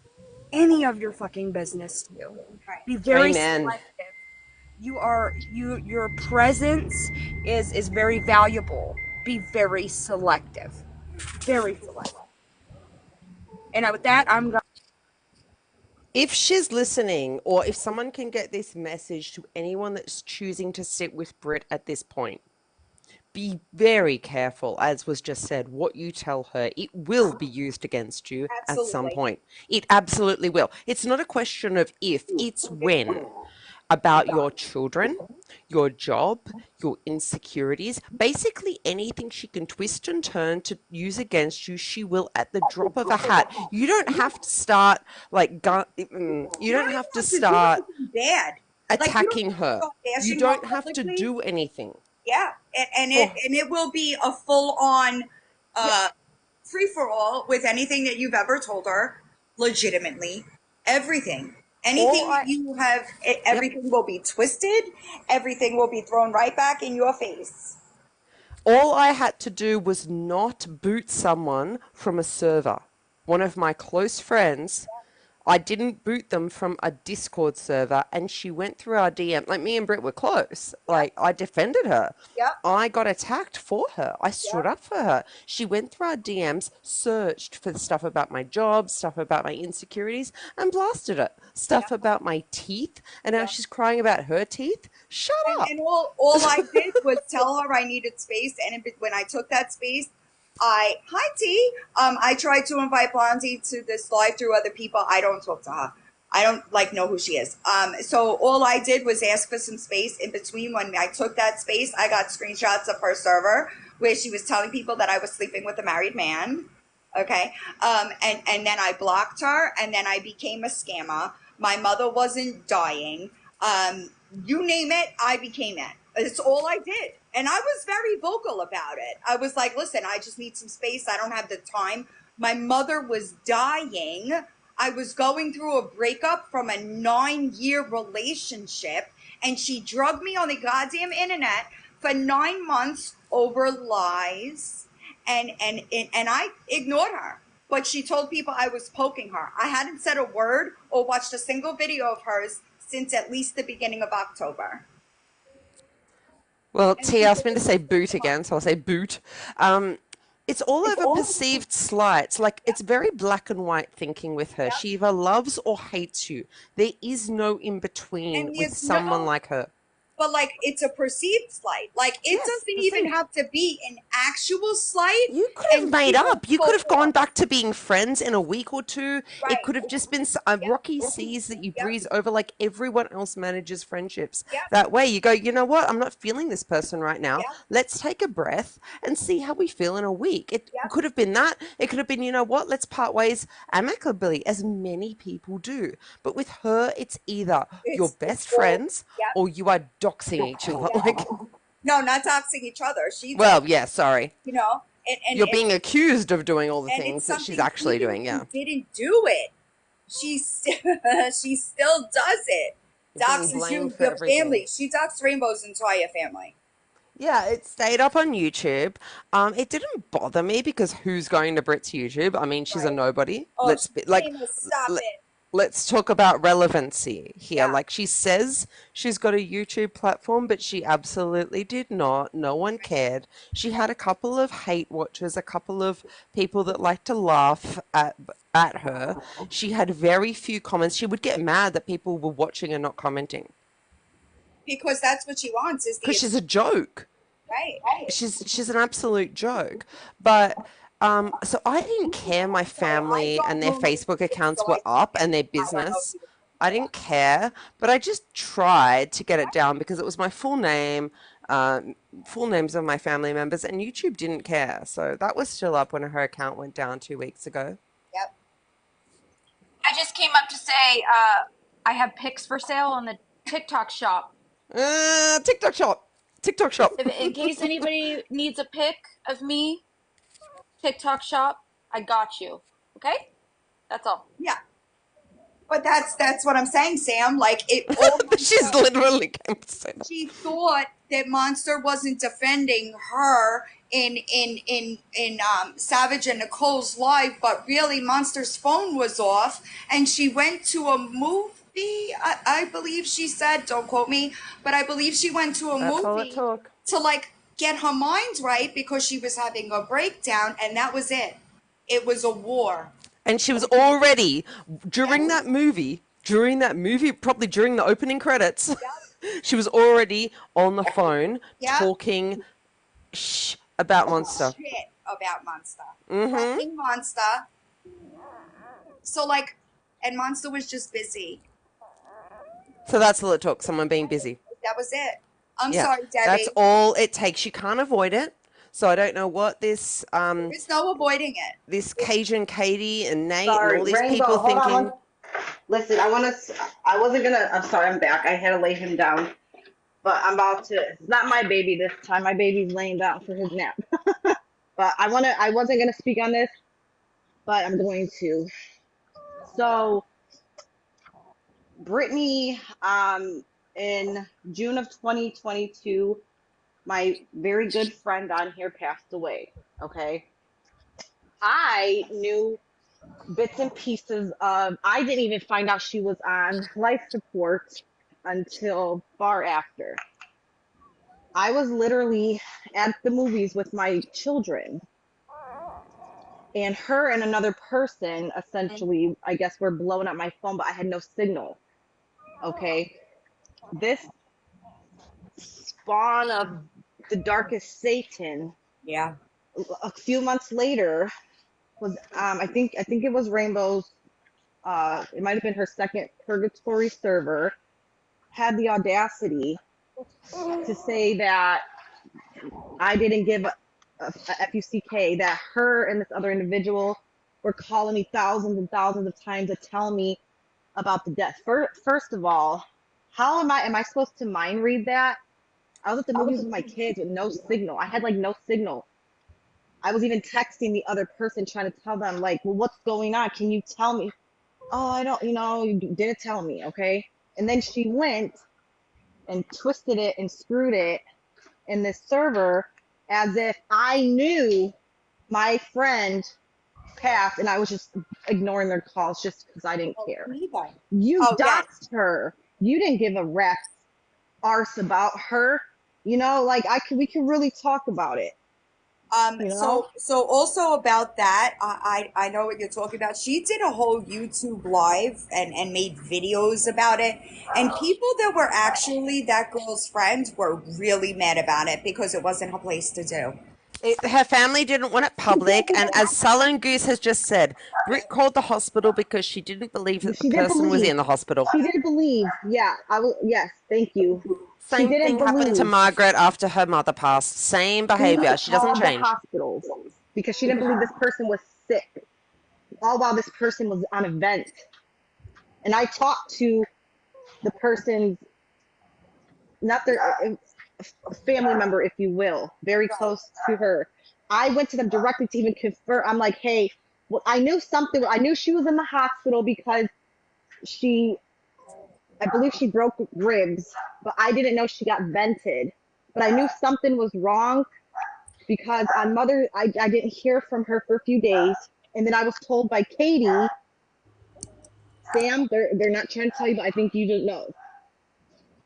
any of your fucking business to. right. Be very Amen. selective. Your presence is very valuable. Be very selective. Very selective. And with that, I'm going. If she's listening, or if someone can get this message to anyone that's choosing to sit with Britt at this point, be very careful, as was just said, what you tell her. It will be used against you at some Absolutely. point. It absolutely will. It's not a question of if, it's when. About your children, your job, your insecurities, basically anything she can twist and turn to use against you, she will at the drop of a hat. You don't have to start like you You don't don't even have to have to do start anything bad. Like you don't attacking have to her. go You bashing her don't have to publicly. do anything. Yeah, and it For and it will be a full on yeah, free for all with anything that you've ever told her, legitimately. Everything. all Anything that I you have, yep. everything will be twisted. Everything will be thrown right back in your face. All I had to do was not boot someone from a server. One of my close friends, I didn't boot them from a Discord server, and she went through our DM. Like, me and Britt were close. Yep, Like, I defended her. yep, I got attacked for her. I stood yep, up for her. She went through our DMs, searched for stuff about my job, stuff about my insecurities, and blasted it. Stuff yep, about my teeth, and now yep. she's crying about her teeth. Shut And up. all I did was tell her I needed space, and when I took that space, hi T. I tried to invite Blondie to this live through other people. I don't talk to her. I don't like know who she is. So all I did was ask for some space in between. When I took that space, I got screenshots of her server where she was telling people that I was sleeping with a married man. Okay. And then I blocked her, and then I became a scammer. My mother wasn't dying. You name it, I became it. It's all I did. And I was very vocal about it. I was like, listen, I just need some space. I don't have the time. My mother was dying. I was going through a breakup from a 9-year relationship, and she drugged me on the goddamn internet for 9 months over lies. And I ignored her. But she told people I was poking her. I hadn't said a word or watched a single video of hers since at least the beginning of October. Well, And T asked people me were to say pissed boot them off. again, so I'll say boot. It's all over perceived slights. Like, it's very black and white thinking with her. Yep. She either loves or hates you. There is no in between And with there's someone no, like her. but like it's a perceived slight. Like it Yes, doesn't even perceived. have to be an actual slight. You could have And made people up. You could go have gone off. back to being friends in a week or two. It Right. could have just been a Yep. rocky seas that you Yep. breeze over like everyone else manages friendships. Yep. That way you go, you know what? I'm not feeling this person right now. Yep. Let's take a breath and see how we feel in a week. It Yep. could have been that. It could have been, you know what? Let's part ways amicably, as many people do. But with her, it's either you're It's best all. friends Yep. or you are doxing each other. Yep. Like, No, not doxing each other. She does. well, yeah, sorry. You know. And and You're and being accused of doing all the and it's things that she's something actually even if doing, you yeah. didn't do it, she she still does it. You're being Doxes blamed you, for your everything. family. She doxed Rainbow's entire family. Yeah, it stayed up on YouTube. It didn't bother me because who's going to Brit's YouTube? I mean, she's a Right. nobody. Oh, Let's be she's like, famous. Stop let, it. let's talk about relevancy here. Yeah. Like she says she's got a YouTube platform, but she absolutely did not. No one cared. She had a couple of hate watchers, a couple of people that like to laugh at her. She had very few comments. She would get mad that people were watching and not commenting Because that's what she wants is the because she's a joke. right. She's an absolute joke. But so I didn't care my I family don't and their know Facebook YouTube, accounts so I were up can't. and their I don't know business. if you. I didn't care, but I just tried to get it down because it was my full name, full names of my family members, and YouTube didn't care. So that was still up when her account went down 2 weeks ago. Yep. I just came up to say I have pics for sale on the TikTok shop. TikTok shop. TikTok shop. In case anybody needs a pic of me, TikTok shop, I got you. Okay? That's all. Yeah. But that's what I'm saying, Sam. Like it all. She's literally came to say that. She thought that Monster wasn't defending her in Savage and Nicole's live, but really Monster's phone was off, and she went to a movie. I believe she said, don't quote me, but I believe she went to a That's all it movie took. to like get her mind right because she was having a breakdown, and that was it. It was a war. And she was already during that movie, probably during the opening credits, she was already on the phone Yeah. talking about Monster. Shit about Monster. Mm-hmm. Fucking Monster. So like, and Monster was just busy. So that's all it took, someone being busy. That was it. I'm Yeah, sorry, Debbie. that's all it takes. You can't avoid it. So I don't know what this There's no avoiding it. this Cajun Katie and Nate Sorry, and all these Rainbow, people hold on thinking. Listen, I wasn't gonna, I'm sorry, I'm back. I had to lay him down. But I'm about to, it's not my baby this time. My baby's laying down for his nap. But I wasn't gonna speak on this, but I'm going to. So, Brittany, in June of 2022, my very good friend on here passed away. Okay. I knew bits and pieces of, I didn't even find out she was on life support until far after. I was literally at the movies with my children, and her and another person essentially, I guess, were blowing up my phone, but I had no signal. Okay. This spawn of the darkest Satan, Yeah. a few months later, was I think it was Rainbow's, it might have been her second purgatory server, had the audacity to say that I didn't give a FUCK, that her and this other individual were calling me thousands and thousands of times to tell me about the death. First of all, how am I supposed to mind read that? I was at the movies with my kids with no signal. I had like no signal. I was even texting the other person trying to tell them like, well, what's going on? Can you tell me? Oh, I don't, you didn't tell me, okay? And then she went and twisted it and screwed it in this server as if I knew my friend passed and I was just ignoring their calls just because I didn't care. Neither. You Oh, yes. doxed her. You didn't give a rat's arse about her. Like we could really talk about it. So also about that, I know what you're talking about. She did a whole YouTube live and made videos about it. And people that were actually that girl's friends were really mad about it because it wasn't her place to do. Her family didn't want it public, and as Sullen Goose has just said, Britt called the hospital because she didn't believe that the person was in the hospital. She didn't believe. Yeah, yes, thank you. Same thing happened to Margaret after her mother passed. Same behavior. She doesn't change. The hospitals because she didn't believe this person was sick, all while this person was on a vent. And I talked to the person's, not their a family member, if you will, very close to her. I went to them directly to even confirm. I'm like, hey, well, I knew something. I knew she was in the hospital because I believe she broke ribs, but I didn't know she got vented. but I knew something was wrong because on Mother, I didn't hear from her for a few days, and then I was told by Katie, Sam, they're not trying to tell you, but I think you don't know.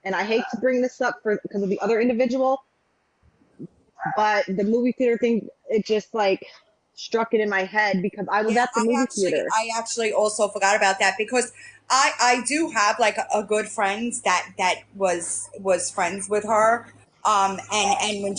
And I hate to bring this up because of the other individual, but the movie theater thing, it just like struck it in my head because I was Yeah, at the movie theater. I actually also forgot about that because I do have like a good friend that was friends with her. And when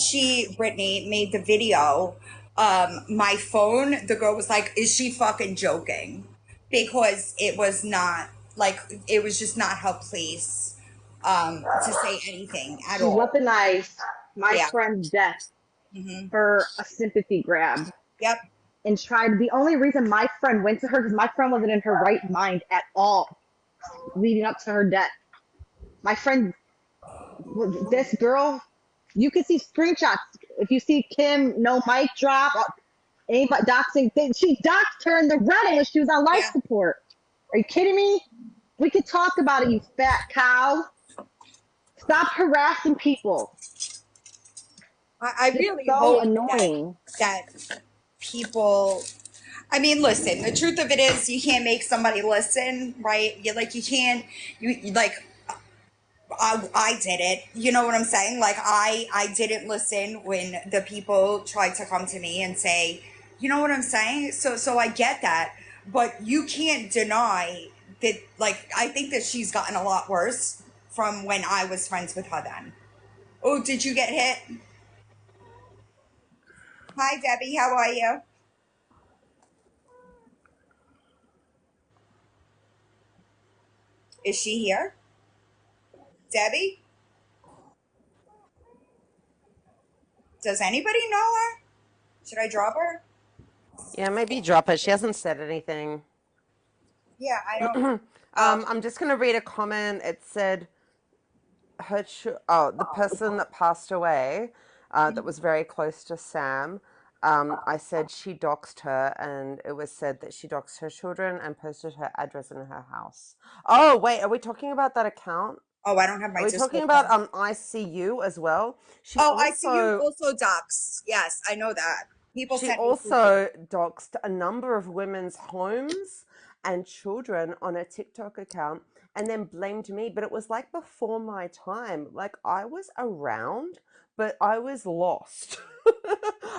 Brittany made the video, my phone, the girl was like, "Is she fucking joking?" Because it was not like it was just not her place to say anything at She all. weaponized my Yeah. friend's death Hmm. for a sympathy grab Yep. and tried. The only reason my friend went to her because my friend wasn't in her right mind at all leading up to her death. My friend, this girl, you can see screenshots. If you see Kim, no mic drop, anybody doxing, she doxed her in the Reddit when she was on life Yeah. support. Are you kidding me? We could talk about it, you fat cow. Stop harassing people. I It's really so hope that annoying. that people. I mean, listen. The truth of it is, you can't make somebody listen, right? You can't. Like. I did it. You know what I'm saying? Like I didn't listen when the people tried to come to me and say, you know what I'm saying? So I get that, but you can't deny that. Like I think that she's gotten a lot worse from when I was friends with her then. Oh, did you get hit? Hi, Debbie. How are you? Is she here? Debbie? Does anybody know her? Should I drop her? Yeah, maybe drop it. She hasn't said anything. Yeah, I don't. Um, I'm just going to read a comment. It said, the person that passed away, that was very close to Sam. I said she doxed her, and it was said that she doxed her children and posted her address in her house. Oh, wait, are we talking about that account? oh, I don't have Are my we talking Discord about on. ICU as well? She Oh, I see you also also docs. Yes, I know that. People she sent me pictures. also doxed a number of women's homes and children on a TikTok account and then blamed me. But it was like before my time. Like I was around, but I was lost.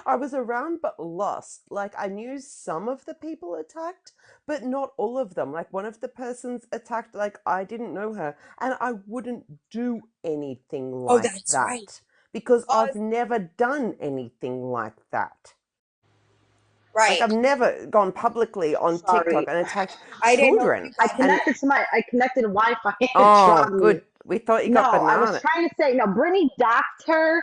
I was around but lost. Like I knew some of the people attacked, but not all of them. Like one of the persons attacked, like I didn't know her, and I wouldn't do anything Oh, like that's right. that because I've Was never done anything like that. Like right. I've never gone publicly on TikTok Sorry. and attacked I didn't know children. you got And I connected to Wi-Fi and it oh, dropped me. good. We thought you No, got I was banana. trying to say, no, Brittany doxed her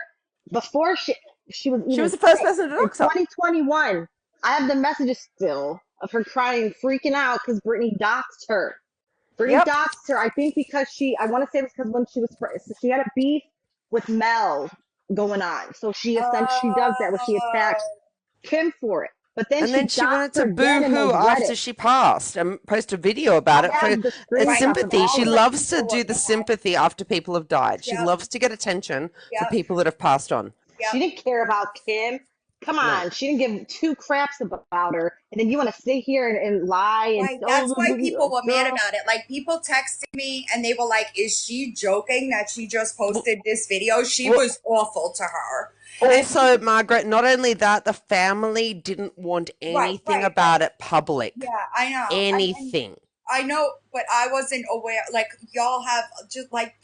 before she was She even was the first sick person to in dox her. 2021. I have the messages still of her crying, freaking out because Brittany doxed her. Brittany Yep. doxed her, I think because I want to say it was because when she had a beef with Mel going on. So she does that where she attacks Oh, Kim for it. But then And then she she doxed wanted to her boo again in hoo those Reddit. after she passed and post a video about I it for have the right. screenshots of sympathy. all She That's of what it. loves to people were do the mad. sympathy after people have died. She Yep. loves to get attention for Yep. people that have passed on. She Yep. didn't care about Kim. Come No. on, she didn't give two craps about her, and then you want to sit here and lie and Right. That's why people were mad girl. about it. Like people texted me and they were like, "Is she joking that she just posted this video?" She Well, was awful to her. And also, people, Margaret, not only that, the family didn't want right, anything right. about it public. Yeah, I know. And Anything. I know, but I wasn't aware. Like y'all have just like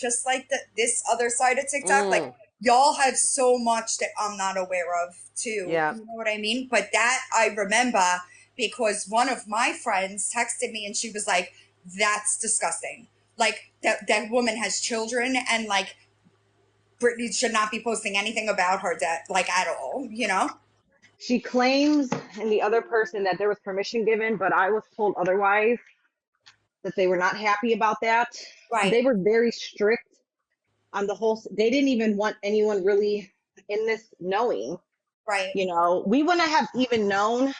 this other side of TikTok. Like Mm, y'all have so much that I'm not aware of too. yeah. You know what I mean? But that I remember because one of my friends texted me and she was like, "That's disgusting. Like that woman has children and like Brittany should not be posting anything about her death like at all. You know? She claims, and the other person that there was permission given, but I was told otherwise that they were not happy about that. Right, They were very strict on the whole. They didn't even want anyone really in this knowing. right, We wouldn't have even known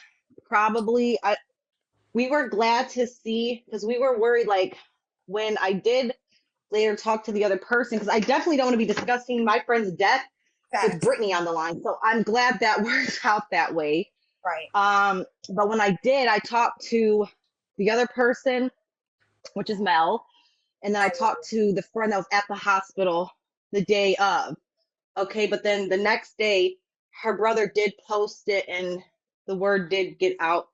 probably. We were glad to see because we were worried like when I did later talk to the other person because I definitely don't want to be discussing my friend's death with Fact. Brittany on the line. So I'm glad that worked out that way. Right. But when I did, I talked to the other person, which is Mel, and then I talked to the friend that was at the hospital the day of. Okay, but then the next day, her brother did post it, and the word did get out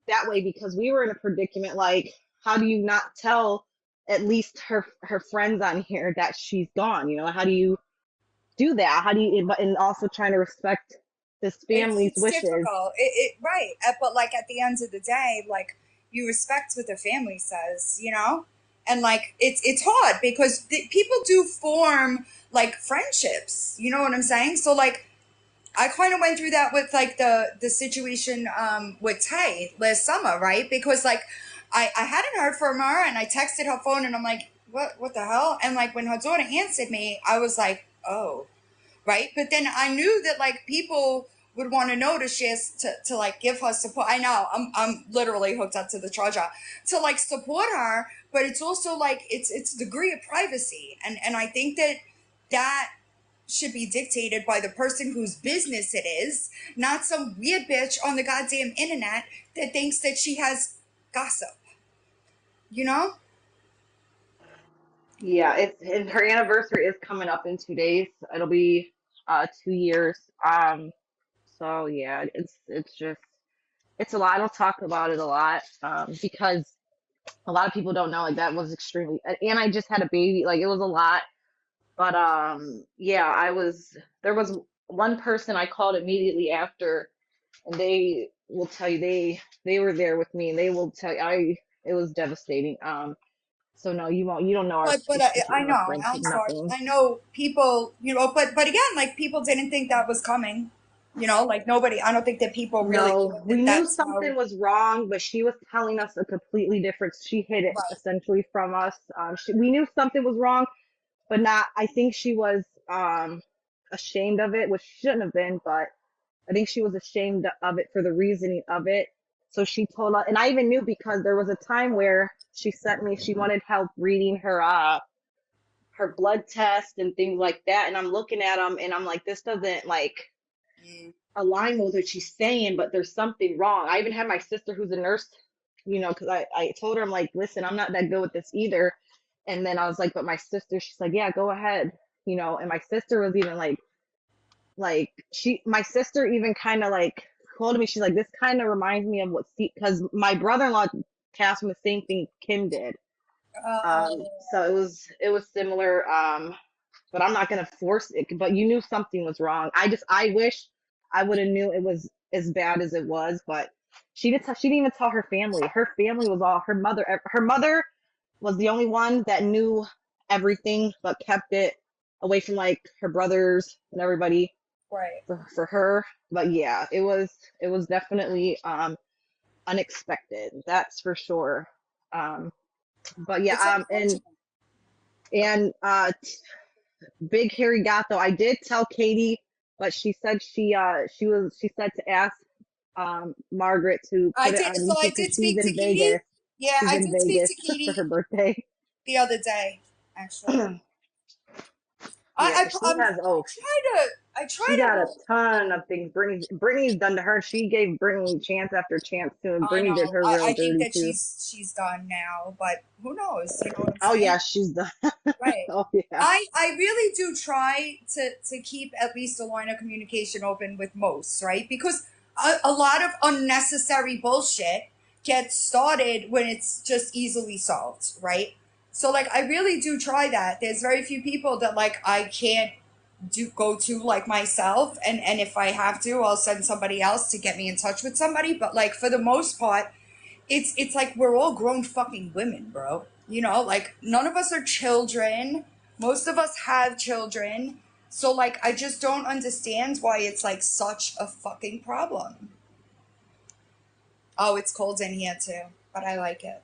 that way because we were in a predicament. Like, how do you not tell at least her friends on here that she's gone? You know, how do you do that? How do you, and also trying to respect this family's It's wishes? difficult. Right. But like at the end of the day, like you respect what the family says, you know? And like it's hard because people do form like friendships, you know what I'm saying? So like I kind of went through that with like the situation with Tay last summer, right? Because like I hadn't heard from her and I texted her phone and I'm like, what the hell? And like when her daughter answered me, I was like, oh, right. But then I knew that like people would want to know to share to like give her support. I know I'm literally hooked up to the charger to like support her, but it's also like it's a degree of privacy, and I think that that should be dictated by the person whose business it is, not some weird bitch on the goddamn internet that thinks that she has gossip. You know? Yeah, it's and her anniversary is coming up in 2 days. It'll be 2 years. So yeah, it's just it's a lot. I don't talk about it a lot because a lot of people don't know. Like that was extremely, and I just had a baby. Like it was a lot. But yeah, there was one person I called immediately after, and they will tell you they were there with me, and they will tell you it was devastating. So no, you don't know our But I our know. friendship, I'm sorry. nothing. I know people. You know, but again, like people didn't think that was coming. You know, like nobody. I don't think that people really No, thought we that knew that's how. something was wrong, but she was telling us a completely different. She hid it Right. essentially from us. We knew something was wrong, but not. I think she was ashamed of it, which she shouldn't have been, but I think she was ashamed of it for the reasoning of it. So she told us, and I even knew because there was a time where she sent me. She wanted help reading her blood test and things like that, and I'm looking at them, and I'm like, this doesn't like Mm. align with what she's saying, but there's something wrong. I even had my sister who's a nurse, you know, because I told her, I'm like, listen, I'm not that good with this either. And then I was like, but my sister, she's like, yeah, go ahead, you know. And my sister was even my sister even kind of like told me, she's like, this kind of reminds me of what, because my brother-in-law passed from the same thing Kim did. So it was similar. But I'm not gonna force it. But you knew something was wrong. I wish I would have knew it was as bad as it was. But she didn't even tell her family. Her family was all her mother. Her mother was the only one that knew everything, but kept it away from like her brothers and everybody Right. for her. But yeah, it was definitely unexpected. That's for sure. Um, but yeah, It's and unfortunate. and Big Hairy Gato. I did tell Katie, but she said she said to ask Margaret to I put it did. on So I YouTube because did she's speak to in Katie. Vegas. Yeah, She's I in did speak to Vegas for her Katie birthday. the other day, actually. Yeah, because she has I she try got a to. ton of things Brittany's done to her. She gave Brittany chance after chance too, and I Brittany did know. her real I think dirty that too. she's done now, but who knows? You know what I'm Oh saying? yeah, she's done. Right. Oh yeah. I really do try to keep at least a line of communication open with most, right? Because a lot of unnecessary bullshit gets started when it's just easily solved, right? So like I really do try that. There's very few people that like I can't do go to like myself, and if I have to, I'll send somebody else to get me in touch with somebody, but like for the most part, it's like we're all grown fucking women, bro. You know, like none of us are children. Most of us have children. So like I just don't understand why it's like such a fucking problem. Oh, it's cold in here too, but I like it.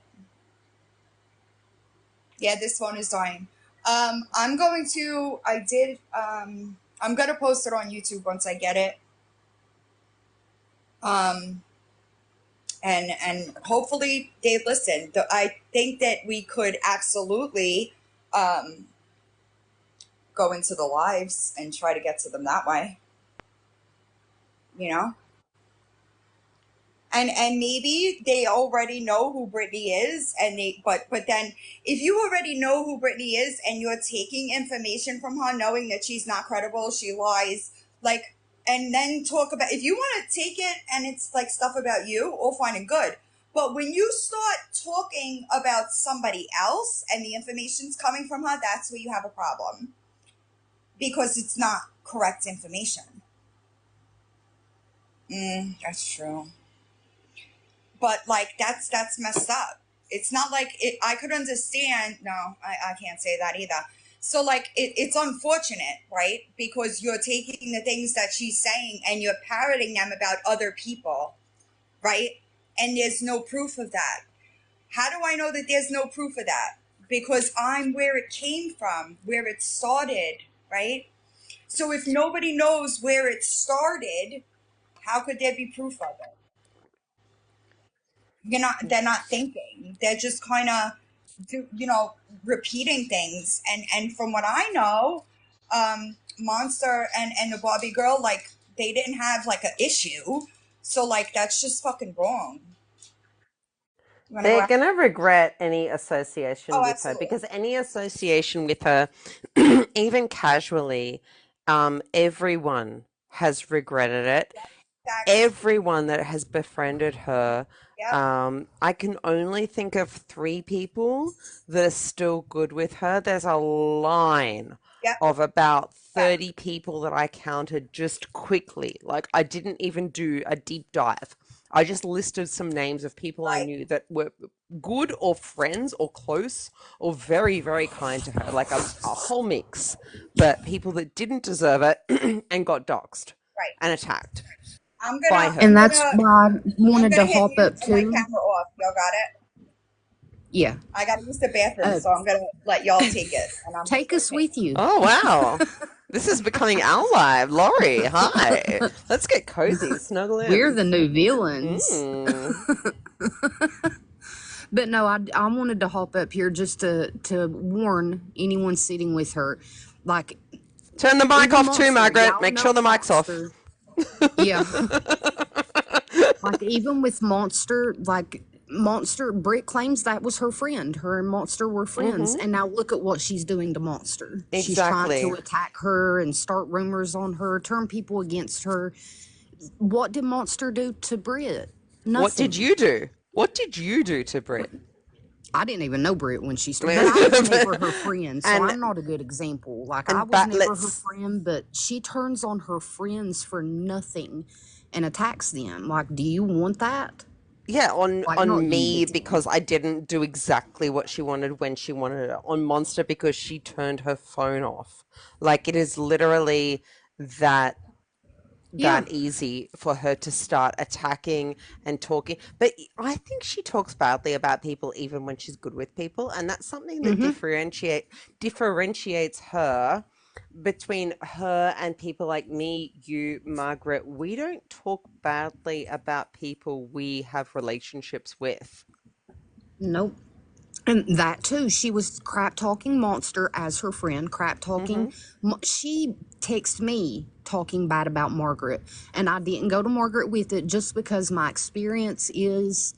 Yeah, this phone is dying. I'm going to I'm gonna post it on YouTube once I get it. Um and hopefully they listen. I think that we could absolutely um go into the lives and try to get to them that way, you know? And maybe they already know who Brittany is, and but then if you already know who Brittany is and you're taking information from her knowing that she's not credible, she lies, like, and then talk about, if you want to take it and it's like stuff about you, all fine and good. But when you start talking about somebody else and the information's coming from her, that's where you have a problem, because it's not correct information. That's true. But like that's messed up. It's not like it, I could understand. No, I can't say that either. So like it's unfortunate, right? Because you're taking the things that she's saying and you're parroting them about other people, right? And there's no proof of that. How do I know that there's no proof of that? Because I'm where it came from, where it started, right? So if nobody knows where it started, how could there be proof of it? They're not thinking. They're just kind of, repeating things. And from what I know, Monster and the Barbie girl, like, they didn't have like an issue. So like that's just fucking wrong. You want to go They're after? going to regret any association Oh, with her, absolutely. because any association with her, even casually, everyone has regretted it. Exactly. Everyone that has befriended her, Yep. I can only think of 3 people that are still good with her. There's a line Yep. of about Fact. 30 people that I counted just quickly. Like, I didn't even do a deep dive. I just listed some names of people I Right. knew that were good or friends or close or very, very kind to her, like a whole mix, but people that didn't deserve it and got doxxed Right. and attacked I'm by gonna. her. I'm And that's gonna. why I I'm wanted gonna to hit hop mute up and my too. camera off. Y'all got it. Yeah. I gotta use the bathroom, Uh, so I'm gonna let y'all take it, and I'm just take gonna us take. with you. Oh, wow. This is becoming our live. Laurie, hi. Let's get cozy, snuggle We're in. the new villains. Mm. But no, I wanted to hop up here just to warn anyone sitting with her. Like, Turn the mic even off too, Monster, Margaret. y'all Make sure know the mic's off. Monster. Yeah. Like, even with Monster, like, Monster, Britt claims that was her friend. Her and Monster were friends. And now look at what she's doing to Monster. She's trying to Exactly. attack her and start rumors on her, turn people against her. What did Monster do to Britt? What did Nothing. you do? What did you do to Britt? I didn't even know Britt when she started, but I was never her friend, so and I'm not a good example. Like, I and was but never her let's friend, but she turns on her friends for nothing and attacks them. Like, do you want that? yeah, Like, not on you, me, but them. because I didn't do exactly what she wanted when she wanted it. On Monster, because she turned her phone off. Like, it is literally that Yeah. easy for her to start attacking and talking. But I think she talks badly about people even when she's good with people, and that's something that Mm-hmm. differentiates her between her and people like me, you, Margaret. We don't talk badly about people we have relationships with. Nope. And that too, she was crap talking Monster as her friend, crap talking. Hmm. She texted me talking bad about Margaret, and I didn't go to Margaret with it just because my experience is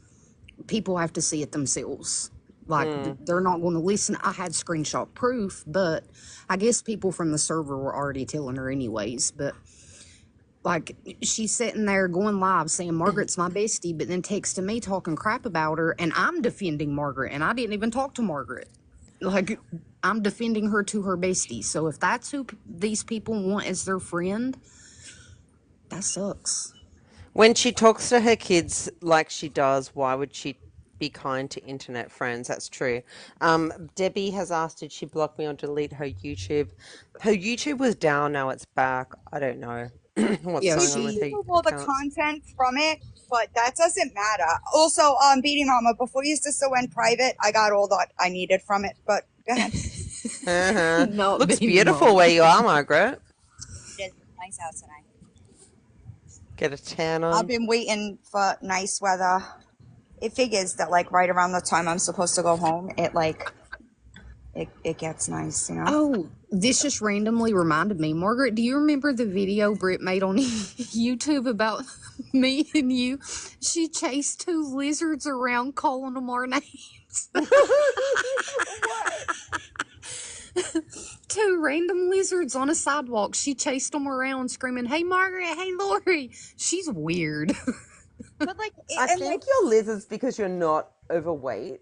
people have to see it themselves. Like, they're not going to listen. I had screenshot proof, but I guess people from the server were already telling her anyways. But like, she's sitting there going live saying Margaret's my bestie, but then texting me talking crap about her, and I'm defending Margaret, and I didn't even talk to Margaret. Like, I'm defending her to her bestie. So if that's who these people want as their friend, that sucks. When she talks to her kids like she does, why would she be kind to internet friends? That's true. Debbie has asked, did she block me or delete her YouTube? Her YouTube was down, now it's back. I don't know what's Yeah, going You on can with she. her remove all the accounts. content from it, but that doesn't matter. Also, Beating Mama, before your sister went private, I got all that I needed from it. But go ahead. Not Looks beating beautiful mama. where you are, Margaret. It is nice out tonight. Get a tan I've on. been waiting for nice weather. It figures that like right around the time I'm supposed to go home, it like it gets nice, you know. Oh, this just randomly reminded me. Margaret, do you remember the video Britt made on YouTube about me and you? She chased 2 lizards around calling them our names. What? 2 random lizards on a sidewalk. She chased them around screaming, "Hey, Margaret, hey, Lori." She's weird. But like, I and think like, you're lizards because you're not overweight.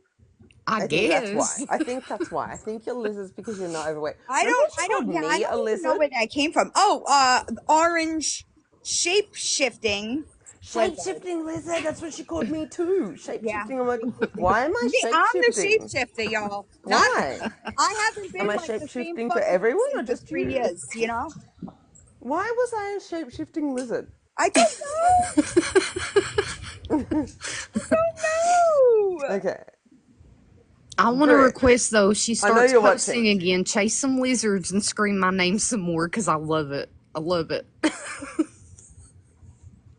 I I think that's why. guess. I think that's why. I think you're lizards because you're not overweight. I Remember when she don't, called yeah, I me a don't even know lizard? where that came from. Oh, orange shape shifting lizard. Shape-shifting lizard. That's what she called me too. Yeah. Shape-shifting. I'm like, why am I I'm the shape-shifting? shapeshifter, y'all. Not, Why? I haven't Am been I like the same shape-shifting for fucking everyone or person for just 3 you? years, you know? Why was I a shape-shifting lizard? I don't know. I don't know. Okay. I want to Britt, request, though, she I know starts you're posting watching. again, chase some lizards and scream my name some more because I love it. I love it.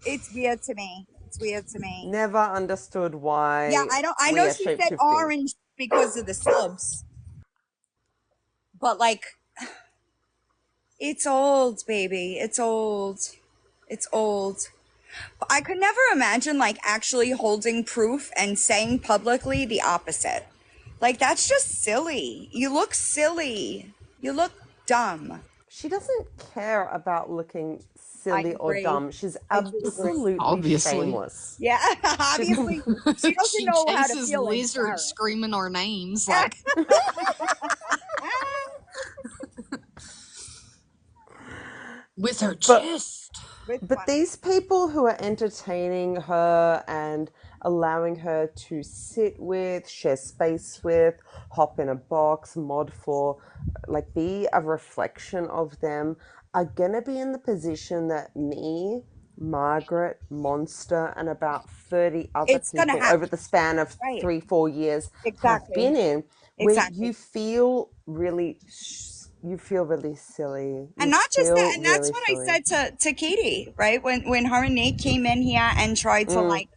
It's weird to me. It's weird to me. Never understood why Yeah, I we know are she said shape-shifting. orange because of the subs. But like, it's old, baby. It's old. It's old. But I could never imagine like actually holding proof and saying publicly the opposite. Like, that's just silly. You look silly. You look dumb. She doesn't care about looking I silly or agree. dumb. She's I do agree. absolutely Obviously. shameless. Yeah, obviously she doesn't She know how to chases feel lizards embarrassed. screaming our names like with her But chest. With But funny. these people who are entertaining her and allowing her to sit with, share space with, hop in a box, mod for, like be a reflection of them, are going to be in the position that me, Margaret, Monster, and about 30 other It's gonna people over happen. the span of Right. 3-4 years have Exactly. been in, where Exactly. you feel really. You feel really silly. And You not just that, feel and that's really what I silly. said to Katie, right? When her and Nate came in here and tried to Mm. like,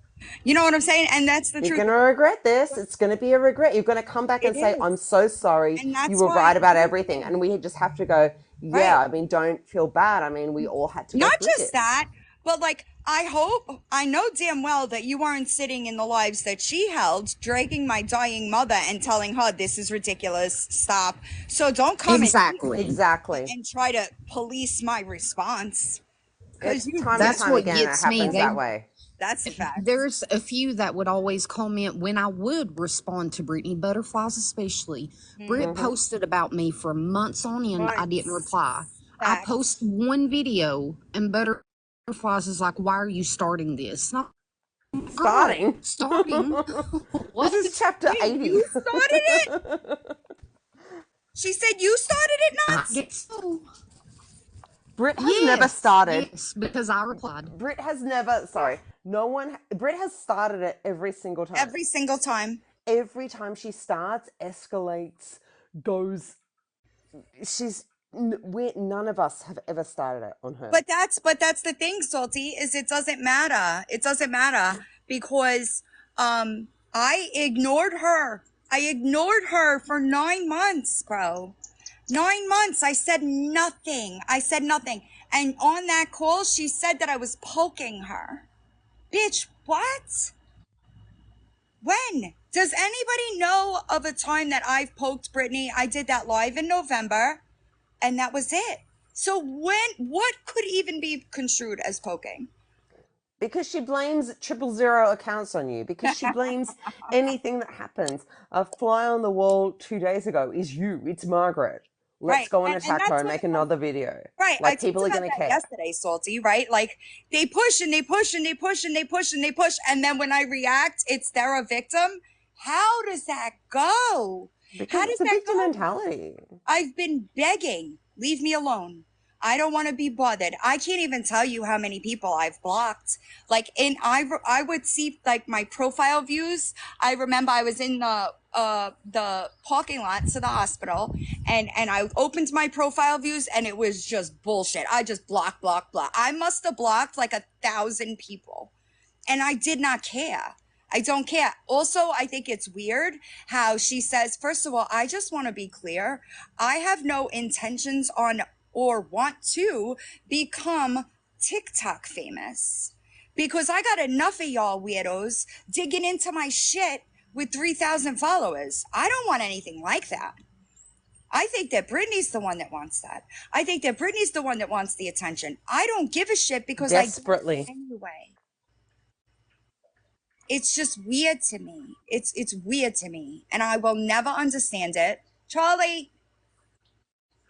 you know what I'm saying? And that's the You're truth. going to regret this. It's going to be a regret. You're going to come back It and say, I'm is. so sorry. And You that's were why right about here's the everything. thing. And we just have to go, Right. yeah, I mean, don't feel bad. I mean, we all had to go Not through just this. that, but like I know damn well that you aren't sitting in the lives that she held, dragging my dying mother and telling her this is ridiculous, stop. So don't come Exactly. and try to police my response. Because you Time and That's time did. what again, it gets me. happens that way. That's a fact. There's a few that would always comment when I would respond to Brittany, butterflies especially. Britt posted about me for months on end. I didn't reply. I Fact. post one video and butterflies is like, "Why are you starting this?" Not Starting. starting. What? This is chapter Wait, 80. you started it? She said you started it, I Nuts? guess so. Britt has never started. Yes, because I replied. Britt has never, sorry, no one, Britt has started it every single time. Every single time. Every time she starts, escalates, goes, none of us have ever started it on her. But that's the thing, Salty, is it doesn't matter. It doesn't matter because I ignored her. I ignored her for 9 months, bro. 9 months. I said nothing. And on that call, she said that I was poking her. Bitch, what? When? Does anybody know of a time that I've poked Brittany? I did that live in November, and that was it. So what could even be construed as poking? Because she blames 000 accounts on you. Because she blames anything that happens. A fly on the wall 2 days ago is you. It's Margaret. Let's Right. go and And attack her that's and what make it comes. another video. Right. I Like, talked people are about going to that care. yesterday, Salty, right? Like they push and they push and they push and they push and they push. And then when I react, it's they're a victim. How does that go? Because How it's does a that victim go? mentality. I've been begging, leave me alone. I don't want to be bothered. I can't even tell you how many people I've blocked. Like, I would see like my profile views. I remember I was in the parking lot to the hospital, and I opened my profile views, and it was just bullshit. I just block. I must have blocked like 1,000 people, and I did not care. I don't care. Also, I think it's weird how she says, first of all, I just want to be clear. I have no intentions on or want to become TikTok famous because I got enough of y'all weirdos digging into my shit with 3,000 followers. I don't want anything like that. I think that Britney's the one that wants that. I think that Britney's the one that wants the attention. I don't give a shit because I get it Desperately. anyway. It's just weird to me. It's weird to me, and I will never understand it. Charlie,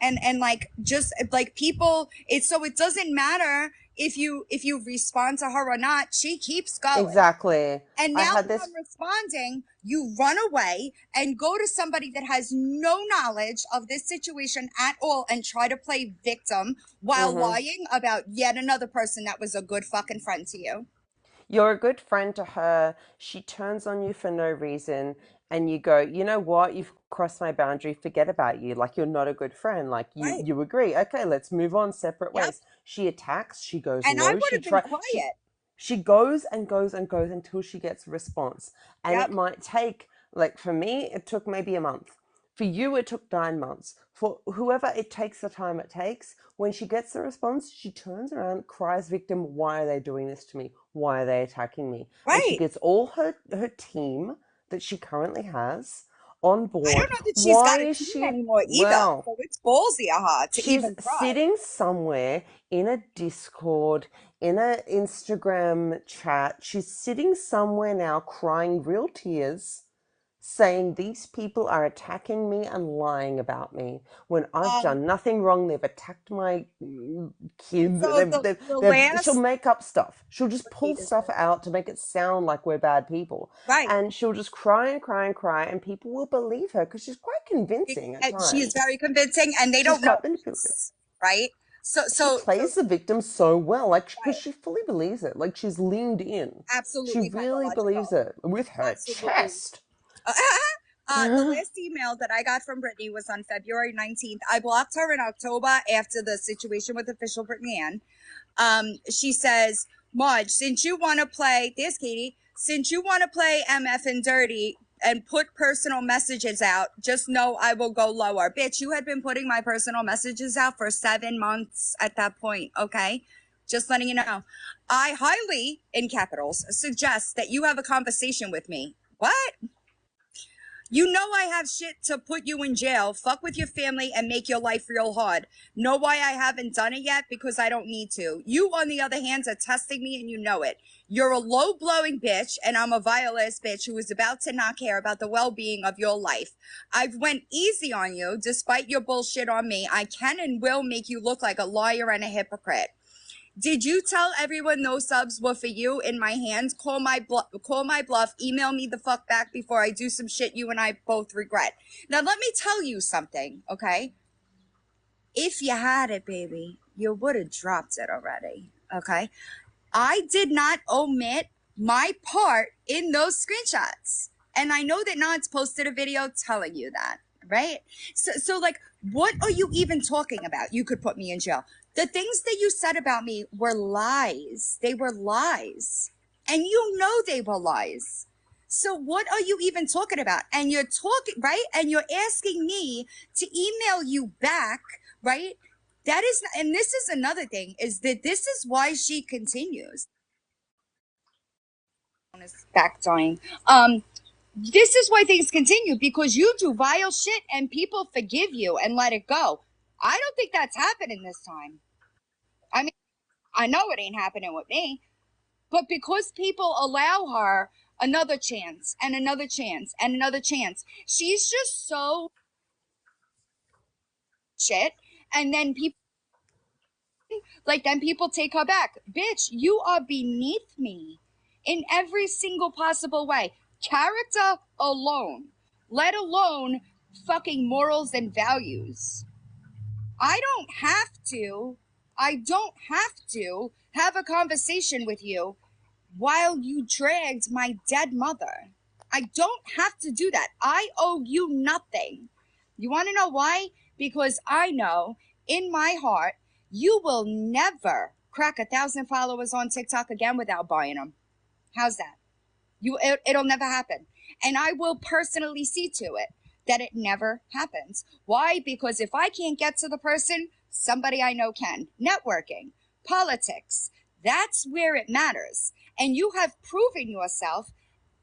and like just like people, it's so it doesn't matter if you respond to her or not. She keeps going. Exactly. And I now had that this. I'm responding, you run away and go to somebody that has no knowledge of this situation at all and try to play victim while lying about yet another person that was a good fucking friend to you. You're a good friend to her. She turns on you for no reason. And you go, you know what? You've crossed my boundary. Forget about you. Like, you're not a good friend. Like, Right. you agree. Okay, let's move on separate Yep. ways. She attacks. She goes And I low. would have been quiet. She goes and goes and goes until she gets a response. And Yep. it might take, like for me, it took maybe a month. For you, it took 9 months. For whoever it takes the time it takes, when she gets the response, she turns around, cries victim, why are they doing this to me? Why are they attacking me? And she Right. gets all her team that she currently has on I don't board. know that she's Why got a is team she, anymore either. well, So it's ballsy of her to she's even try. sitting somewhere in a Discord, in an Instagram chat. She's sitting somewhere now crying real tears, saying these people are attacking me and lying about me when I've done nothing wrong. They've attacked my kids. So the last She'll make up stuff. She'll just pull Right, is stuff out to make it sound like we're bad people. right. And she'll just cry and cry and cry, and people will believe her because she's quite convincing at She is times. very convincing, and they She's don't know quite manipulative. this, right? She So plays the victim so well, like because right, she fully believes it. Like she's leaned in. She absolutely really believes pathological. it with her Absolutely. chest. The last email that I got from Brittany was on February 19th. I blocked her in October after the situation with official Brittany Ann. She says, Marge, since you want to play, there's Katie, since you want to play MF and Dirty and put personal messages out, just know I will go lower. Bitch, you had been putting my personal messages out for 7 months at that point, okay? Just letting you know. I highly, in capitals, suggest that you have a conversation with me. What? You know I have shit to put you in jail, fuck with your family, and make your life real hard. Know why I haven't done it yet? Because I don't need to. You, on the other hand, are testing me and you know it. You're a low-blowing bitch, and I'm a vilest bitch who is about to not care about the well-being of your life. I've went easy on you, despite your bullshit on me. I can and will make you look like a liar and a hypocrite. Did you tell everyone those subs were for you in my hands? Call my bluff. Email me the fuck back before I do some shit you and I both regret. Now let me tell you something, okay? If you had it, baby, you would have dropped it already, okay? I did not omit my part in those screenshots. And I know that Nod's posted a video telling you that, right? So like, what are you even talking about? You could put me in jail. The things that you said about me were lies. They were lies. And you know they were lies. So what are you even talking about? And you're talking, right? And you're asking me to email you back, right? That is, and this is another thing, is that this is why she continues. Back dying. This is why things continue, because you do vile shit and people forgive you and let it go. I don't think that's happening this time. I mean, I know it ain't happening with me, but because people allow her another chance and another chance and another chance, she's just so shit. And then people, then people take her back. Bitch, you are beneath me in every single possible way. Character alone, let alone fucking morals and values. I don't have to have a conversation with you while you dragged my dead mother. I don't have to do that. I owe you nothing. You want to know why? Because I know in my heart you will never crack 1,000 followers on TikTok again without buying them. How's that? It'll never happen. And I will personally see to it that it never happens. Why? Because if I can't get to the person, somebody I know can. Networking, politics, that's where it matters. And you have proven yourself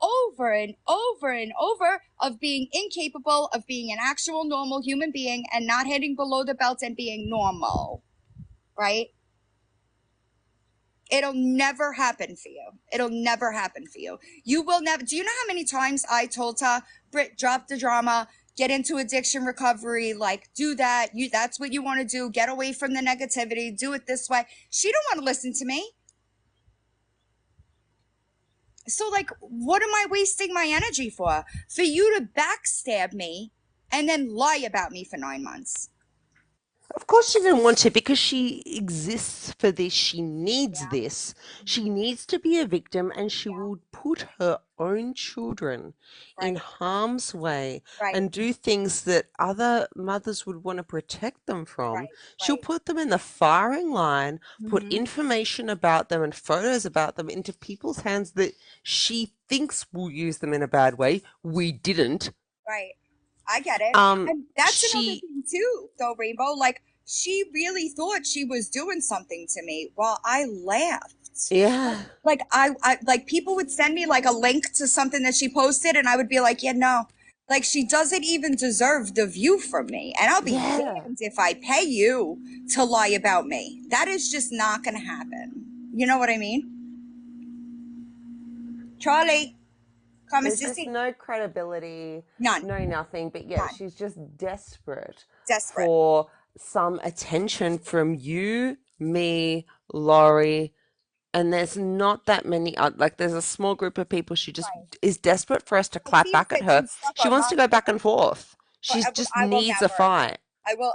over and over and over of being incapable of being an actual normal human being and not heading below the belt and being normal, right? It'll never happen for you. It'll never happen for you. You will never. Do you know how many times I told her, Britt, drop the drama, get into addiction recovery, like do that. That's what you want to do. Get away from the negativity. Do it this way. She don't want to listen to me. So like, what am I wasting my energy for? For you to backstab me and then lie about me for 9 months. Of course she didn't want to, because she exists for this. She needs this. She needs to be a victim, and she will put her own children in harm's way and do things that other mothers would want to protect them from. She'll put them in the firing line, put information about them and photos about them into people's hands that she thinks will use them in a bad way. We didn't. Right. I get it. And that's another thing too, though, Rainbow. Like, she really thought she was doing something to me while I laughed. Yeah. Like I like, people would send me like a link to something that she posted, and I would be like, yeah, no. Like, she doesn't even deserve the view from me. And I'll be damned if I pay you to lie about me. That is just not gonna happen. You know what I mean? Charlie. There's just no credibility, None. no nothing. But yeah, she's just desperate Desperate. for some attention from you, me, Laurie, and there's not that many. Like, there's a small group of people. She just is desperate for us to clap back at her. She wants to go back and forth. She just needs a fight. I will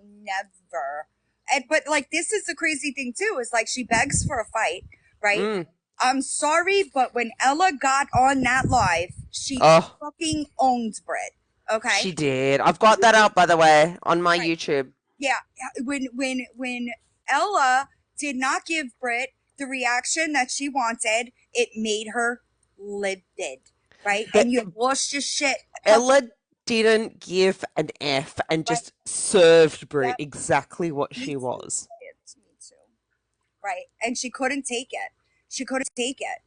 never. But like, this is the crazy thing too, is like, she begs for a fight, right? I'm sorry, but when Ella got on that live, she fucking owned Britt. Okay, she did. I've got that out, by the way, on my YouTube. Yeah, when Ella did not give Britt the reaction that she wanted, it made her livid, right? And you lost your shit. Ella didn't give an F and just served Britt exactly what she was. Me too. Right, and she couldn't take it.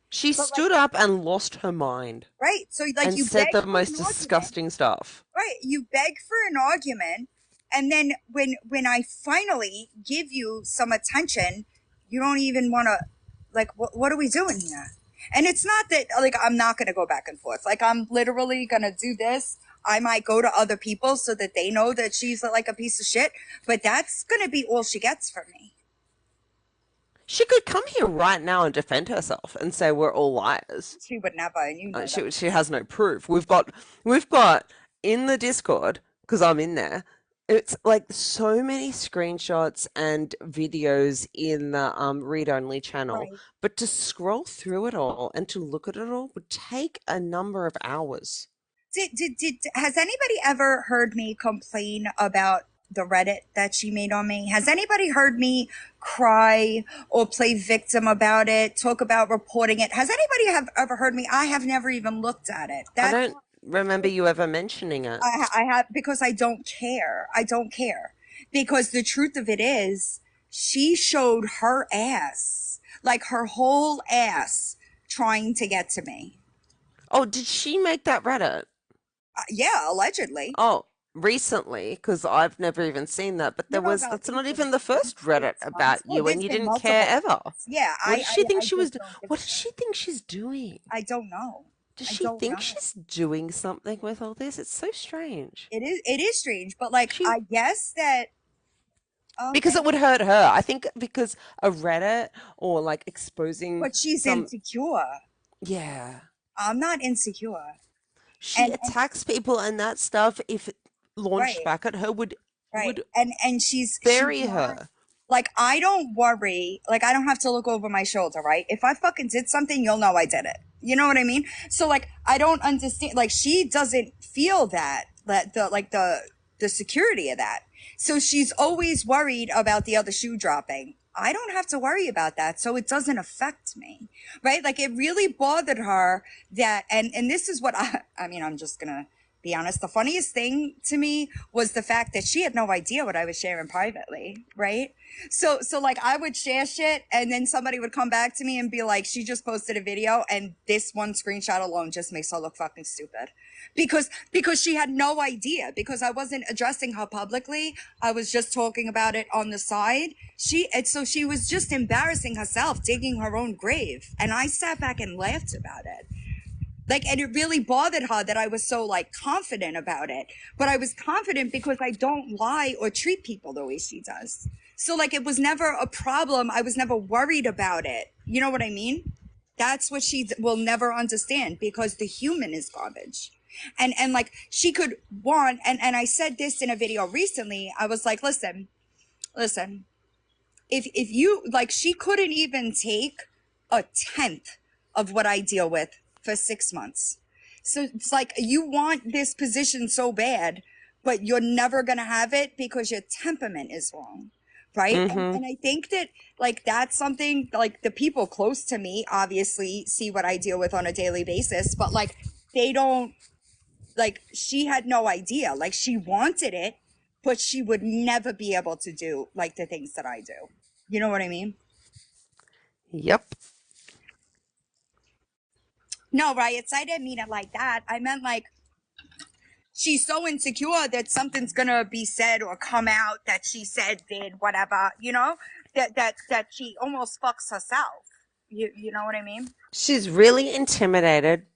She stood up and lost her mind. Right. So like, and you said the most disgusting stuff. Right. You beg for an argument, and then when I finally give you some attention, you don't even want to. Like, what are we doing here? And it's not that, like, I'm not going to go back and forth. Like, I'm literally going to do this. I might go to other people so that they know that she's like a piece of shit, but that's going to be all she gets from me. She could come here right now and defend herself and say we're all liars. She would never, and you know she has no proof. We've got in the Discord, because I'm in there. It's like so many screenshots and videos in the read-only channel, but to scroll through it all and to look at it all would take a number of hours. Has anybody ever heard me complain about the Reddit that she made on me? Has anybody heard me cry or play victim about it, talk about reporting it? Has anybody ever heard me? I have never even looked at it. I don't remember you ever mentioning it. I have, because I don't care. Because the truth of it is, she showed her ass, like her whole ass, trying to get to me. Oh, did she make that Reddit? Yeah, allegedly. Oh, recently, because I've never even seen that. But that's not even the first Reddit about you, and you didn't care ever. Yeah, what did she think she was? What does she think she's doing? I don't know. Does she think she's doing something with all this? It's so strange. It is strange, but like, I guess that. Because it would hurt her. I think because a Reddit or like exposing. But she's insecure. Yeah. I'm not insecure. She attacks people, and that stuff, if launched back at her, would and she's bury her. Like, I don't worry. Like, I don't have to look over my shoulder, right? If I fucking did something, you'll know I did it. You know what I mean? So like, I don't understand. Like, she doesn't feel that the security of that. So she's always worried about the other shoe dropping. I don't have to worry about that, so it doesn't affect me, right? Like it really bothered her that, and this is what I mean, I'm just gonna be honest. The funniest thing to me was the fact that she had no idea what I was sharing privately, right? So like I would share shit, and then somebody would come back to me and be like, she just posted a video, and this one screenshot alone just makes her look fucking stupid, because she had no idea, because I wasn't addressing her publicly. I was just talking about it on the side. So she was just embarrassing herself, digging her own grave, and I sat back and laughed about it. Like, and it really bothered her that I was so like confident about it. But I was confident because I don't lie or treat people the way she does. So like, it was never a problem. I was never worried about it. You know what I mean? That's what she will never understand, because the human is garbage. And like she could want, and I said this in a video recently, I was like, listen, if you like, she couldn't even take a tenth of what I deal with for 6 months. So it's like, you want this position so bad, but you're never going to have it because your temperament is wrong. Right. And I think that like, that's something like the people close to me obviously see what I deal with on a daily basis, but like, they don't, like, she had no idea. Like, she wanted it, but she would never be able to do like the things that I do. You know what I mean? Yep. No, riots, I didn't mean it like that. I meant like, she's so insecure that something's gonna be said or come out that she said, did, whatever, you know, that she almost fucks herself. You know what I mean? She's really intimidated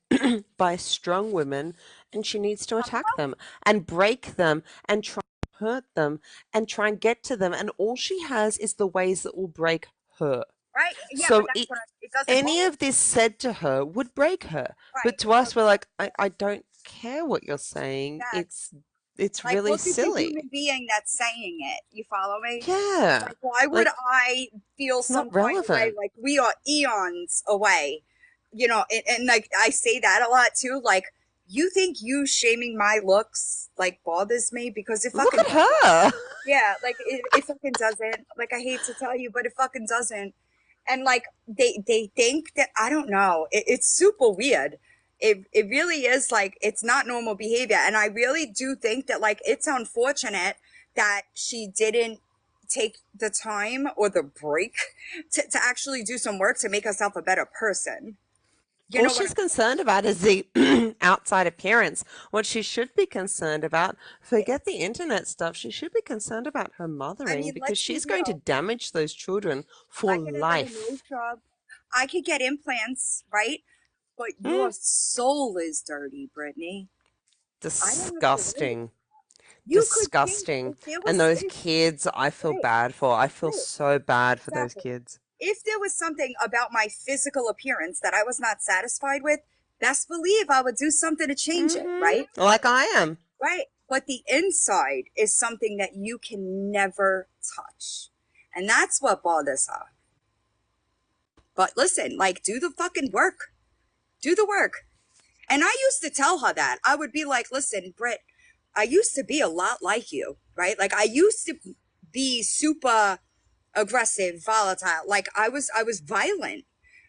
by strong women, and she needs to attack them and break them and try to hurt them and try and get to them. And all she has is the ways that will break her. Right? Yeah, but So that's what it doesn't any bother. of this said to her would break her. Right. But to us, we're like, I don't care what you're saying. That, It's like, really look at the silly. human being that's saying it. You follow me? Yeah. Like, why would Like, I feel it's some not kind of way? relevant. Like, we are eons away, you know, and like, I say that a lot too. Like, you think you shaming my looks, like, bothers me? Because it Look fucking at doesn't. her. Yeah, like, it fucking doesn't. Like, I hate to tell you, but it fucking doesn't. And like, they think that, I don't know, it's super weird. It really is, like, it's not normal behavior. And I really do think that, like, it's unfortunate that she didn't take the time or the break to actually do some work to make herself a better person. You All know what she's concerned about is the outside appearance. What she should be concerned about, forget the internet stuff, she should be concerned about her I mothering, mean, because let's be she's going to real. damage those children for I could have a life. nose job. I could get implants, right? But your Mm, soul is dirty, Brittany. I don't have to worry. disgusting. You could think Disgusting. if there And was, those if, kids, I feel right, bad for. I feel right, so bad for those exactly. kids. If there was something about my physical appearance that I was not satisfied with, best believe I would do something to change it, right? Like I am. Right. But the inside is something that you can never touch. And that's what bothers her. But listen, like, do the fucking work. Do the work. And I used to tell her that. I would be like, listen, Britt, I used to be a lot like you, right? Like, I used to be super aggressive, volatile. Like, I was violent,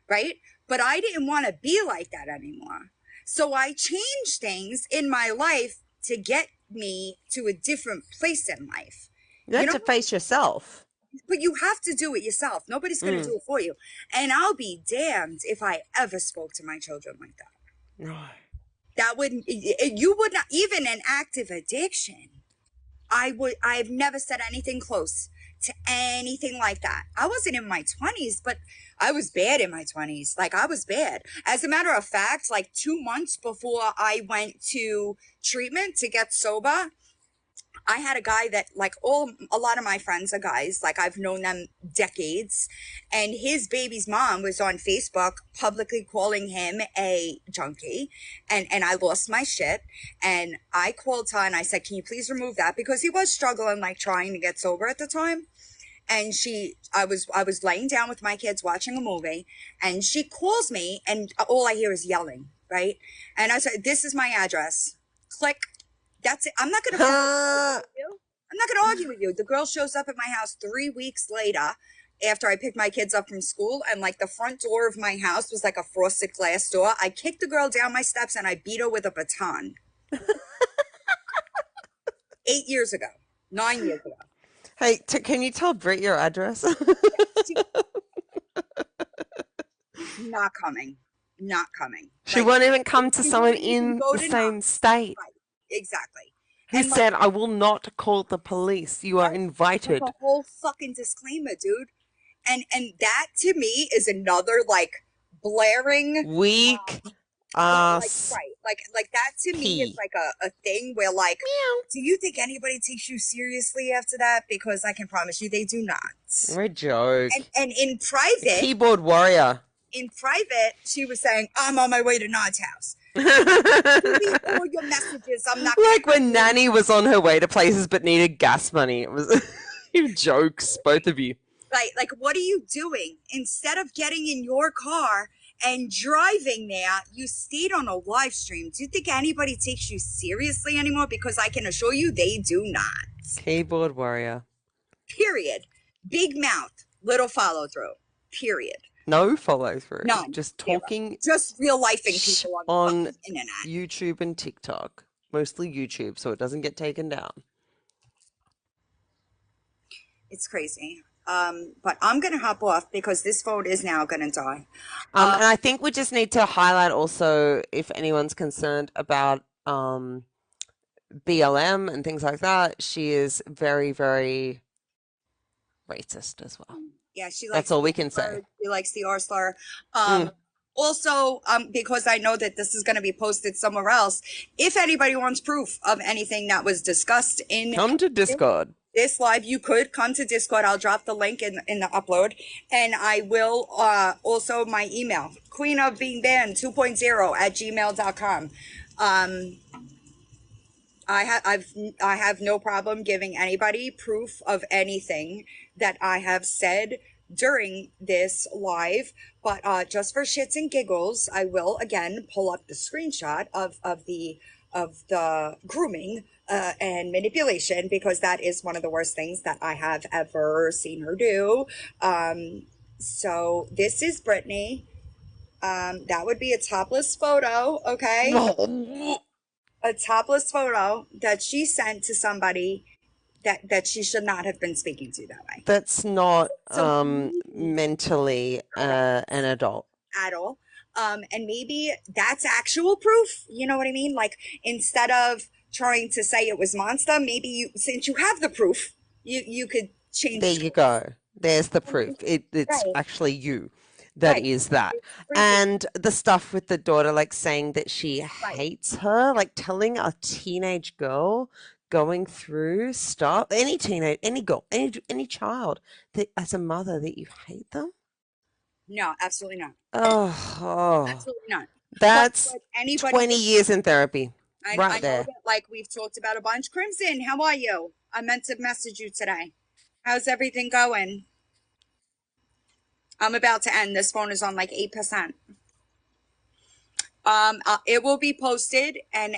right? But I didn't want to be like that anymore. So I changed things in my life to get me to a different place in life. You You have know, to face yourself. but you have to do it yourself. Nobody's going to do it for you. And I'll be damned if I ever spoke to my children like that. No. That wouldn't, you would not, even an active addiction. I've never said anything close to anything like that. I wasn't in my 20s, but I was bad in my 20s. Like, I was bad. As a matter of fact, like 2 months before I went to treatment to get sober, I had a guy that, like, a lot of my friends are guys, like, I've known them decades, and his baby's mom was on Facebook publicly calling him a junkie, and I lost my shit, and I called her and I said, can you please remove that? Because he was struggling, like, trying to get sober at the time. And I was laying down with my kids watching a movie, and she calls me, and all I hear is yelling, right? And I said, this is my address. Click. That's it. I'm not going to argue with you. I'm not going to argue with you. The girl shows up at my house 3 weeks later, after I picked my kids up from school, and like the front door of my house was like a frosted glass door. I kicked the girl down my steps and I beat her with a baton. 8 years ago, 9 years ago. Hey, can you tell Britt your address? Not coming. Not coming. She Like, won't even come to she someone wouldn't even in go the to same knock. state Right. Exactly. who And like, said, I will not call the police. You are like invited. a whole fucking disclaimer, dude. And that to me is another like blaring Weak like ass. right. Like that to me is Pee. like a thing where like Meow. do you think anybody takes you seriously after that? Because I can promise you they do not. What a joke. And in private, Keyboard warrior. she was saying, I'm on my way to Nod's house. Delete all your messages. I'm not Like when Nanny was on her way to places but needed gas money. It was you jokes, both of you. like what are you doing? Instead of getting in your car and driving there, you stayed on a live stream. Do you think anybody takes you seriously anymore? Because I can assure you they do not. Keyboard warrior. Period. Big mouth, little follow through. Period. No follow through. None. Just Zero. talking Just real lifing people on the internet. YouTube and TikTok. Mostly YouTube, so it doesn't get taken down. It's crazy. But I'm going to hop off because this phone is now going to die. And I think we just need to highlight also, if anyone's concerned about BLM and things like that, she is very, very racist as well. Yeah, she likes. That's all we can say. She likes the R slur. Also, because I know that this is going to be posted somewhere else, if anybody wants proof of anything that was discussed in Come to Discord. This live, you could come to Discord. I'll drop the link in the upload, and I will also my email, queenofbeingbanned2.0 @gmail.com. I have no problem giving anybody proof of anything that I have said during this live, but just for shits and giggles, I will again pull up the screenshot of the grooming and manipulation, because that is one of the worst things that I have ever seen her do. So this is Brittany. That would be a topless photo, okay? A topless photo that she sent to somebody that she should not have been speaking to that way. That's not mentally an adult. At all. And maybe that's actual proof. You know what I mean? Like, instead of trying to say it was Monster, maybe you, since you have the proof, you could change. There you go. There's the proof. It's Right. actually you that Right. is that. And the stuff with the daughter, like saying that she hates her, like telling a teenage girl going through stuff, any girl, any child, that as a mother that you hate them. No, absolutely not. Oh, Absolutely not. that's But anybody 20 years in therapy. I Right know there. that, like we've talked about a bunch. Crimson, how are you? I meant to message you today. How's everything going? I'm about to end. This phone is on like 8%. It will be posted, and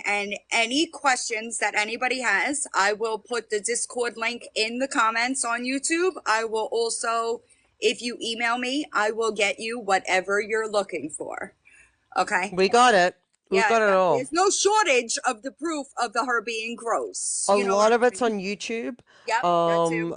any questions that anybody has, I will put the Discord link in the comments on YouTube. I will also, if you email me, I will get you whatever you're looking for. Okay. We got it. We got it all. There's no shortage of the proof of her being gross. A lot of it's on YouTube. Yep, that too.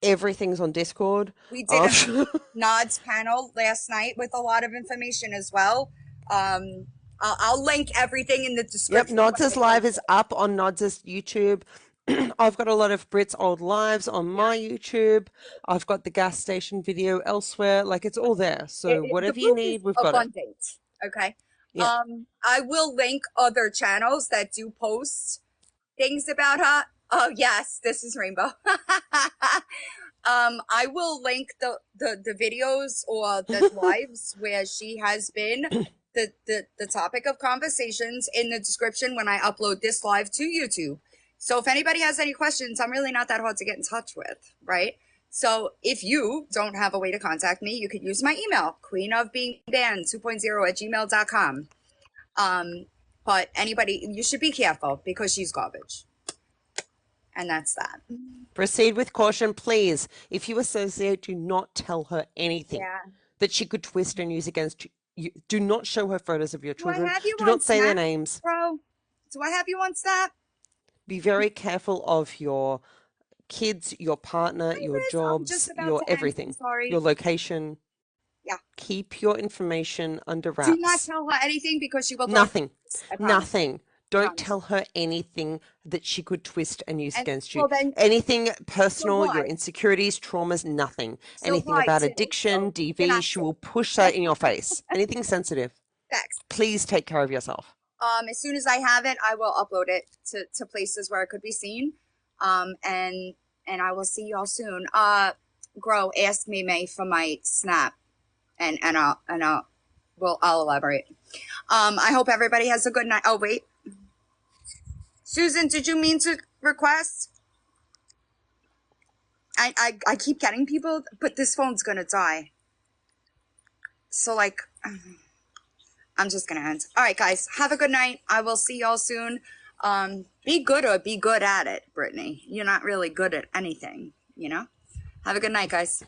Everything's on Discord. We did a Nods panel last night with a lot of information as well. I'll link everything in the description. Yep, Nods' live is up on Nods' YouTube. I've got a lot of Brit's old lives on my YouTube. I've got the gas station video elsewhere. Like, it's all there. So whatever you need, we've got it. Okay. Yeah. I will link other channels that do post things about her. Oh yes, this is Rainbow. I will link the videos or the lives where she has been the topic of conversations in the description when I upload this live to YouTube. So if anybody has any questions, I'm really not that hard to get in touch with, right? So if you don't have a way to contact me, you could use my email, queenofbeingbanned2.0 @gmail.com. But anybody, you should be careful because she's garbage. And that's that. Proceed with caution, please. If you associate, do not tell her anything Yeah. that she could twist and use against you. Do not show her photos of your Do I children. have you Do on not say their Snap, names. bro? Do I have you on Snap? Be very careful of your kids, your partner, your Liz, I'm just jobs, about your to end. I'm everything, sorry. your location. Yeah. Keep your information under Do not wraps. tell her anything because she will throw Nothing. I promise. Nothing. I Don't promise. tell her anything that she could twist and use And against you. well then, Anything so personal, your why? insecurities, traumas, nothing. So Anything why about too? addiction, So you're DV, not she safe. will push that in your face. Anything sensitive. Thanks. Please take care of yourself. As soon as I have it, I will upload it to places where it could be seen. And I will see y'all soon. Grow, ask me May for my Snap, and I'll elaborate. I hope everybody has a good night. Oh wait, Susan, did you mean to request? I keep getting people, but this phone's gonna die. So like, I'm just gonna end. All right, guys, have a good night. I will see y'all soon. Be good or be good at it, Brittany. You're not really good at anything, you know? Have a good night, guys.